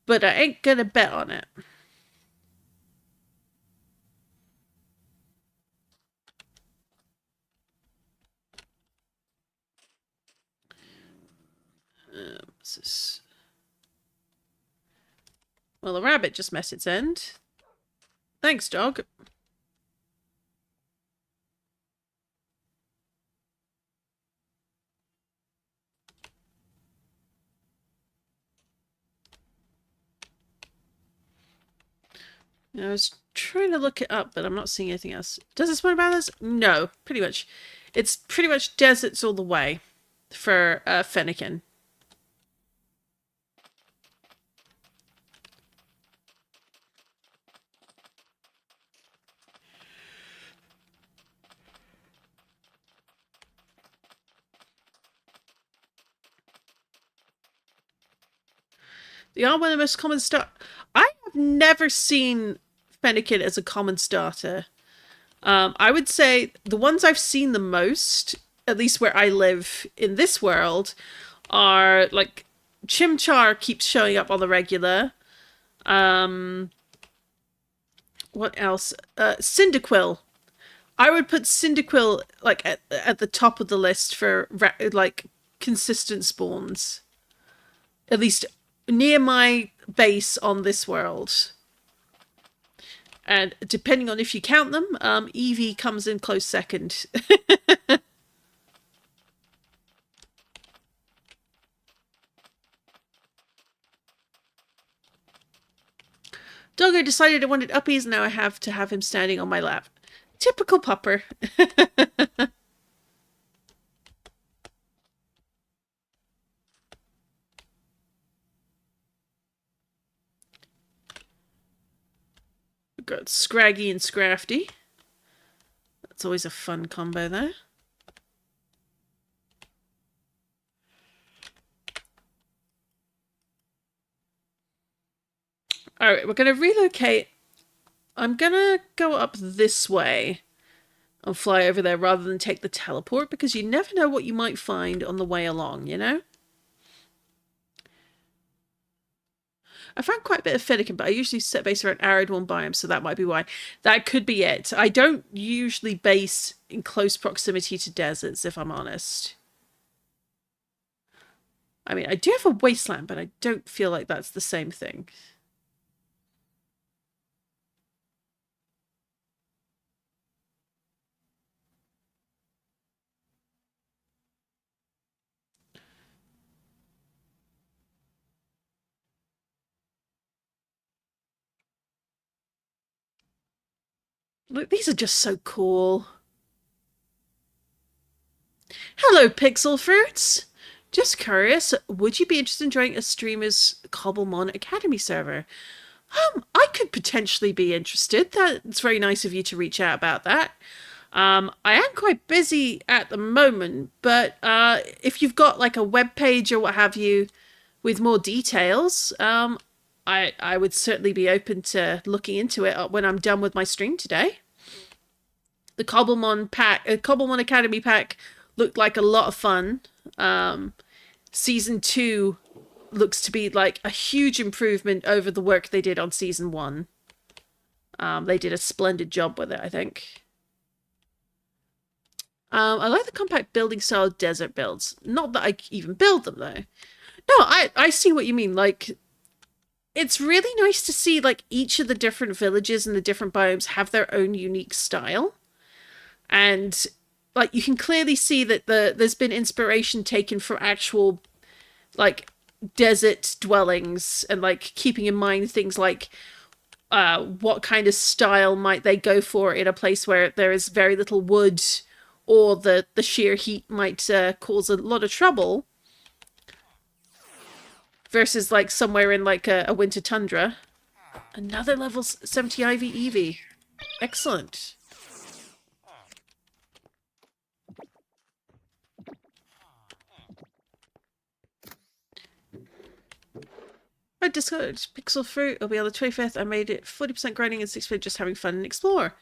but I ain't gonna bet on it. What's this? Well, the rabbit just messed its end. Thanks, dog. I was trying to look it up, but I'm not seeing anything else. Does it spawn around this? No, pretty much. It's pretty much deserts all the way for Fennekin. They are one of the most common I have never seen Fennekin as a common starter. I would say the ones I've seen the most, at least where I live in this world, are like Chimchar keeps showing up on the regular. What else? Cyndaquil. I would put Cyndaquil like at the top of the list for like consistent spawns. At least near my base on this world. And depending on if you count them, Eevee comes in close second. Doggo decided I wanted uppies, now I have to have him standing on my lap. Typical pupper. We've got Scraggy and Scrafty. That's always a fun combo there. Alright, we're going to relocate. I'm going to go up this way and fly over there rather than take the teleport, because you never know what you might find on the way along, you know? I found quite a bit of Fennekin, but I usually set base around arid one biome, so that might be why. That could be it. I don't usually base in close proximity to deserts, if I'm honest. I mean, I do have a wasteland, but I don't feel like that's the same thing. Look, these are just so cool. Hello, Pixel Fruits! Just curious, would you be interested in joining a streamer's Cobblemon Academy server? I could potentially be interested. That's very nice of you to reach out about that. I am quite busy at the moment, but if you've got like a web page or what have you with more details, I would certainly be open to looking into it when I'm done with my stream today. The Cobblemon pack, Cobblemon Academy pack looked like a lot of fun. Season 2 looks to be like a huge improvement over the work they did on Season 1. They did a splendid job with it, I think. I like the compact building style desert builds. Not that I even build them, though. No, I see what you mean. Like, it's really nice to see, like, each of the different villages and the different biomes have their own unique style. And, like, you can clearly see that there's been inspiration taken from actual, like, desert dwellings and, like, keeping in mind things like what kind of style might they go for in a place where there is very little wood, or the sheer heat might cause a lot of trouble, versus like somewhere in like a winter tundra. Another level 70 Ivy Eevee. Excellent. I discovered Pixel Fruit. It'll be on the 25th. I made it 40% grinding and 6% just having fun and explore.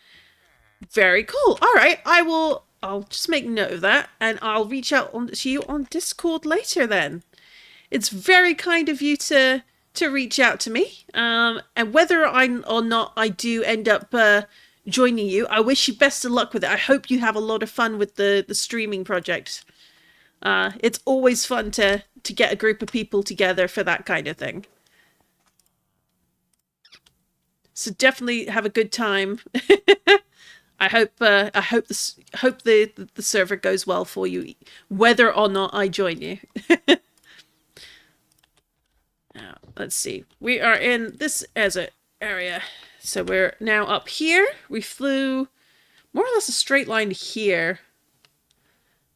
Very cool. All right, I'll just make note of that, and I'll reach out to you on Discord later then. It's very kind of you to reach out to me. And whether or not I do end up joining you, I wish you best of luck with it. I hope you have a lot of fun with the streaming project. It's always fun to get a group of people together for that kind of thing. So definitely have a good time. I hope the server goes well for you, whether or not I join you. Now, let's see. We are in this desert area. so we're now up here. We flew more or less a straight line to here.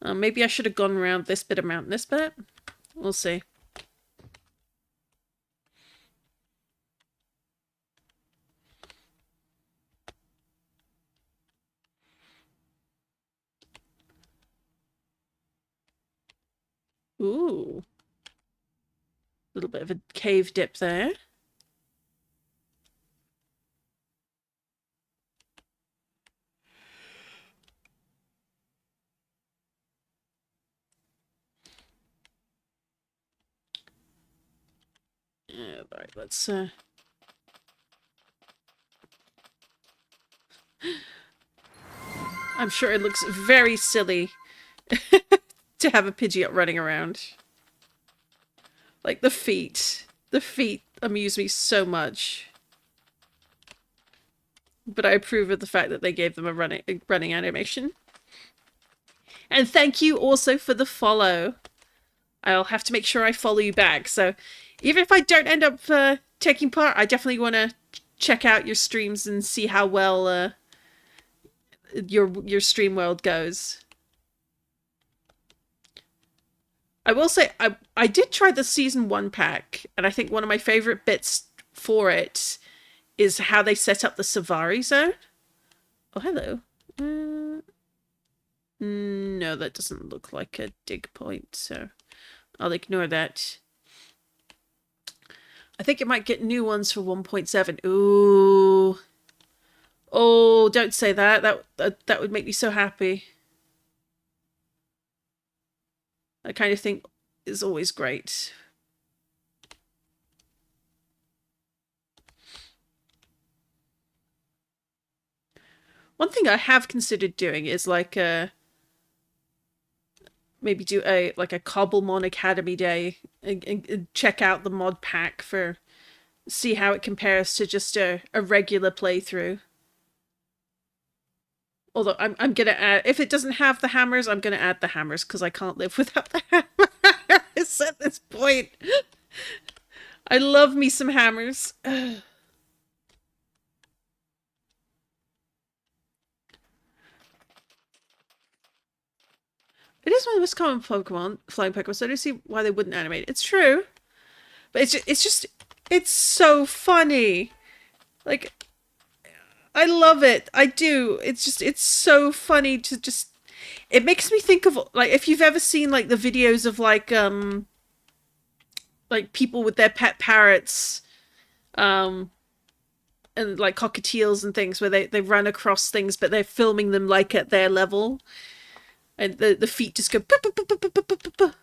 Maybe I should have gone around this bit of mountain, this bit. We'll see. Ooh. A little bit of a cave dip there. Alright, let's I'm sure it looks very silly to have a Pidgeot running around. Like the feet. The feet amuse me so much. But I approve of the fact that they gave them a running animation. And thank you also for the follow. I'll have to make sure I follow you back. So even if I don't end up taking part, I definitely want to check out your streams and see how well your stream world goes. I will say, I did try the Season 1 pack, and I think one of my favorite bits for it is how they set up the Savari zone. Oh, hello. No, that doesn't look like a dig point, so I'll ignore that. I think it might get new ones for 1.7. Ooh. Oh, don't say that. That would make me so happy. That kind of thing is always great. One thing I have considered doing is like maybe do a Cobblemon Academy Day and check out the mod pack for see how it compares to just a regular playthrough. Although I'm gonna add, if it doesn't have the hammers, I'm gonna add the hammers because I can't live without the hammers at this point. I love me some hammers. It is one of the most common Pokemon, flying Pokemon, so I don't see why they wouldn't animate it. It's true. But it's so funny. Like, I love it. I do. It's so funny to just, it makes me think of, like, if you've ever seen, like, the videos of, like people with their pet parrots, and, like, cockatiels and things, where they run across things, but they're filming them, like, at their level. And the feet just go, boop, boop, boop, boop, boop, boop, boop.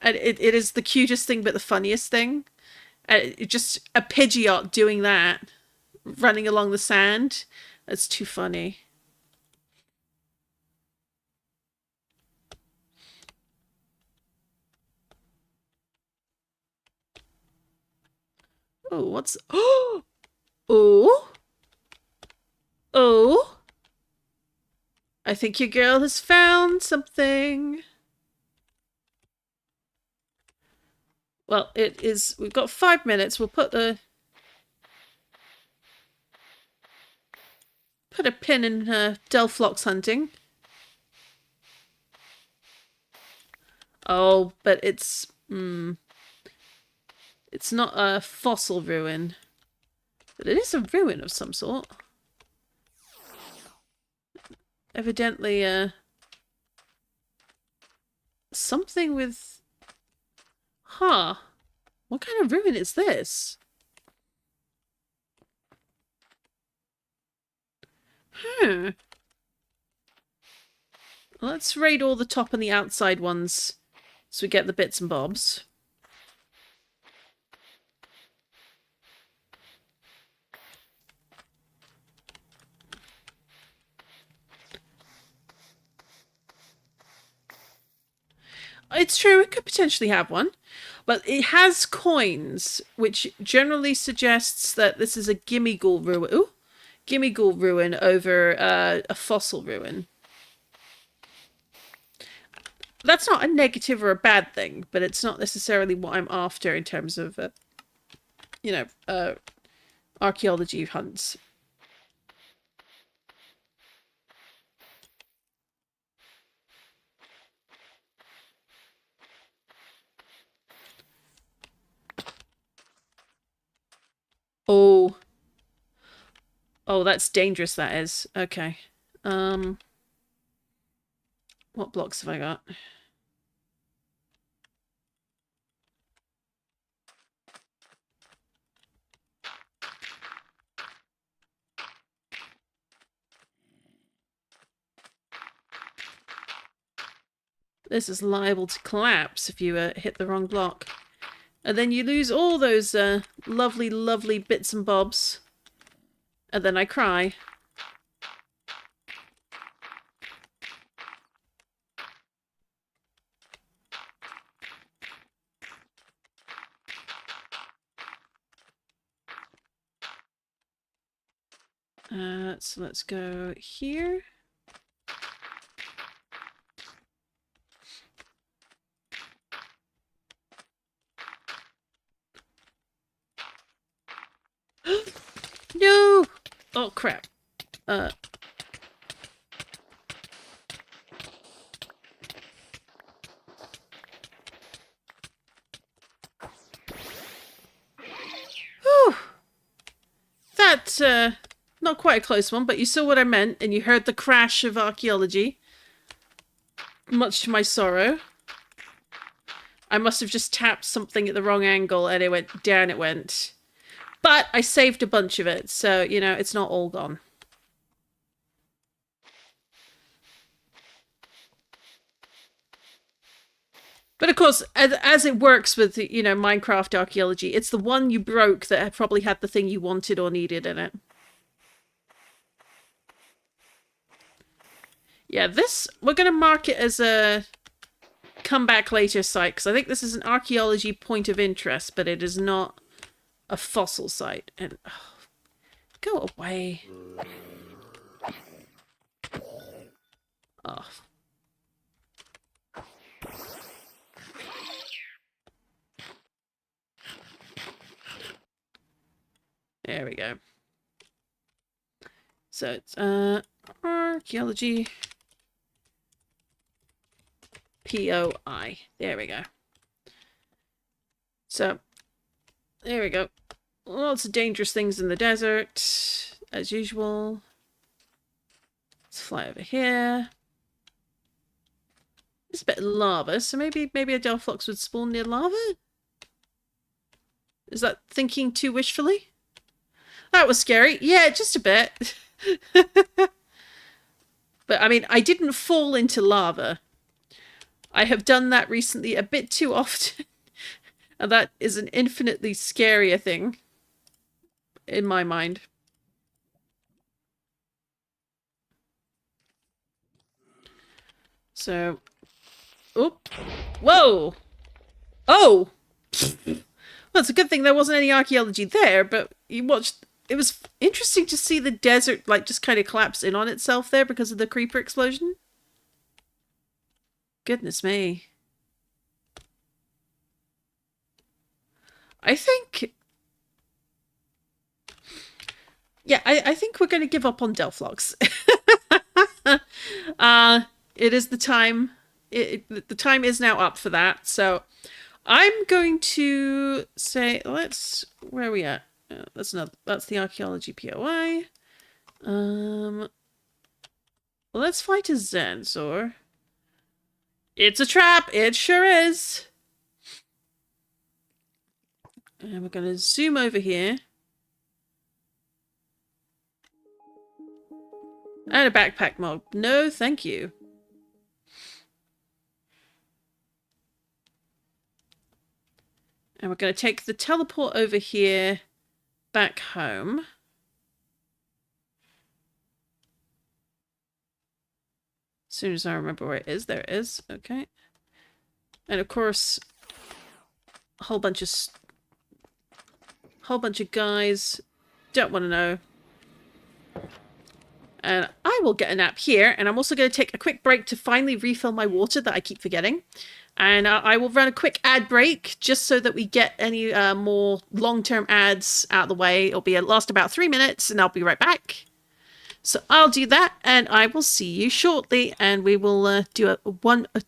And it is the cutest thing, but the funniest thing. And just a Pidgeot doing that, running along the sand. That's too funny. Oh, what's... Oh! Oh! Oh! I think your girl has found something. Well, it is... We've got 5 minutes. We'll put a pin in Delphlox hunting. Oh, but it's... It's not a fossil ruin. But it is a ruin of some sort. Evidently, something with... Huh. What kind of ruin is this? Let's raid all the top and the outside ones so we get the bits and bobs. It's true, it could potentially have one. But it has coins, which generally suggests that this is a Gimmighoul ruin. Ooh! Gimmighoul ruin over a fossil ruin. That's not a negative or a bad thing, but it's not necessarily what I'm after in terms of, archaeology hunts. Oh, that's dangerous, that is. Okay. What blocks have I got? This is liable to collapse if you hit the wrong block. And then you lose all those lovely, lovely bits and bobs. And then I cry. So let's go here. No! Oh, crap. Whew. That, not quite a close one, but you saw what I meant, and you heard the crash of archaeology. Much to my sorrow. I must have just tapped something at the wrong angle, and it went down it went. But I saved a bunch of it, so, you know, it's not all gone. But of course, as it works with, you know, Minecraft archaeology, it's the one you broke that probably had the thing you wanted or needed in it. Yeah, this, we're going to mark it as a come back later site, because I think this is an archaeology point of interest, but it is not a fossil site. And oh, go away. Oh. There we go. So it's archaeology POI. There we go. So there we go. Lots of dangerous things in the desert, as usual. Let's fly over here. There's a bit of lava, so maybe a Delphlox would spawn near lava? Is that thinking too wishfully? That was scary. Yeah, just a bit. But, I mean, I didn't fall into lava. I have done that recently a bit too often. And that is an infinitely scarier thing. In my mind. So... Oop. Whoa! Oh! Well, it's a good thing there wasn't any archaeology there, but you watched... It was interesting to see the desert, like, just kind of collapse in on itself there because of the creeper explosion. Goodness me. I think... Yeah, I think we're going to give up on Delphlox. It is the time. The time is now up for that, so... I'm going to say, let's... Where are we at? That's the archaeology POI. Let's fly to Zanzor. It's a trap! It sure is! And we're going to zoom over here. And a backpack mob. No, thank you. And we're going to take the teleport over here back home. As soon as I remember where it is, there it is. Okay. And of course, a whole bunch of guys don't want to know. And I will get a nap here, and I'm also going to take a quick break to finally refill my water that I keep forgetting. And I will run a quick ad break just so that we get any more long-term ads out of the way. It'll last about 3 minutes, and I'll be right back. So I'll do that, and I will see you shortly, and we will do a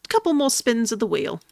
couple more spins of the wheel.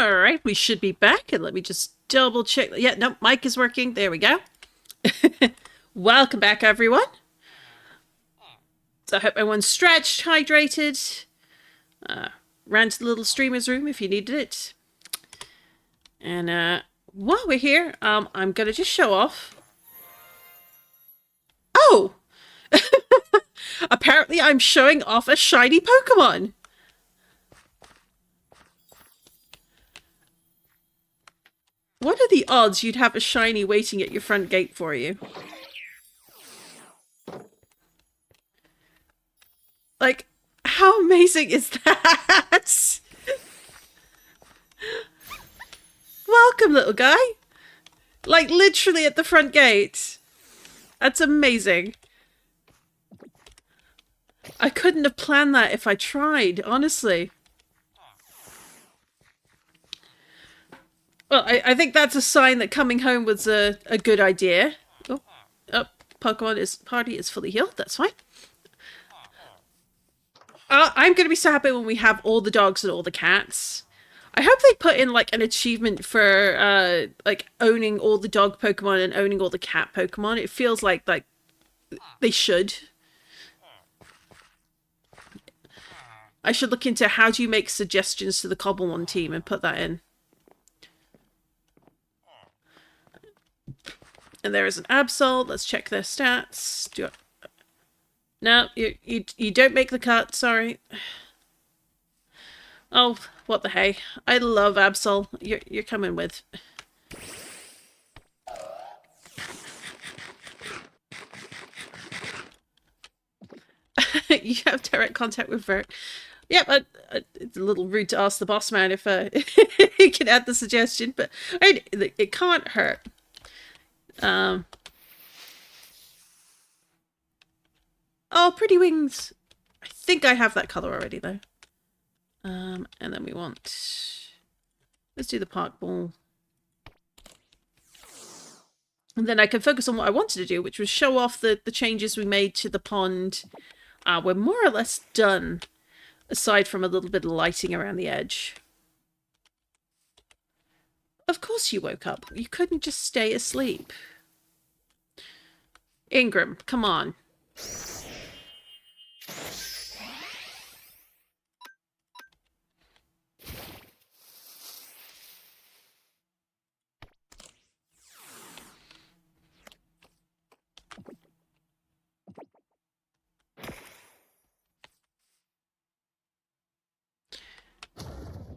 All right, we should be back, and let me just double check. Yeah, no, mic is working. There we go. Welcome back, everyone. So I hope everyone's stretched, hydrated, ran to the little streamer's room if you needed it. And while we're here, I'm gonna just show off. Oh! Apparently I'm showing off a shiny Pokemon. What are the odds you'd have a shiny waiting at your front gate for you? Like, how amazing is that? Welcome, little guy. Like, literally at the front gate. That's amazing. I couldn't have planned that if I tried, honestly. Well, I think that's a sign that coming home was a good idea. Oh, Pokemon party is fully healed. That's fine. I'm going to be so happy when we have all the dogs and all the cats. I hope they put in, like, an achievement for, like, owning all the dog Pokemon and owning all the cat Pokemon. It feels like they should. I should look into how do you make suggestions to the Cobblemon team and put that in. And there is an Absol. Let's check their stats. No, you don't make the cut. Sorry. Oh, what the hey! I love Absol. You're coming with. You have direct contact with Vert. Yeah, but it's a little rude to ask the boss man if he can add the suggestion, but it can't hurt. Oh, Pretty Wings. I think I have that color already, though. And then we want... Let's do the Park Ball. And then I can focus on what I wanted to do, which was show off the changes we made to the pond. We're more or less done, aside from a little bit of lighting around the edge. Of course you woke up. You couldn't just stay asleep. Ingram, come on.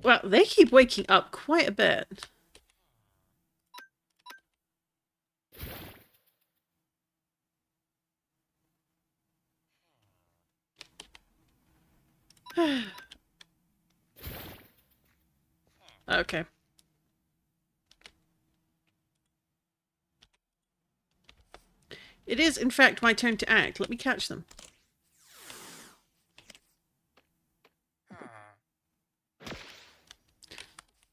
Well, they keep waking up quite a bit. Okay. It is, in fact, my turn to act. Let me catch them.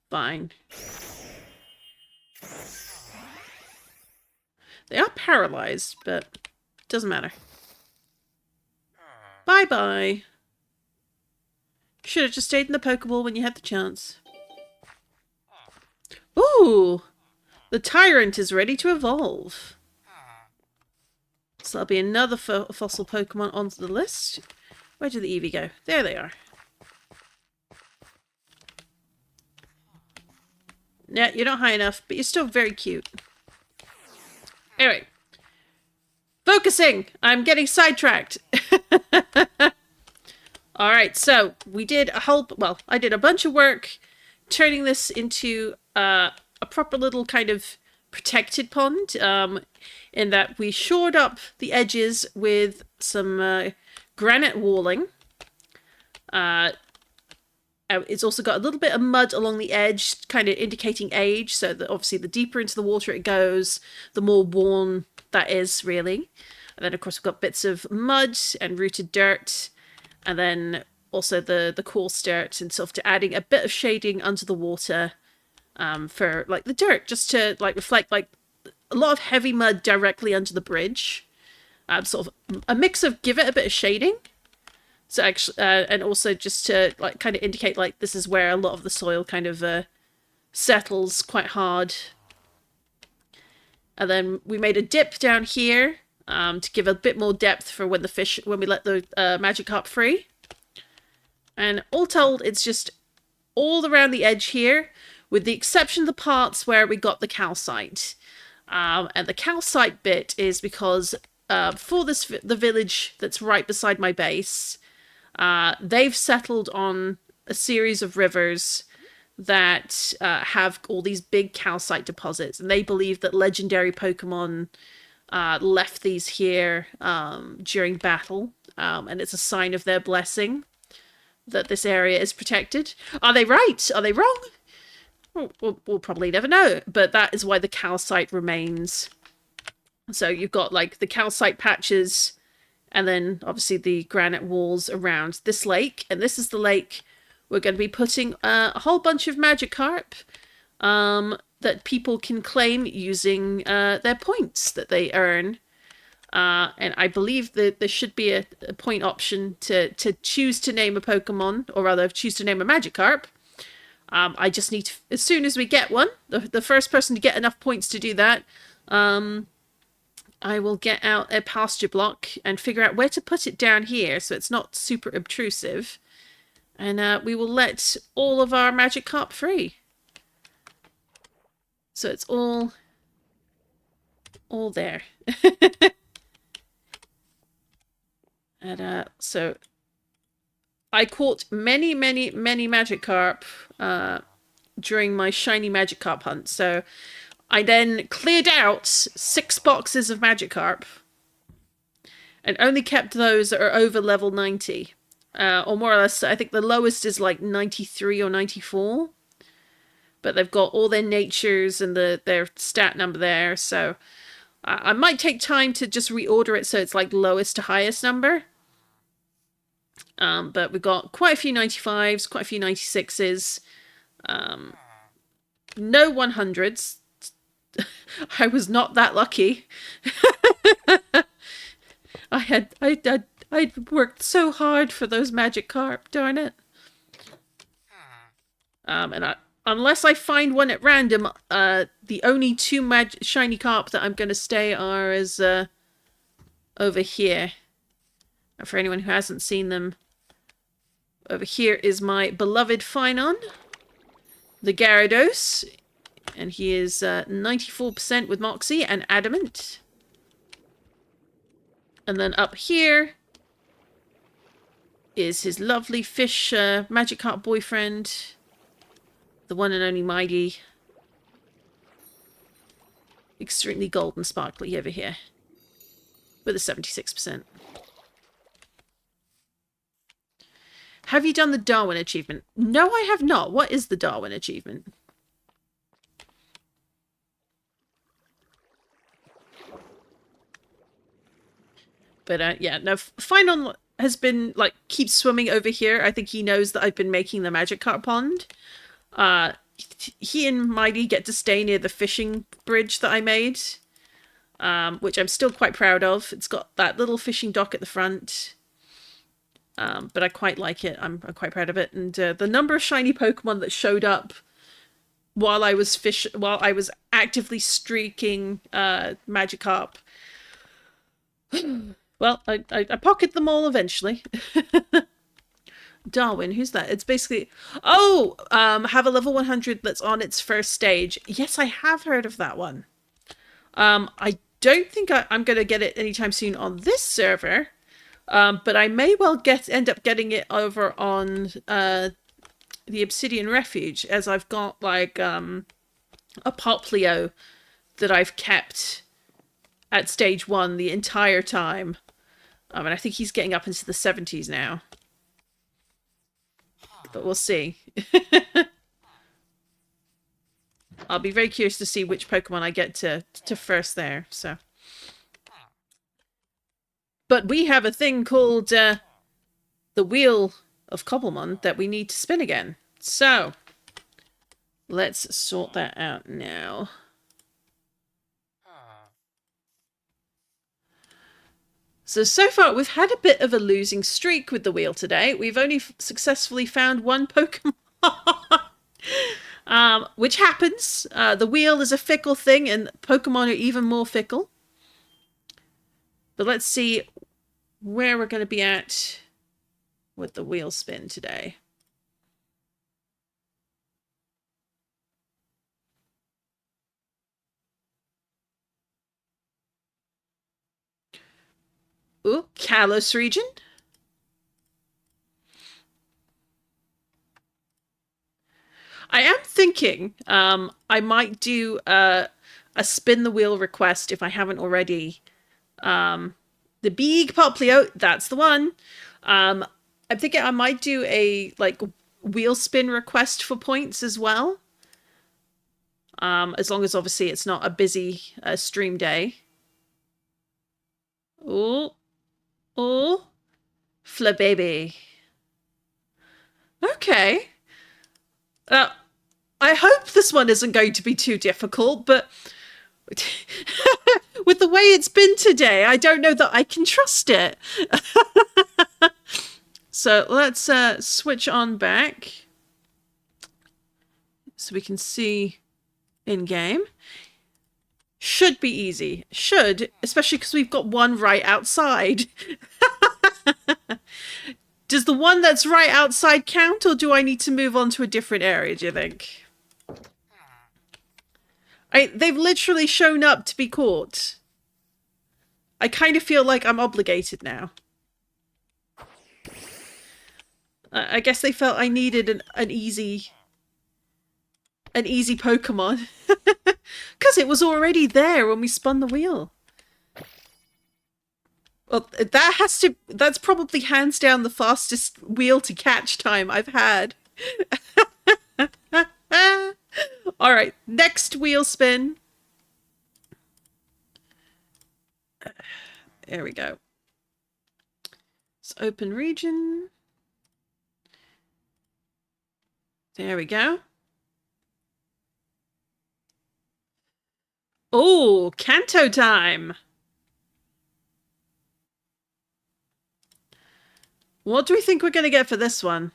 Fine. They are paralyzed, but it doesn't matter. Bye-bye. Should have just stayed in the Pokeball when you had the chance. Ooh! The Tyrant is ready to evolve. So that'll be another fossil Pokemon onto the list. Where did the Eevee go? There they are. Yeah, you're not high enough, but you're still very cute. Anyway. Focusing! I'm getting sidetracked. Alright, so we did I did a bunch of work turning this into a proper little kind of protected pond, in that we shored up the edges with some granite walling. It's also got a little bit of mud along the edge, kind of indicating age, so that obviously the deeper into the water it goes, the more worn that is, really. And then, of course, we've got bits of mud and rooted dirt, and then also the coarse dirt, and sort of adding a bit of shading under the water for, like, the dirt, just to, like, reflect, like, a lot of heavy mud directly under the bridge. Sort of a mix of give it a bit of shading. So actually, and also just to, like, kind of indicate, like, this is where a lot of the soil kind of settles quite hard. And then we made a dip down here to give a bit more depth for when we let the Magikarp free. And all told, it's just all around the edge here, with the exception of the parts where we got the calcite. And the calcite bit is because for the village that's right beside my base, they've settled on a series of rivers that have all these big calcite deposits, and they believe that legendary Pokemon left these here during battle, and it's a sign of their blessing that this area is protected. Are they right? Are they wrong? We'll probably never know, but that is why the calcite remains. So you've got like the calcite patches, and then obviously the granite walls around this lake, and this is the lake we're going to be putting a whole bunch of Magikarp that people can claim using their points that they earn. And I believe that there should be a point option to choose to name a Pokemon, or rather choose to name a Magikarp. I just need to, as soon as we get one, the first person to get enough points to do that, I will get out a pasture block and figure out where to put it down here so it's not super obtrusive. And we will let all of our Magikarp free. So it's all there. And so I caught many Magikarp during my shiny Magikarp hunt. So I then cleared out 6 boxes of Magikarp and only kept those that are over level 90. Or more or less, I think the lowest is like 93 or 94. But they've got all their natures and their stat number there. So I might take time to just reorder it so it's like lowest to highest number. But we've got quite a few 95s, quite a few 96s. No 100s. I was not that lucky. I'd worked so hard for those Magikarp, darn it. And unless I find one at random, the only 2 shiny carp that I'm going to stay are as over here. And for anyone who hasn't seen them, over here is my beloved Phynon, the Gyarados, and he is 94% with Moxie and Adamant. And then up here is his lovely fish Magikarp boyfriend, the one and only Mighty. Extremely golden sparkly over here, with a 76%. Have you done the Darwin achievement? No, I have not. What is the Darwin achievement? But yeah, no, Phynon has been, like, keeps swimming over here. I think he knows that I've been making the Magikarp pond. He and Mighty get to stay near the fishing bridge that I made, which I'm still quite proud of. It's got that little fishing dock at the front. But I quite like it. I'm quite proud of it. And the number of shiny Pokemon that showed up while I was actively streaking Magikarp. Well, I pocket them all eventually. Darwin, who's that? It's basically... Oh! Have a level 100 that's on its first stage. Yes, I have heard of that one. I don't think I'm going to get it anytime soon on this server. But I may well end up getting it over on the Obsidian Refuge, as I've got like a Poplio that I've kept at stage 1 the entire time. And I think he's getting up into the 70s now. But we'll see. I'll be very curious to see which Pokemon I get to first there, so... But we have a thing called the Wheel of Cobblemon that we need to spin again. So, let's sort that out now. So far we've had a bit of a losing streak with the wheel today. We've only successfully found one Pokemon. Which happens. The wheel is a fickle thing, and Pokemon are even more fickle. But let's see where we're going to be at with the wheel spin today. Ooh, Kalos region. I am thinking I might do a spin the wheel request if I haven't already. The big Poplio, that's the one. I'm thinking I might do a like wheel spin request for points as well. As long as obviously it's not a busy stream day. Oh, oh, Flababy. Okay. I hope this one isn't going to be too difficult, but with the way it's been today, I don't know that I can trust it. So let's switch on back so we can see in game. Should be easy. Should, especially because we've got one right outside. Does the one that's right outside count, or do I need to move on to a different area, do you think? They've literally shown up to be caught. I kind of feel like I'm obligated now. I guess they felt I needed an easy Pokemon. Because it was already there when we spun the wheel. Well, that's probably hands down the fastest wheel to catch time I've had. All right, next wheel spin. There we go. Let's open region. There we go. Oh, Kanto time. What do we think we're going to get for this one?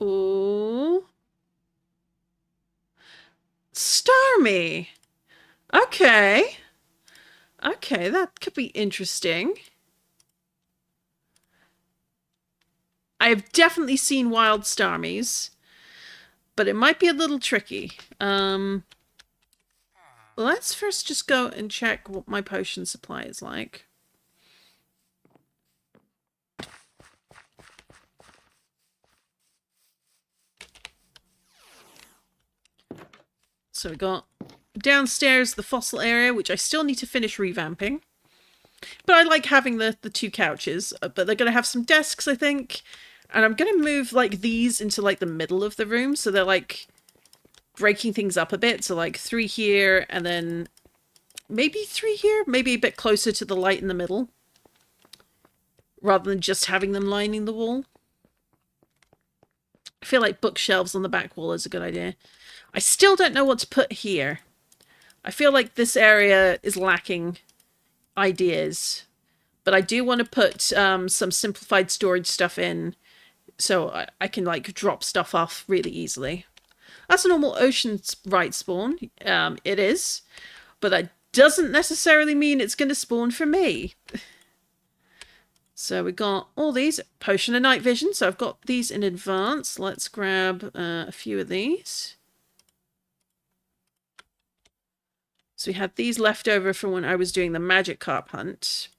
Ooh. Starmie. Okay. Okay, that could be interesting. I have definitely seen wild Starmies, but it might be a little tricky. Let's first just go and check what my potion supply is like. So we got downstairs the fossil area, which I still need to finish revamping. But I like having the two couches, but they're going to have some desks, I think. And I'm going to move like these into like the middle of the room, so they're like breaking things up a bit. So like 3 here, and then maybe 3 here, maybe a bit closer to the light in the middle, rather than just having them lining the wall. I feel like bookshelves on the back wall is a good idea. I still don't know what to put here. I feel like this area is lacking ideas, but I do want to put some simplified storage stuff in, so I can like drop stuff off really easily. That's a normal ocean right spawn. It is, but that doesn't necessarily mean it's going to spawn for me. So we got all these. Potion of night vision, so I've got these in advance. Let's grab a few of these. So we had these left over from when I was doing the magic carp hunt,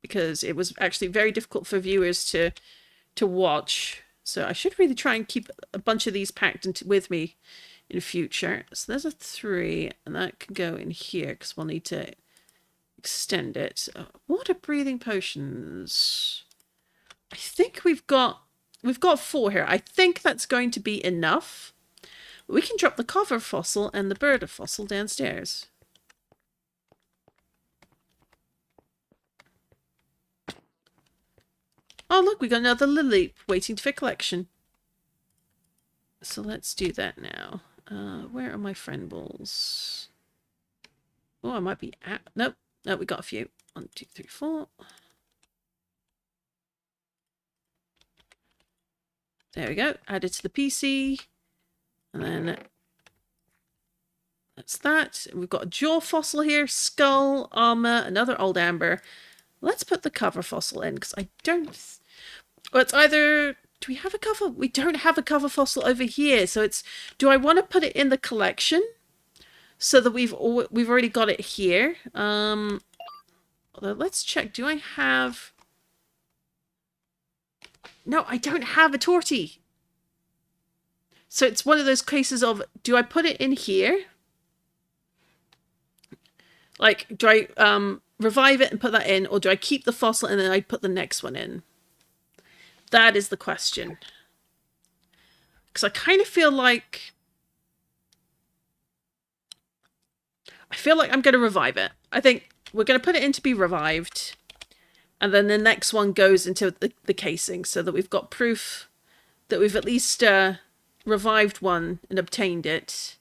because it was actually very difficult for viewers to watch. So I should really try and keep a bunch of these packed with me in future. So there's a 3, and that can go in here because we'll need to extend it. Water breathing potions. I think we've got 4 here. I think that's going to be enough. We can drop the cover fossil and the bird fossil downstairs. Oh, look, we got another lily waiting for collection. So let's do that now. Where are my friend balls? Oh, I might be at... Nope, Oh, we got a few. 1, 2, 3, 4. There we go. Added to the PC. And then that's that. We've got a jaw fossil here, skull, armor, another old amber. Let's put the cover fossil in because I don't... Well, it's either... Do we have a cover? We don't have a cover fossil over here. So it's... Do I want to put it in the collection so that we've already got it here? Although let's check. Do I have... No, I don't have a tortie. So it's one of those cases of, do I put it in here? Like, do I revive it and put that in? Or do I keep the fossil and then I put the next one in? That is the question. Because I kind of feel like... I'm going to revive it. I think we're going to put it in to be revived. And then the next one goes into the casing so that we've got proof that we've at least revived one and obtained it.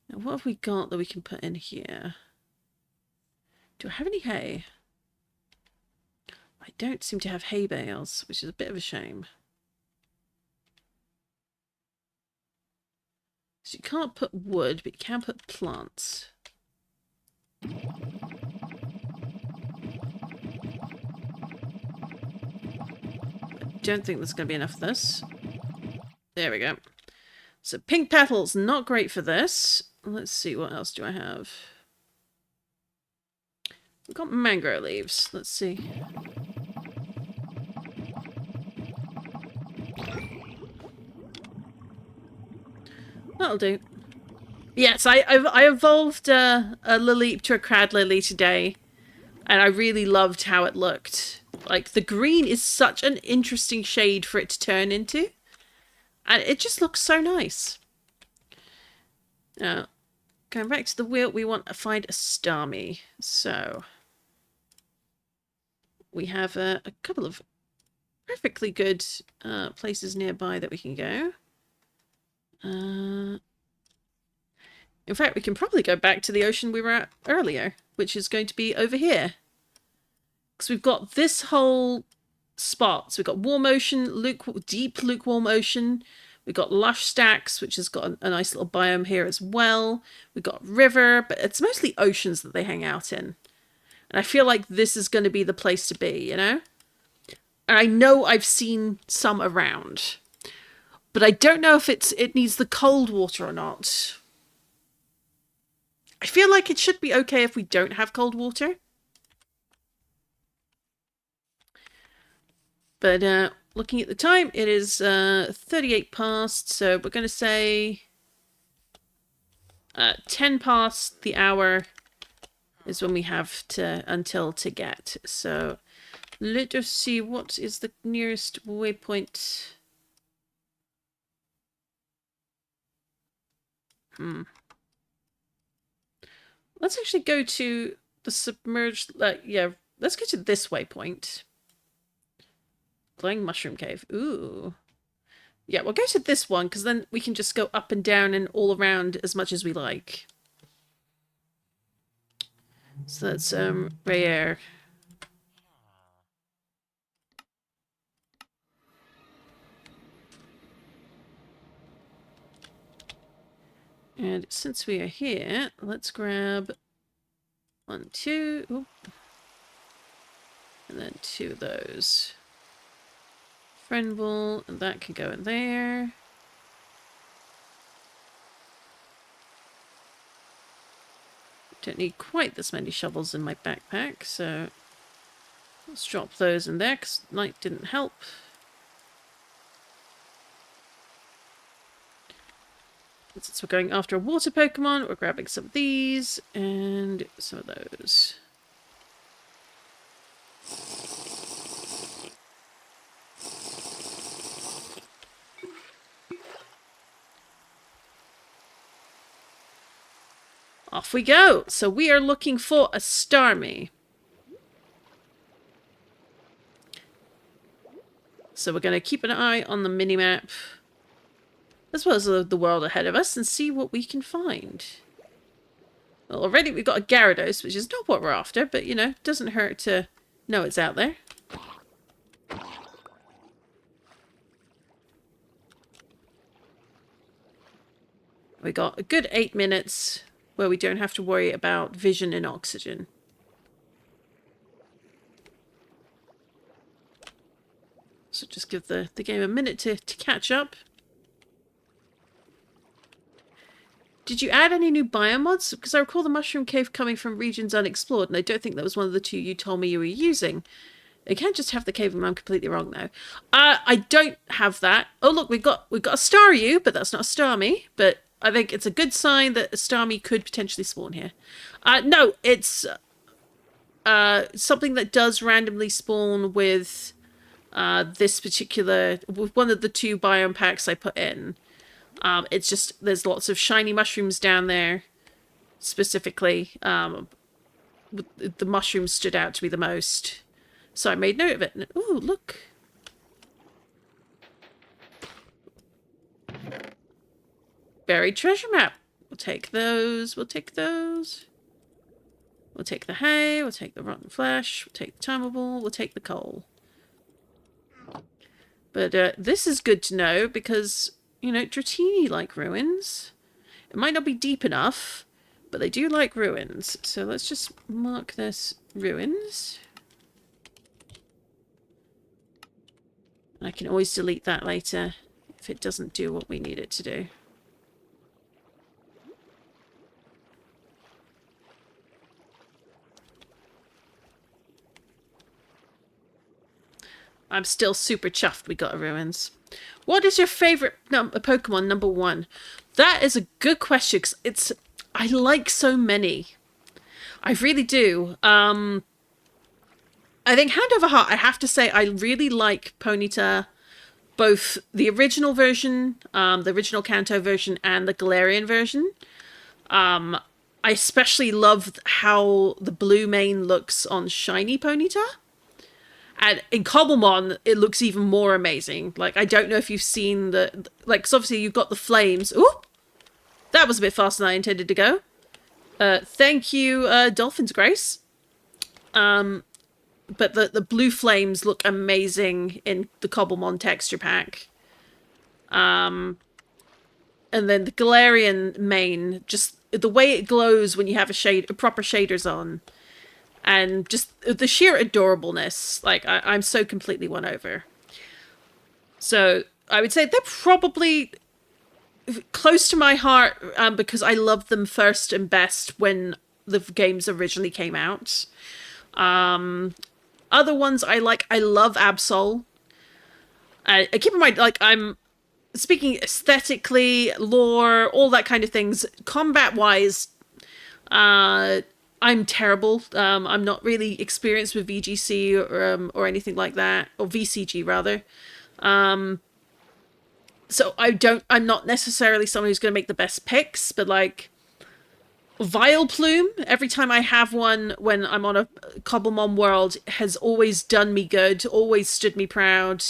Now, what have we got that we can put in here? Do I have any hay? I don't seem to have hay bales, which is a bit of a shame. So you can't put wood, but you can put plants. I don't think there's going to be enough of this. There we go. So pink petals, not great for this. Let's see, what else do I have? We've got mango leaves. Let's see. That'll do. Yes, I evolved a lily to a crad lily today, and I really loved how it looked. Like, the green is such an interesting shade for it to turn into, and it just looks so nice. Now, going back to the wheel, we want to find a Starmie. So, we have a couple of perfectly good places nearby that we can go. In fact, we can probably go back to the ocean we were at earlier, which is going to be over here. Because we've got this whole spot. So we've got warm ocean, deep lukewarm ocean. We've got lush stacks, which has got a nice little biome here as well. We've got river, but it's mostly oceans that they hang out in. And I feel like this is going to be the place to be, you know? And I know I've seen some around. But I don't know if it needs the cold water or not. I feel like it should be okay if we don't have cold water. But looking at the time, it is 38 past, so we're going to say 10 past the hour is when we have until to get. So let us see, what is the nearest waypoint? Let's actually go to the submerged... yeah, let's go to this waypoint. Glowing Mushroom Cave. Ooh. Yeah, we'll go to this one, because then we can just go up and down and all around as much as we like. So that's rare. And since we are here, let's grab 1, 2, oh, and then 2 of those. Friend ball, and that can go in there. Don't need quite this many shovels in my backpack, so let's drop those in there, because light didn't help. Since we're going after a water Pokemon, we're grabbing some of these and some of those. Off we go. So we are looking for a Starmie. So we're going to keep an eye on the minimap, as well as the world ahead of us, and see what we can find. Well, already we've got a Gyarados, which is not what we're after, but, you know, doesn't hurt to know it's out there. We got a good 8 minutes where we don't have to worry about vision and oxygen. So just give the game a minute to catch up. Did you add any new biomods? Because I recall the mushroom cave coming from regions unexplored, and I don't think that was one of the two you told me you were using. I can't just have the cave, and I'm completely wrong now. I don't have that. Oh look, we've got a Staryu, but that's not a Starmie. But I think it's a good sign that a Starmie could potentially spawn here. No, it's something that does randomly spawn with this particular, with one of the 2 biome packs I put in. It's just, there's lots of shiny mushrooms down there, specifically. The mushrooms stood out to me the most. So I made note of it. And, ooh, look. Buried treasure map. We'll take those. We'll take those. We'll take the hay. We'll take the rotten flesh. We'll take the timable. We'll take the coal. But this is good to know because, you know, Dratini like ruins. It might not be deep enough, but they do like ruins. So let's just mark this ruins. I can always delete that later if it doesn't do what we need it to do. I'm still super chuffed we got a ruins. What is your favorite Pokemon number 1? That is a good question because I like so many. I really do. I think hand over heart, I have to say I really like Ponyta, both the original version, the original Kanto version, and the Galarian version. I especially love how the blue mane looks on shiny Ponyta. And in Cobblemon, it looks even more amazing. Like, I don't know if you've seen like, cause obviously you've got the flames. Ooh! That was a bit faster than I intended to go. Thank you, Dolphin's Grace. But the blue flames look amazing in the Cobblemon texture pack. And then the Galarian mane, just the way it glows when you have proper shaders on. And just the sheer adorableness. Like, I'm so completely won over. So, I would say they're probably close to my heart because I loved them first and best when the games originally came out. Other ones I love Absol. Keep in mind, like, I'm speaking aesthetically, lore, all that kind of things. Combat-wise, I'm terrible. I'm not really experienced with VGC or anything like that, or VCG rather. So I'm not necessarily someone who's going to make the best picks, but like Vileplume, every time I have one when I'm on a Cobblemon world, has always done me good, always stood me proud.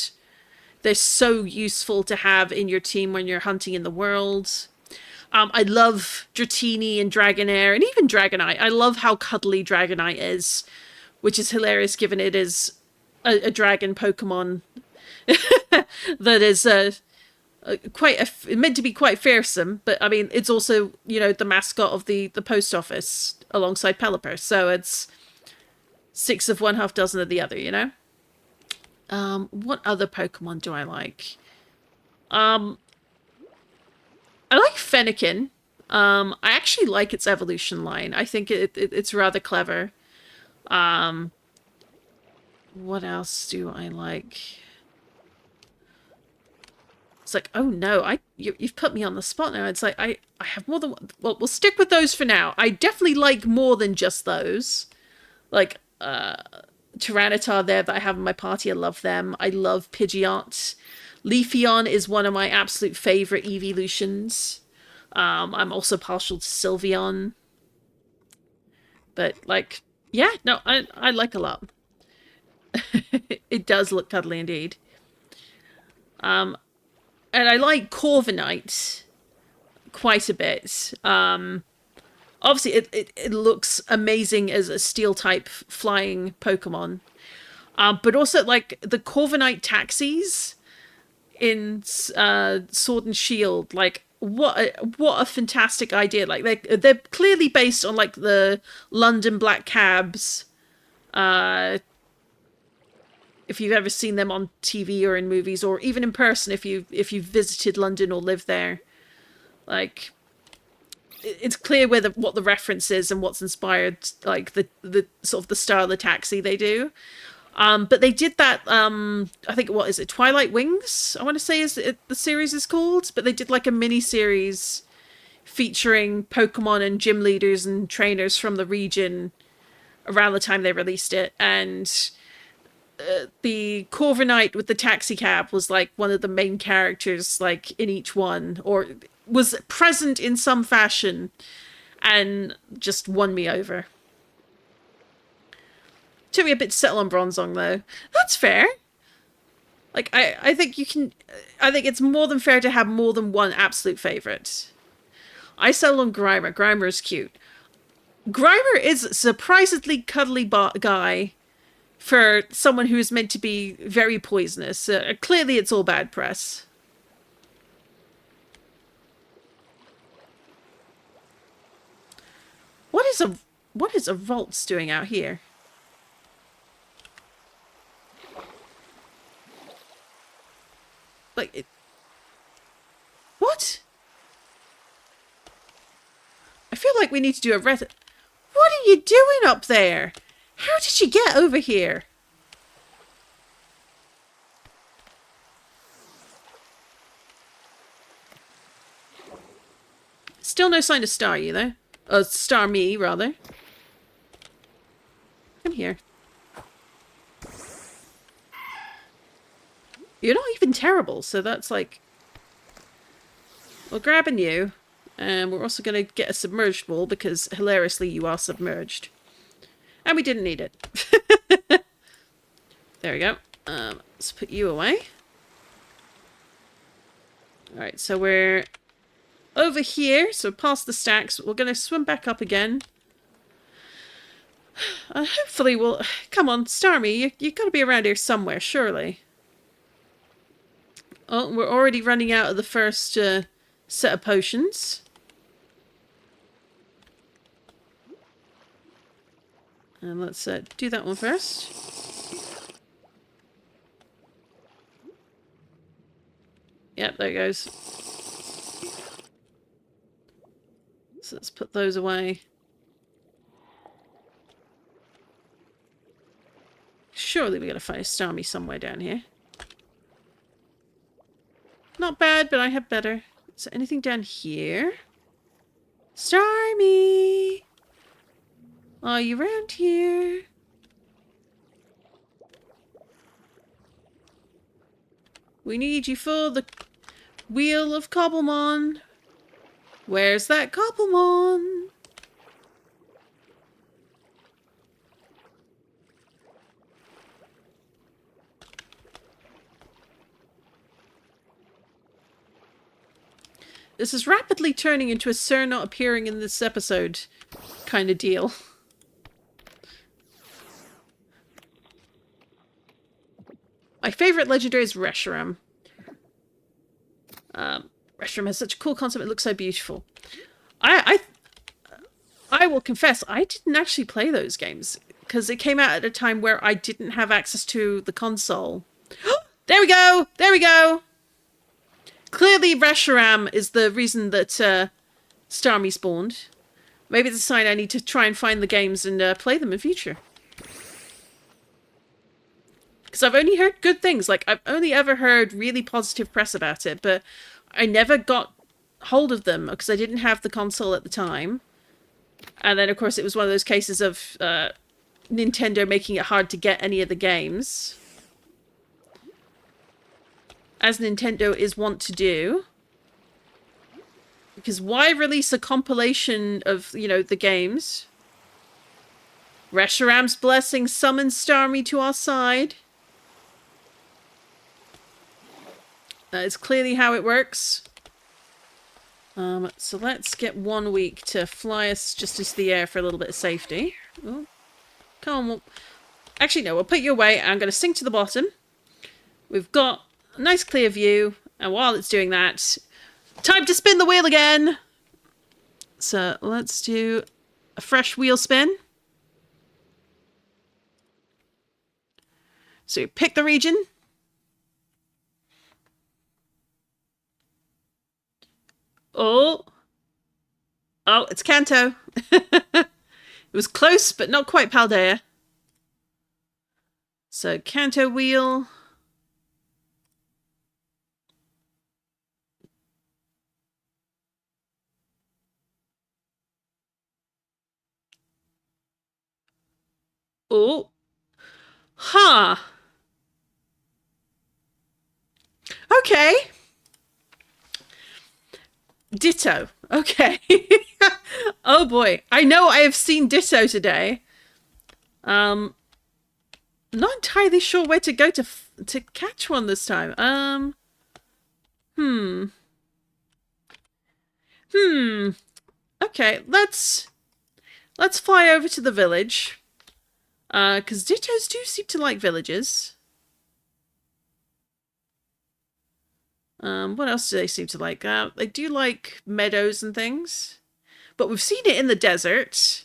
They're so useful to have in your team when you're hunting in the world. I love Dratini and Dragonair, and even Dragonite. I love how cuddly Dragonite is, which is hilarious given it is a dragon Pokemon that is meant to be quite fearsome. But I mean, it's also, you know, the mascot of the post office alongside Pelipper, so it's 6 of one, half dozen of the other. You know. What other Pokemon do I like? I like Fennekin. I actually like its evolution line. I think it's rather clever. What else do I like? It's like, oh no, you've put me on the spot now. It's like, I have more than one. Well, we'll stick with those for now. I definitely like more than just those. Like, Tyranitar there that I have in my party. I love them. I love Pidgeot. Leafeon is one of my absolute favourite evolutions. I'm also partial to Sylveon. But, like, yeah, no, I like a lot. It does look cuddly indeed. And I like Corviknight quite a bit. Obviously, it looks amazing as a steel type flying Pokemon. But also like the Corviknight taxis in Sword and Shield, like what a fantastic idea! Like they're clearly based on like the London black cabs. If you've ever seen them on TV or in movies, or even in person, if you've visited London or lived there, like it's clear where what the reference is and what's inspired, like the sort of the style of the taxi they do. But they did that, I think, what is it, Twilight Wings, I want to say the series is called, but they did like a mini-series featuring Pokemon and gym leaders and trainers from the region around the time they released it, and the Corviknight with the taxi cab was like one of the main characters, like in each one, or was present in some fashion, and just won me over. Took me a bit to settle on Bronzong, though. That's fair. Like, I think you can... I think it's more than fair to have more than one absolute favourite. I settled on Grimer. Grimer is cute. Grimer is a surprisingly cuddly guy for someone who is meant to be very poisonous. Clearly, it's all bad press. What is a Ralts doing out here? Like, what? I feel like we need to do a What are you doing up there? How did you get over here? Still no sign of Star you, though. Star me, rather. Come here. You're not even terrible, so that's like... We're grabbing you, and we're also going to get a submerged ball, because hilariously you are submerged. And we didn't need it. There we go. Let's put you away. Alright, so we're over here, so past the stacks. We're going to swim back up again. Hopefully we'll... Come on, Starmie, you got to be around here somewhere, surely. Oh, we're already running out of the first set of potions. And let's do that one first. Yep, there it goes. So let's put those away. Surely we gotta find a Starmie somewhere down here. Not bad, but I have better. Is there anything down here? Starmie! Are you around here? We need you for the Wheel of Cobblemon. Where's that Cobblemon? This is rapidly turning into a Sir not appearing in this episode kind of deal. My favourite legendary is Reshiram. Reshiram has such a cool concept, it looks so beautiful. I will confess, I didn't actually play those games, because it came out at a time where I didn't have access to the console. There we go! There we go! Clearly Reshiram is the reason that Starmie spawned. Maybe it's a sign I need to try and find the games and play them in future. Because I've only heard good things. Like, I've only ever heard really positive press about it, but I never got hold of them because I didn't have the console at the time. And then, of course, it was one of those cases of Nintendo making it hard to get any of the games. As Nintendo is wont to do. Because why release a compilation of, you know, the games? Reshiram's blessing summons Starmie to our side. That is clearly how it works. So let's get 1 week to fly us just into the air for a little bit of safety. Oh, come on. Actually, no, we'll put you away. I'm going to sink to the bottom. We've got a nice clear view. And while it's doing that, time to spin the wheel again. So let's do a fresh wheel spin. So you pick the region. Oh, it's Kanto. It was close, but not quite Paldea. So Kanto wheel. Oh. Huh. Okay. Ditto. Okay. Oh boy. I know I have seen Ditto today. Not entirely sure where to go to catch one this time. Okay, let's fly over to the village. Because Dittos do seem to like villages. What else do they seem to like? They do like meadows and things. But we've seen it in the desert.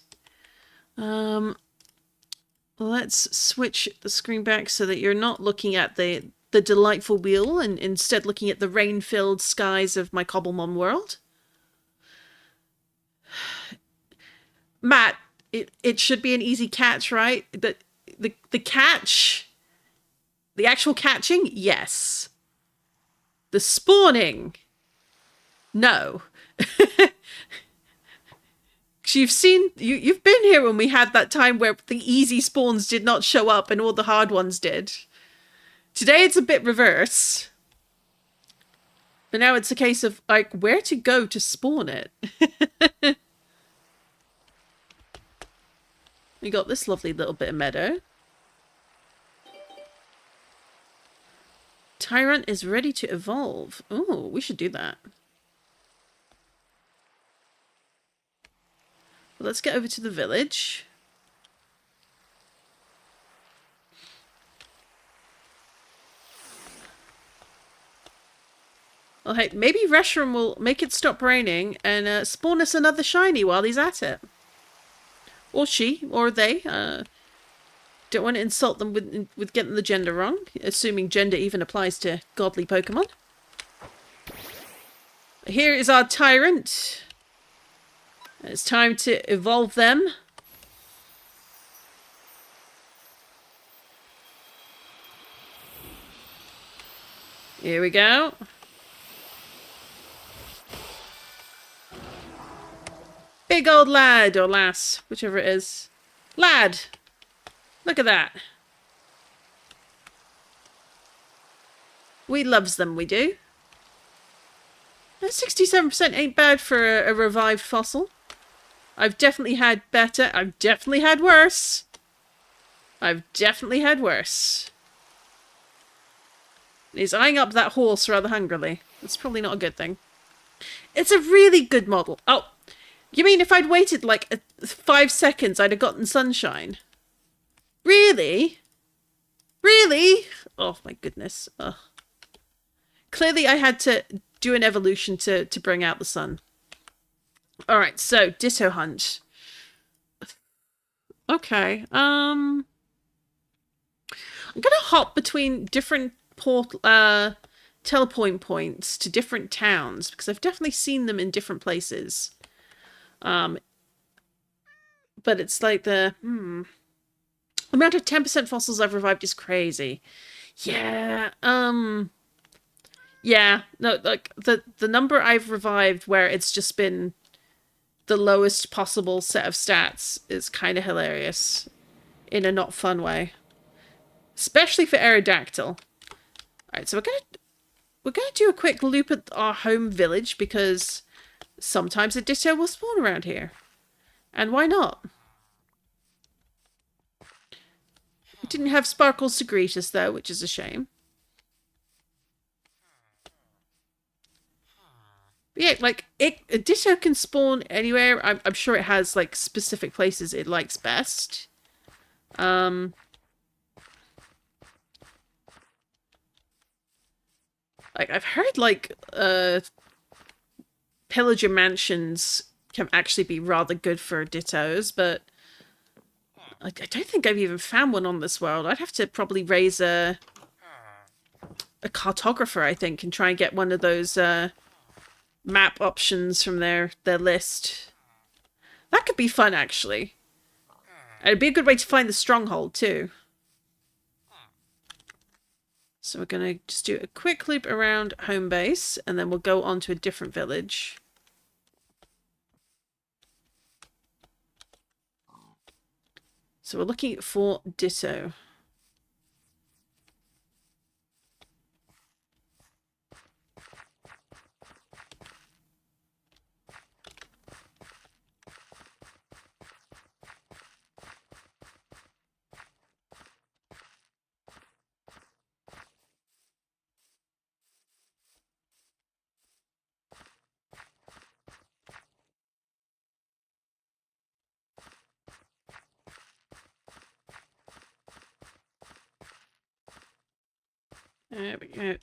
Let's switch the screen back so that you're not looking at the delightful wheel and instead looking at the rain-filled skies of my Cobblemon world. Matt, it should be an easy catch, right? The catch, the actual catching, yes. The spawning, no. You've been here when we had that time where the easy spawns did not show up and all the hard ones did. Today it's a bit reverse. But now it's a case of, like, where to go to spawn it. We got this lovely little bit of meadow. Tyrant is ready to evolve. Oh, we should do that. Well, let's get over to the village. Well, hey, maybe Reshiram will make it stop raining and spawn us another shiny while he's at it. Or she, or they. Don't want to insult them with getting the gender wrong, assuming gender even applies to godly Pokemon. Here is our Tyrant. It's time to evolve them. Here we go. Big old lad or lass, whichever it is. Lad! Look at that. We loves them, we do. 67% ain't bad for a revived fossil. I've definitely had better. I've definitely had worse. I've definitely had worse. He's eyeing up that horse rather hungrily. That's probably not a good thing. It's a really good model. Oh, you mean if I'd waited like 5 seconds, I'd have gotten sunshine? Really? Really? Oh my goodness. Ugh. Clearly I had to do an evolution to bring out the sun. Alright, so Ditto Hunt. Okay. I'm gonna hop between different teleport points to different towns because I've definitely seen them in different places. But it's like the amount of 10% fossils I've revived is crazy. Yeah. Yeah. No, like the number I've revived where it's just been the lowest possible set of stats is kind of hilarious in a not fun way. Especially for Aerodactyl. Alright, so we're gonna do a quick loop at our home village because sometimes a Ditto will spawn around here. And why not? We didn't have Sparkles to greet us though, which is a shame. But yeah, like a Ditto can spawn anywhere. I'm sure it has like specific places it likes best. Like I've heard like pillager mansions can actually be rather good for Dittos, but I don't think I've even found one on this world. I'd have to probably raise a cartographer, I think, and try and get one of those map options from their list. That could be fun, actually. And it'd be a good way to find the stronghold, too. So we're going to just do a quick loop around home base, and then we'll go on to a different village. So we're looking for Ditto. There we go.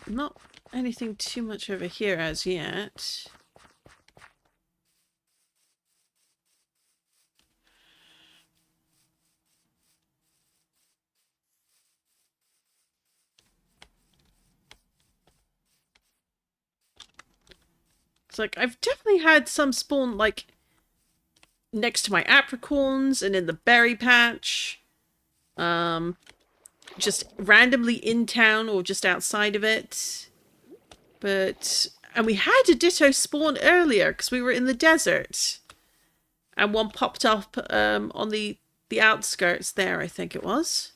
Not anything too much over here as yet. It's like, I've definitely had some spawn, like, next to my apricorns and in the berry patch. Just randomly in town or just outside of it. And we had a Ditto spawn earlier because we were in the desert. And one popped up on the outskirts there, I think it was.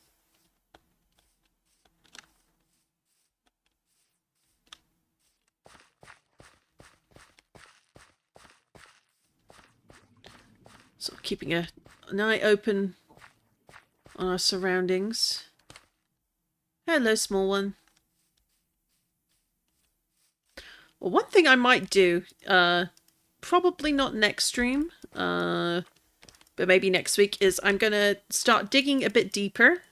So keeping an eye open on our surroundings. Hello, small one. Well, one thing I might do, probably not next stream, but maybe next week, is I'm going to start digging a bit deeper.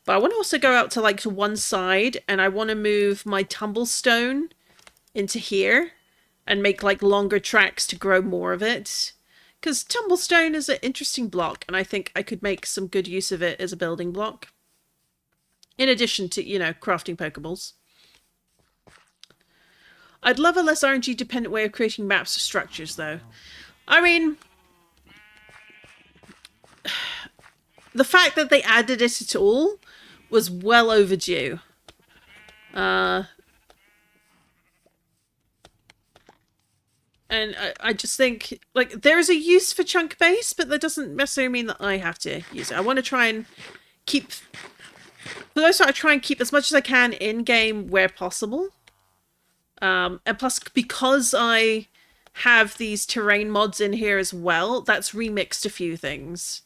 But I want to also go out to like to one side, and I want to move my tumblestone into here and make like longer tracks to grow more of it. Because tumblestone is an interesting block, and I think I could make some good use of it as a building block. In addition to, you know, crafting Pokeballs. I'd love a less RNG dependent way of creating maps or structures, though. I mean, the fact that they added it at all was well overdue. And I just think, like, there's a use for chunk base, but that doesn't necessarily mean that I have to use it. I want to try and keep... For those part, I try and keep as much as I can in-game where possible. And plus, because I have these terrain mods in here as well, that's remixed a few things.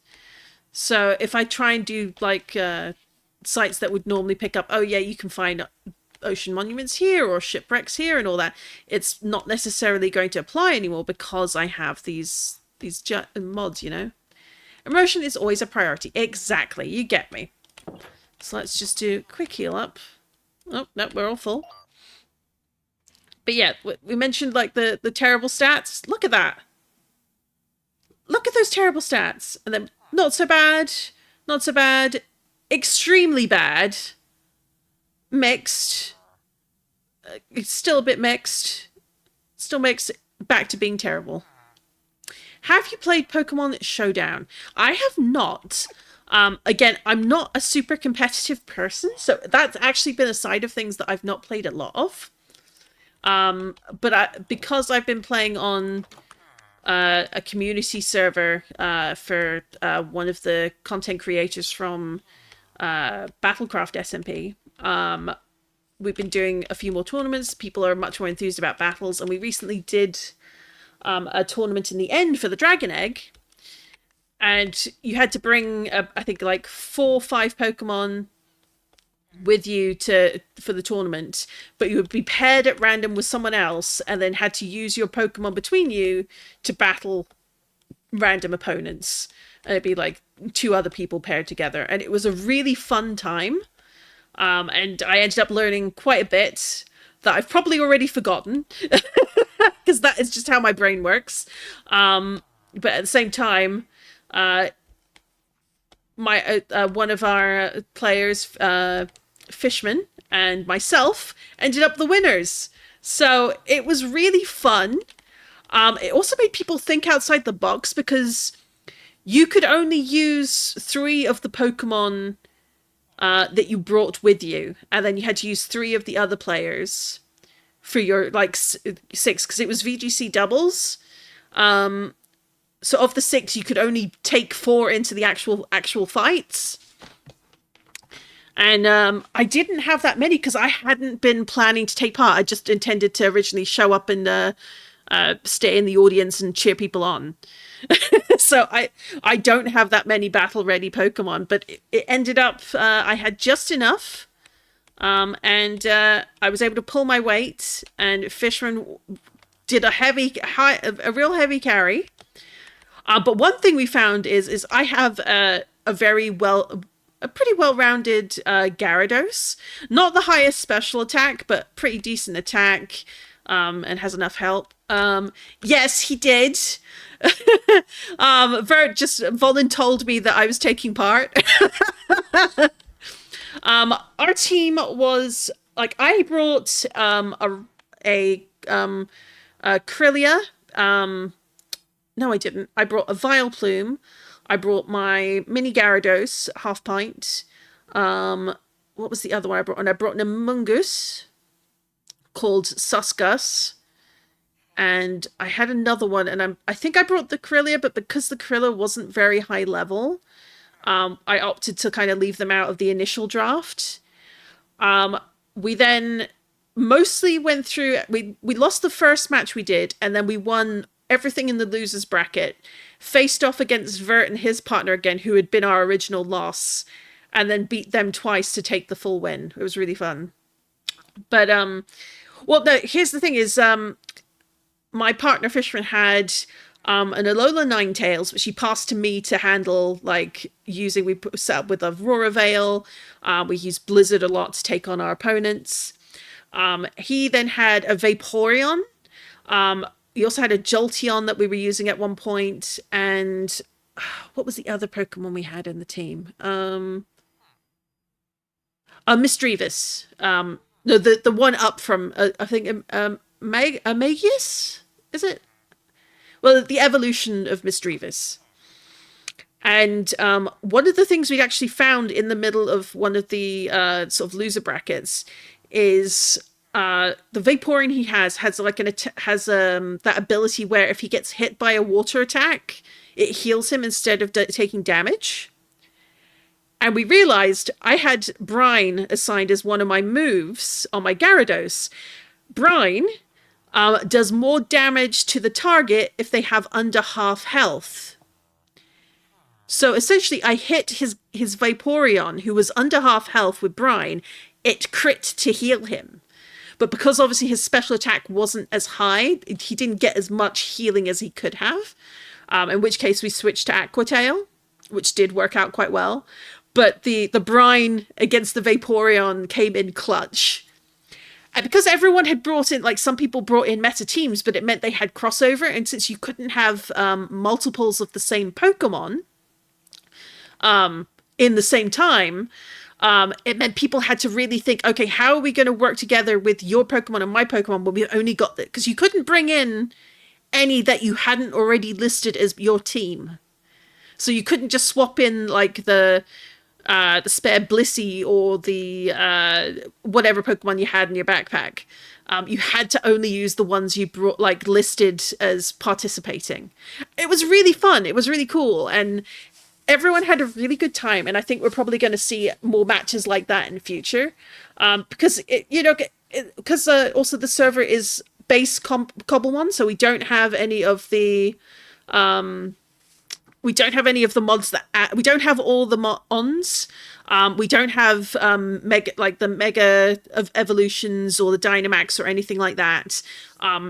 So if I try and do, like, sites that would normally pick up, oh yeah, you can find ocean monuments here or shipwrecks here and all that, it's not necessarily going to apply anymore because I have these mods, you know? Immersion is always a priority. Exactly, you get me. So let's just do a quick heal up. Oh, no, we're all full. But yeah, we mentioned like the terrible stats. Look at that. Look at those terrible stats. And then not so bad, not so bad, extremely bad, mixed, it's still a bit mixed, still mixed, back to being terrible. Have you played Pokemon Showdown? I have not. Again, I'm not a super competitive person, so that's actually been a side of things that I've not played a lot of. But because I've been playing on a community server for one of the content creators from Battlecraft SMP, we've been doing a few more tournaments. People are much more enthused about battles, and we recently did a tournament in the end for the Dragon Egg. And you had to bring, I think, like 4 or 5 Pokemon with you for the tournament, but you would be paired at random with someone else and then had to use your Pokemon between you to battle random opponents. And it'd be like 2 other people paired together. And it was a really fun time. And I ended up learning quite a bit that I've probably already forgotten, because that is just how my brain works. But at the same time, one of our players, Fishman, and myself ended up the winners. So it was really fun. It also made people think outside the box, because you could only use 3 of the Pokemon that you brought with you, and then you had to use 3 of the other players for your 6, because it was VGC doubles. So of the 6, you could only take 4 into the actual fights. And I didn't have that many because I hadn't been planning to take part. I just intended to originally show up and stay in the audience and cheer people on. So I don't have that many battle-ready Pokemon, but it ended up I had just enough. And I was able to pull my weight, and Fishman did a real heavy carry. But one thing we found is I have a pretty well-rounded Gyarados. Not the highest special attack, but pretty decent attack, and has enough help. Yes, he did. Vert just voluntold me that I was taking part. Our team was like, I brought a Krillia. No, I didn't. I brought a Vileplume. I brought my mini Gyarados, half pint. What was the other one I brought? And I brought an Amoonguss called Suskus. And I had another one, and I think I brought the Krillia, but because the Krillia wasn't very high level, I opted to kind of leave them out of the initial draft. We then mostly went through, we lost the first match we did, and then we won everything in the losers bracket, faced off against Vert and his partner again, who had been our original loss, and then beat them twice to take the full win. It was really fun. But, well, no, here's the thing is, my partner Fishman had an Alola Ninetales, which he passed to me to handle, like, using, we set up with Aurora Veil. We used Blizzard a lot to take on our opponents. He then had a Vaporeon. He also had a Jolteon that we were using at one point. And what was the other Pokemon we had in the team? Misdreavus. No, the one up from, I think, Magius? Is it? Well, the evolution of Misdreavus. And one of the things we actually found in the middle of one of the sort of loser brackets is the Vaporeon he has like that ability where if he gets hit by a water attack, it heals him instead of taking damage. And we realized I had Brine assigned as one of my moves on my Gyarados. Brine does more damage to the target if they have under half health. So essentially, I hit his Vaporeon, who was under half health with Brine. It crit to heal him. But because obviously his special attack wasn't as high, he didn't get as much healing as he could have. In which case we switched to Aqua Tail, which did work out quite well. But the Brine against the Vaporeon came in clutch. And because everyone had brought in, like, some people brought in meta teams, but it meant they had crossover. And since you couldn't have multiples of the same Pokemon in the same time, it meant people had to really think, okay, how are we going to work together with your Pokemon and my Pokemon when we only got that? Because you couldn't bring in any that you hadn't already listed as your team. So you couldn't just swap in, like, the spare Blissey or the whatever Pokemon you had in your backpack. You had to only use the ones you brought, like, listed as participating. It was really fun. It was really cool. And everyone had a really good time. And I think we're probably going to see more matches like that in the future. Because, also the server is base Cobblemon, so we don't have any of the we don't have any of the mods that we don't have all the ons. We don't have the mega of evolutions or the Dynamax or anything like that.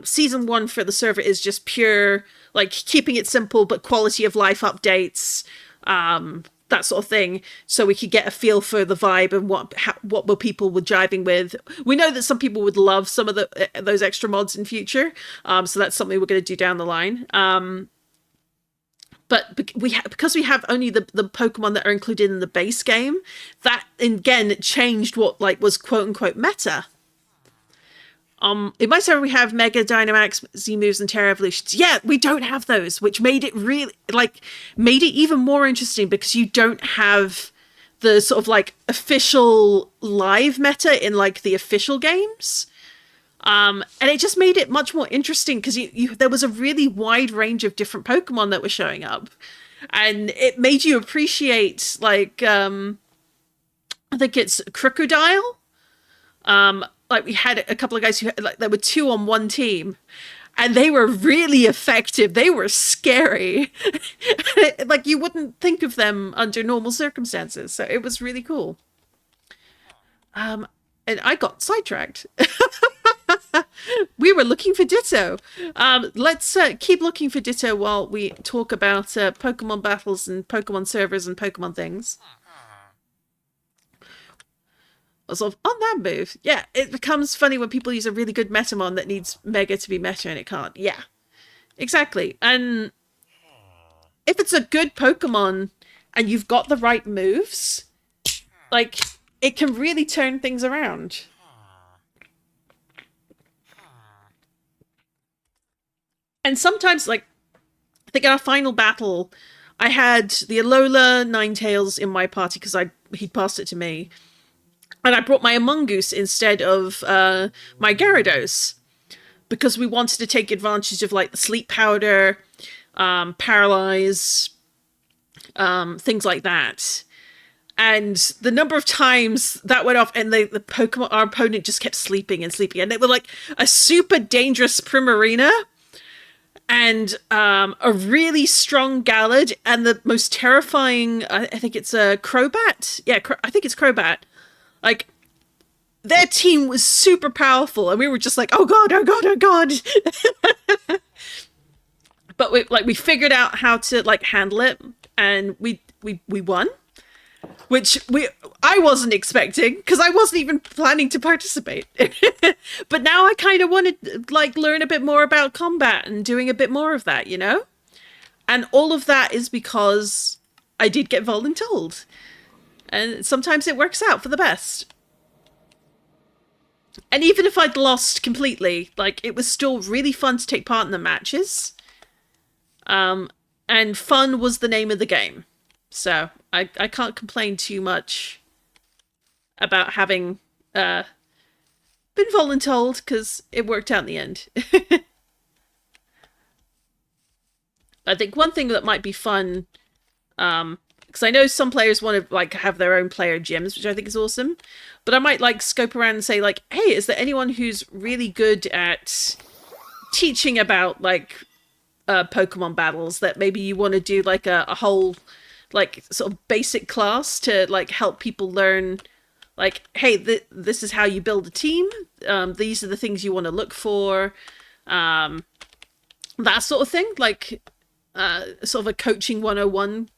Season 1 for the server is just pure, like, keeping it simple but quality of life updates, that sort of thing, so we could get a feel for the vibe and what people were jiving with. We know that some people would love some of those extra mods in future, so that's something we're going to do down the line. But because we have only the Pokemon that are included in the base game, that again changed what like was quote unquote meta. In my server we have Mega, Dynamax, Z-moves, and Terra Evolutions. Yeah, we don't have those, which made it really made it even more interesting because you don't have the sort of like official live meta in like the official games. And it just made it much more interesting because there was a really wide range of different Pokemon that were showing up, and it made you appreciate like I think it's Crocodile. Like we had a couple of guys who like there were 2 on one team, and they were really effective. They were scary, like you wouldn't think of them under normal circumstances. So it was really cool. And I got sidetracked. We were looking for Ditto. Let's keep looking for Ditto while we talk about Pokemon battles and Pokemon servers and Pokemon things. Sort of on that move, yeah, it becomes funny when people use a really good Metamon that needs Mega to be meta and it can't. Yeah, exactly. And if it's a good Pokemon and you've got the right moves, like, it can really turn things around. And sometimes, like, I think in our final battle, I had the Alola Ninetales in my party because he'd passed it to me. And I brought my Amoonguss instead of my Gyarados because we wanted to take advantage of, like, the Sleep Powder, Paralyze, things like that. And the number of times that went off and the Pokemon, our opponent just kept sleeping and sleeping. And they were, like, a super dangerous Primarina and a really strong Gallade and the most terrifying, I think it's a Crobat. Yeah, I think it's Crobat. Like, their team was super powerful, and we were just like, oh god, oh god, oh god. But we figured out how to like handle it, and we won, which I wasn't expecting because I wasn't even planning to participate. But now I kind of want to like learn a bit more about combat and doing a bit more of that, you know. And all of that is because I did get voluntold. And sometimes it works out for the best. And even if I'd lost completely, like, it was still really fun to take part in the matches. And fun was the name of the game. So I can't complain too much about having been voluntold, because it worked out in the end. I think one thing that might be fun, because I know some players want to like have their own player gyms, which I think is awesome. But I might like scope around and say like, hey, is there anyone who's really good at teaching about like Pokemon battles that maybe you want to do like a whole like sort of basic class to like help people learn like, hey, this is how you build a team. These are the things you want to look for. That sort of thing, like sort of a coaching 101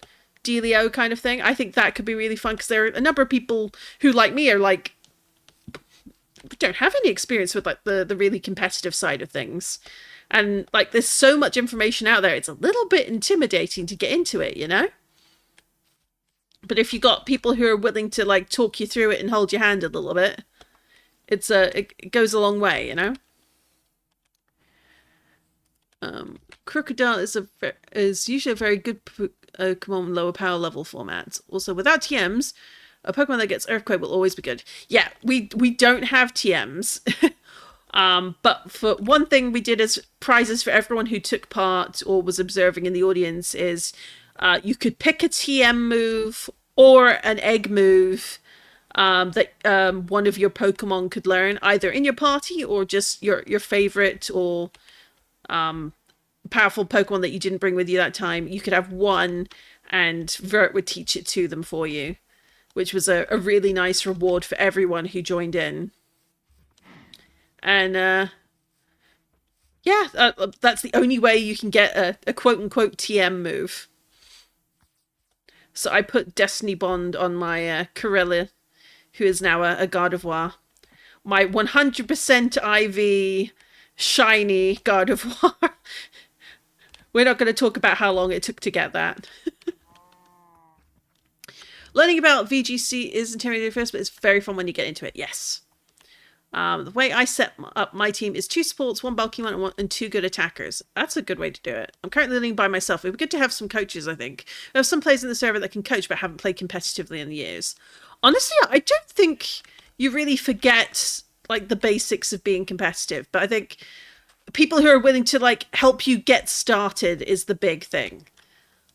dealio kind of thing. I think that could be really fun because there are a number of people who, like me, are like don't have any experience with like the really competitive side of things, and like there's so much information out there. It's a little bit intimidating to get into it, you know. But if you got people who are willing to like talk you through it and hold your hand a little bit, it goes a long way, you know. Crocodile is usually a very good Pokemon lower power level format. Also, without TMs, a Pokemon that gets Earthquake will always be good. Yeah, we don't have TMs. But for one thing we did as prizes for everyone who took part or was observing in the audience is you could pick a TM move or an egg move that one of your Pokemon could learn, either in your party or just your favorite or powerful Pokemon that you didn't bring with you that time, you could have one and Vert would teach it to them for you, which was a really nice reward for everyone who joined in. And yeah, that's the only way you can get a quote-unquote TM move. So I put Destiny Bond on my Corella, who is now a Gardevoir. My 100% IV shiny Gardevoir. We're not going to talk about how long it took to get that. Learning about VGC is intimidating first, but it's very fun when you get into it. Yes. The way I set up my team is 2 supports, 1 bulky one, and 2 good attackers. That's a good way to do it. I'm currently learning by myself. It would be good to have some coaches, I think. There are some players in the server that can coach but haven't played competitively in years. Honestly, I don't think you really forget like the basics of being competitive, but I think people who are willing to like help you get started is the big thing.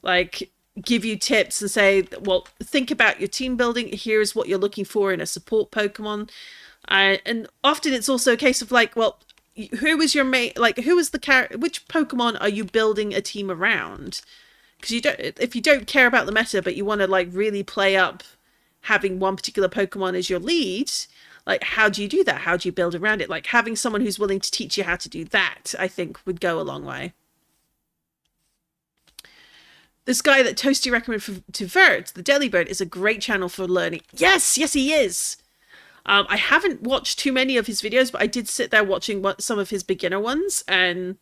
Like give you tips and say, well, think about your team building. Here's what you're looking for in a support Pokemon. And often it's also a case of like, well, who is your mate? Like, who is the which Pokemon are you building a team around? Because you don't, if you don't care about the meta, but you want to like really play up having one particular Pokemon as your lead, like how do you do that? How do you build around it? Like having someone who's willing to teach you how to do that, I think would go a long way. This guy that Toasty recommended to Vert, the Delibird, is a great channel for learning. Yes, yes, he is. I haven't watched too many of his videos, but I did sit there watching some of his beginner ones, and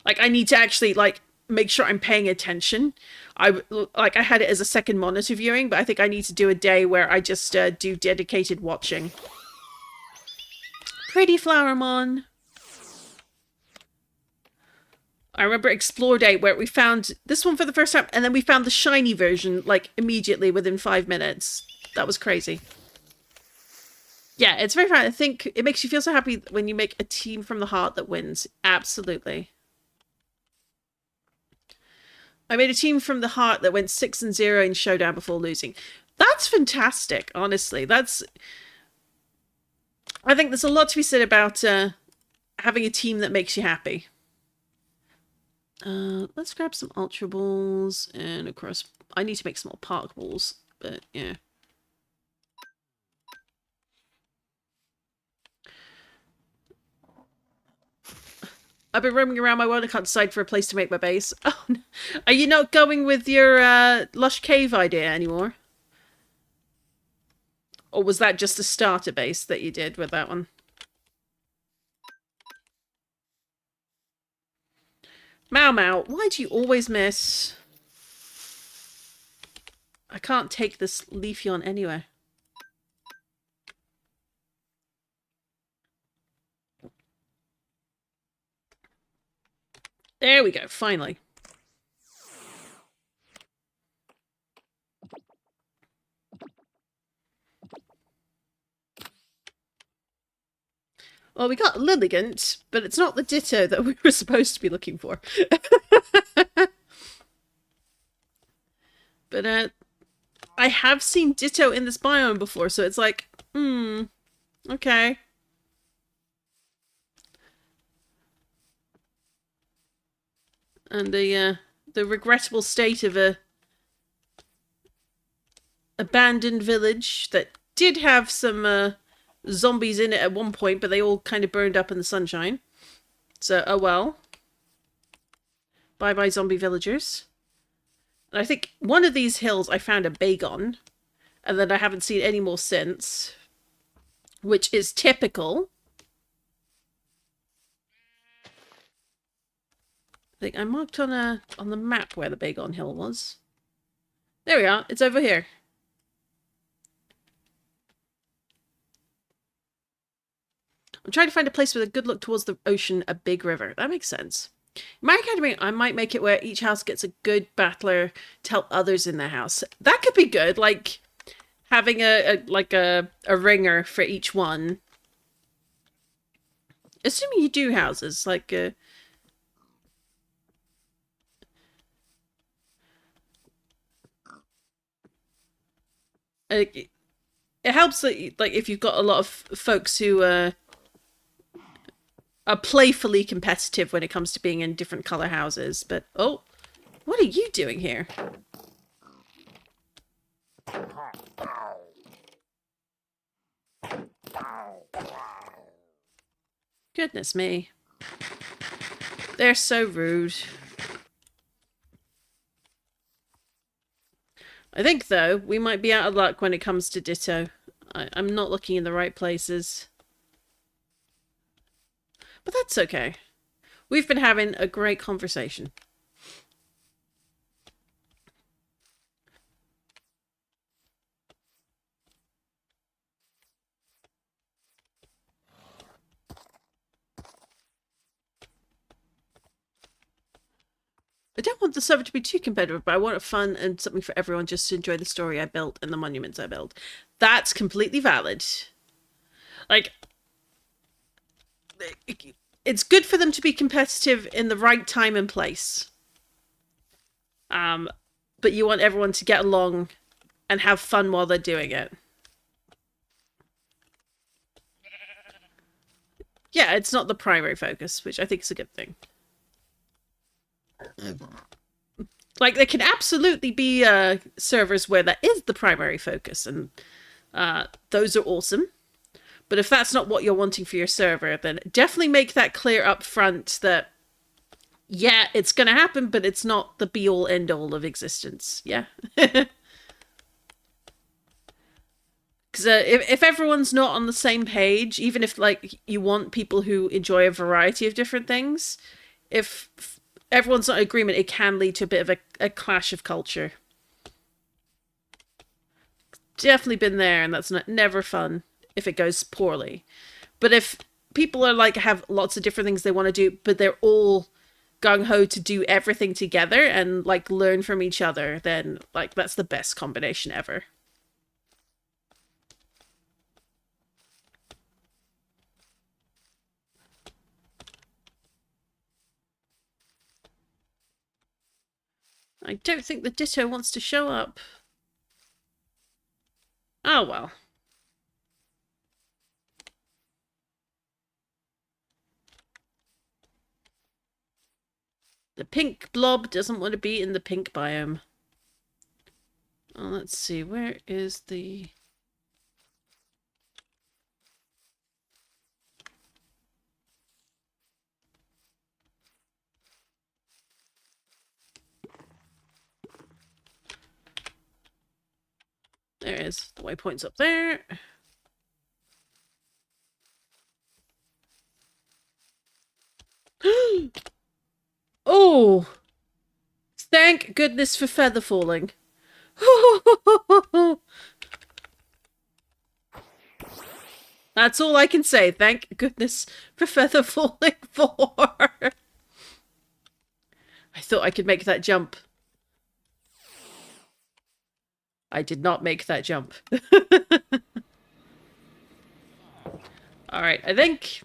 like I need to actually like make sure I'm paying attention. I had it as a second monitor viewing, but I think I need to do a day where I just do dedicated watching. Pretty Flowermon. I remember Explore Day where we found this one for the first time, and then we found the shiny version like immediately within 5 minutes. That was crazy. Yeah, it's very fun. I think it makes you feel so happy when you make a team from the heart that wins. Absolutely. I made a team from the heart that went 6-0 in Showdown before losing. That's fantastic, honestly. I think there's a lot to be said about having a team that makes you happy. Let's grab some Ultra Balls, and of course, I need to make some more Park Balls, but yeah. I've been roaming around my world. I can't decide for a place to make my base. Oh, no. Are you not going with your Lush Cave idea anymore? Or was that just a starter base that you did with that one? Mau, why do you always miss? I can't take this Leafeon anywhere. There we go, finally. Well, we got Lilligant, but it's not the Ditto that we were supposed to be looking for. But I have seen Ditto in this biome before, so it's like, okay. And the regrettable state of a abandoned village that did have some zombies in it at one point, but they all kind of burned up in the sunshine. So, oh well. Bye-bye zombie villagers. And I think one of these hills I found a Bagon, and then I haven't seen any more since, which is typical. I think I marked on the map where the Bagon Hill was. There we are. It's over here. I'm trying to find a place with a good look towards the ocean, a big river. That makes sense. In my academy, I might make it where each house gets a good battler to help others in their house. That could be good, like having a ringer for each one. Assuming you do houses, like it helps that, like, if you've got a lot of folks who playfully competitive when it comes to being in different color houses. But oh, what are you doing here? Goodness me. They're so rude. I think, though, we might be out of luck when it comes to Ditto. I'm not looking in the right places. But that's okay. We've been having a great conversation. I don't want the server to be too competitive, but I want it fun and something for everyone just to enjoy the story I built and the monuments I built. That's completely valid. Like, it's good for them to be competitive in the right time and place. But you want everyone to get along and have fun while they're doing it. Yeah, it's not the primary focus, which I think is a good thing. Like, there can absolutely be servers where that is the primary focus, and those are awesome. But if that's not what you're wanting for your server, then definitely make that clear up front that, yeah, it's going to happen, but it's not the be-all, end-all of existence. Yeah. Because if everyone's not on the same page, even if, like, you want people who enjoy a variety of different things, if everyone's not in agreement, it can lead to a bit of a clash of culture. Definitely been there, and that's never fun if it goes poorly. But if people are like have lots of different things they want to do, but they're all gung-ho to do everything together and like learn from each other, then like that's the best combination ever. I don't think the Ditto wants to show up. Oh well. The pink blob doesn't want to be in the pink biome. Oh, let's see. Where is the... There it is. The waypoint's up there. Oh! Thank goodness for feather falling. That's all I can say. Thank goodness for feather falling 4. I thought I could make that jump. I did not make that jump. Alright, I think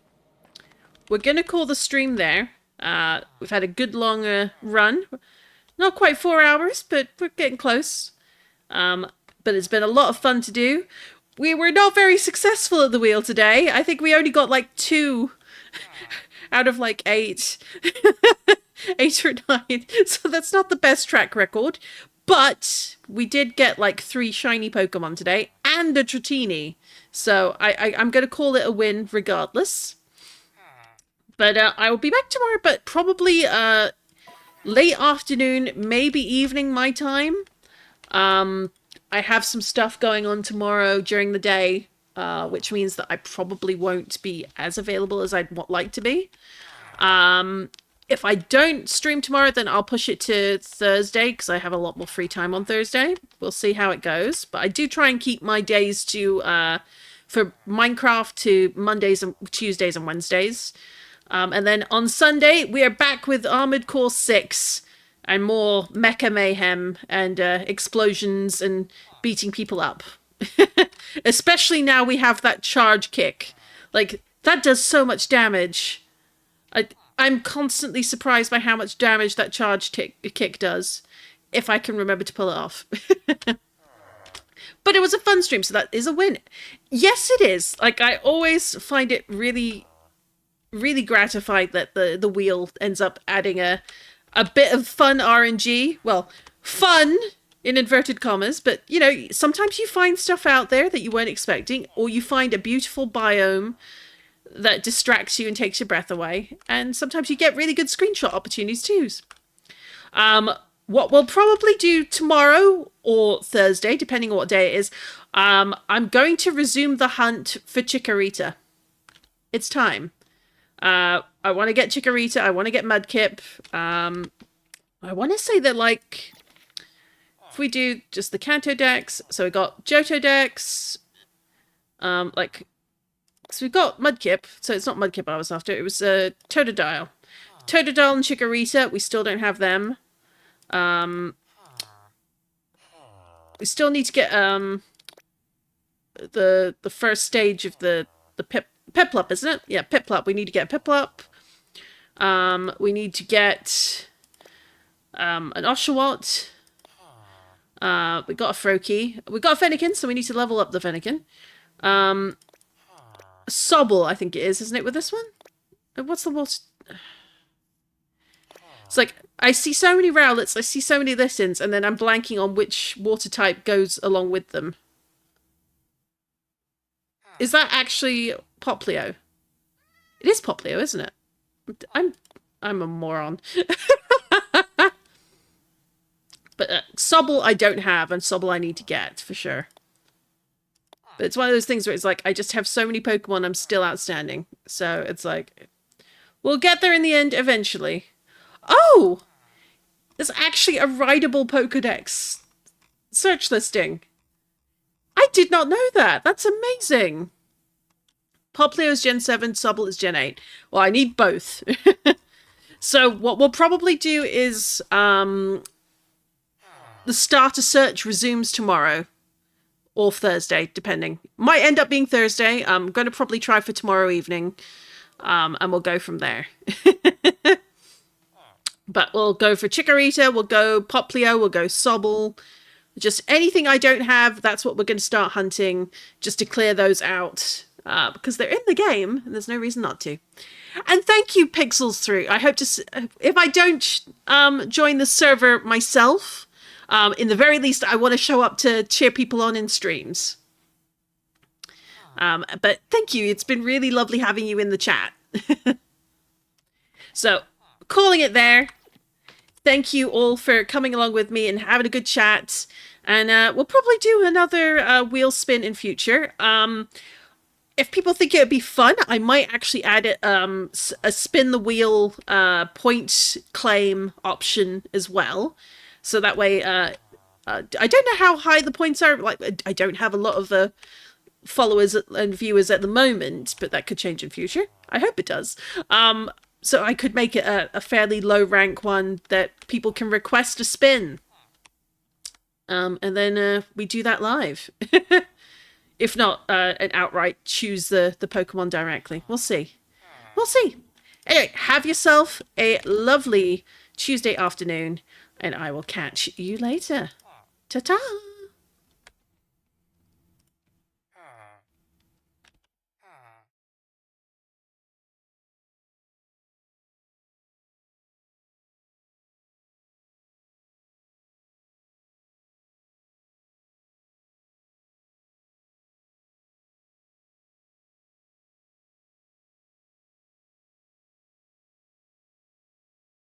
we're going to call the stream there. We've had a good long run. Not quite 4 hours, but we're getting close. But it's been a lot of fun to do. We were not very successful at the wheel today. I think we only got like 2 out of like 8. 8 or 9. So that's not the best track record. But we did get like 3 shiny Pokemon today and a Dratini. So I'm going to call it a win regardless. But I will be back tomorrow, but probably late afternoon, maybe evening my time. I have some stuff going on tomorrow during the day, which means that I probably won't be as available as I'd like to be. If I don't stream tomorrow, then I'll push it to Thursday because I have a lot more free time on Thursday. We'll see how it goes. But I do try and keep my days to for Minecraft to Mondays and Tuesdays and Wednesdays. And then on Sunday, we are back with Armored Core 6 and more mecha mayhem and explosions and beating people up. Especially now we have that charge kick. Like, that does so much damage. I'm constantly surprised by how much damage that charge kick does, if I can remember to pull it off. But it was a fun stream, so that is a win. Yes, it is. Like, I always find it really really gratified that the wheel ends up adding a bit of fun RNG. Well, fun in inverted commas, but you know, sometimes you find stuff out there that you weren't expecting, or you find a beautiful biome that distracts you and takes your breath away, and sometimes you get really good screenshot opportunities too. What we'll probably do tomorrow or Thursday, depending on what day it is, I'm going to resume the hunt for Chikorita. It's time. I want to get Chikorita. I want to get Mudkip. I want to say that, like, if we do just the Kanto Dex, so we got Johto Dex, like, so we've got Mudkip, so it's not Mudkip I was after, it was Totodile. Totodile and Chikorita, we still don't have them. We still need to get the first stage of the Piplup, isn't it? Yeah, Piplup. We need to get Piplup. We need to get an Oshawott. We got a Froakie. We got a Fennekin, so we need to level up the Fennekin. Sobble, I think it is, isn't it, with this one? What's the water? It's like, I see so many Rowlets, I see so many Listens, and then I'm blanking on which water type goes along with them. Is that actually Poplio? It is Poplio, isn't it? I'm a moron. But Sobble I don't have, and Sobble I need to get, for sure. But it's one of those things where it's like, I just have so many Pokemon I'm still outstanding. So it's like, we'll get there in the end eventually. Oh! There's actually a rideable Pokedex search listing. I did not know that. That's amazing. Poplio is Gen 7, Sobble is Gen 8. Well, I need both. So what we'll probably do is the starter search resumes tomorrow. Or Thursday, depending. Might end up being Thursday. I'm going to probably try for tomorrow evening. And we'll go from there. But we'll go for Chikorita, we'll go Poplio, we'll go Sobble. Just anything I don't have, that's what we're going to start hunting, just to clear those out. Because they're in the game, and there's no reason not to. And thank you, Pixels Through. I hope to... If I don't join the server myself, in the very least, I want to show up to cheer people on in streams. But thank you. It's been really lovely having you in the chat. So, calling it there. Thank you all for coming along with me and having a good chat. And we'll probably do another wheel spin in future. If people think it would be fun, I might actually add it, a spin the wheel point claim option as well. So that way, I don't know how high the points are. Like, I don't have a lot of followers and viewers at the moment, but that could change in future. I hope it does. So I could make it a fairly low rank one that people can request a spin. And then we do that live. If not, an outright choose the Pokemon directly. We'll see. We'll see. Anyway, have yourself a lovely Tuesday afternoon, and I will catch you later. Ta-ta!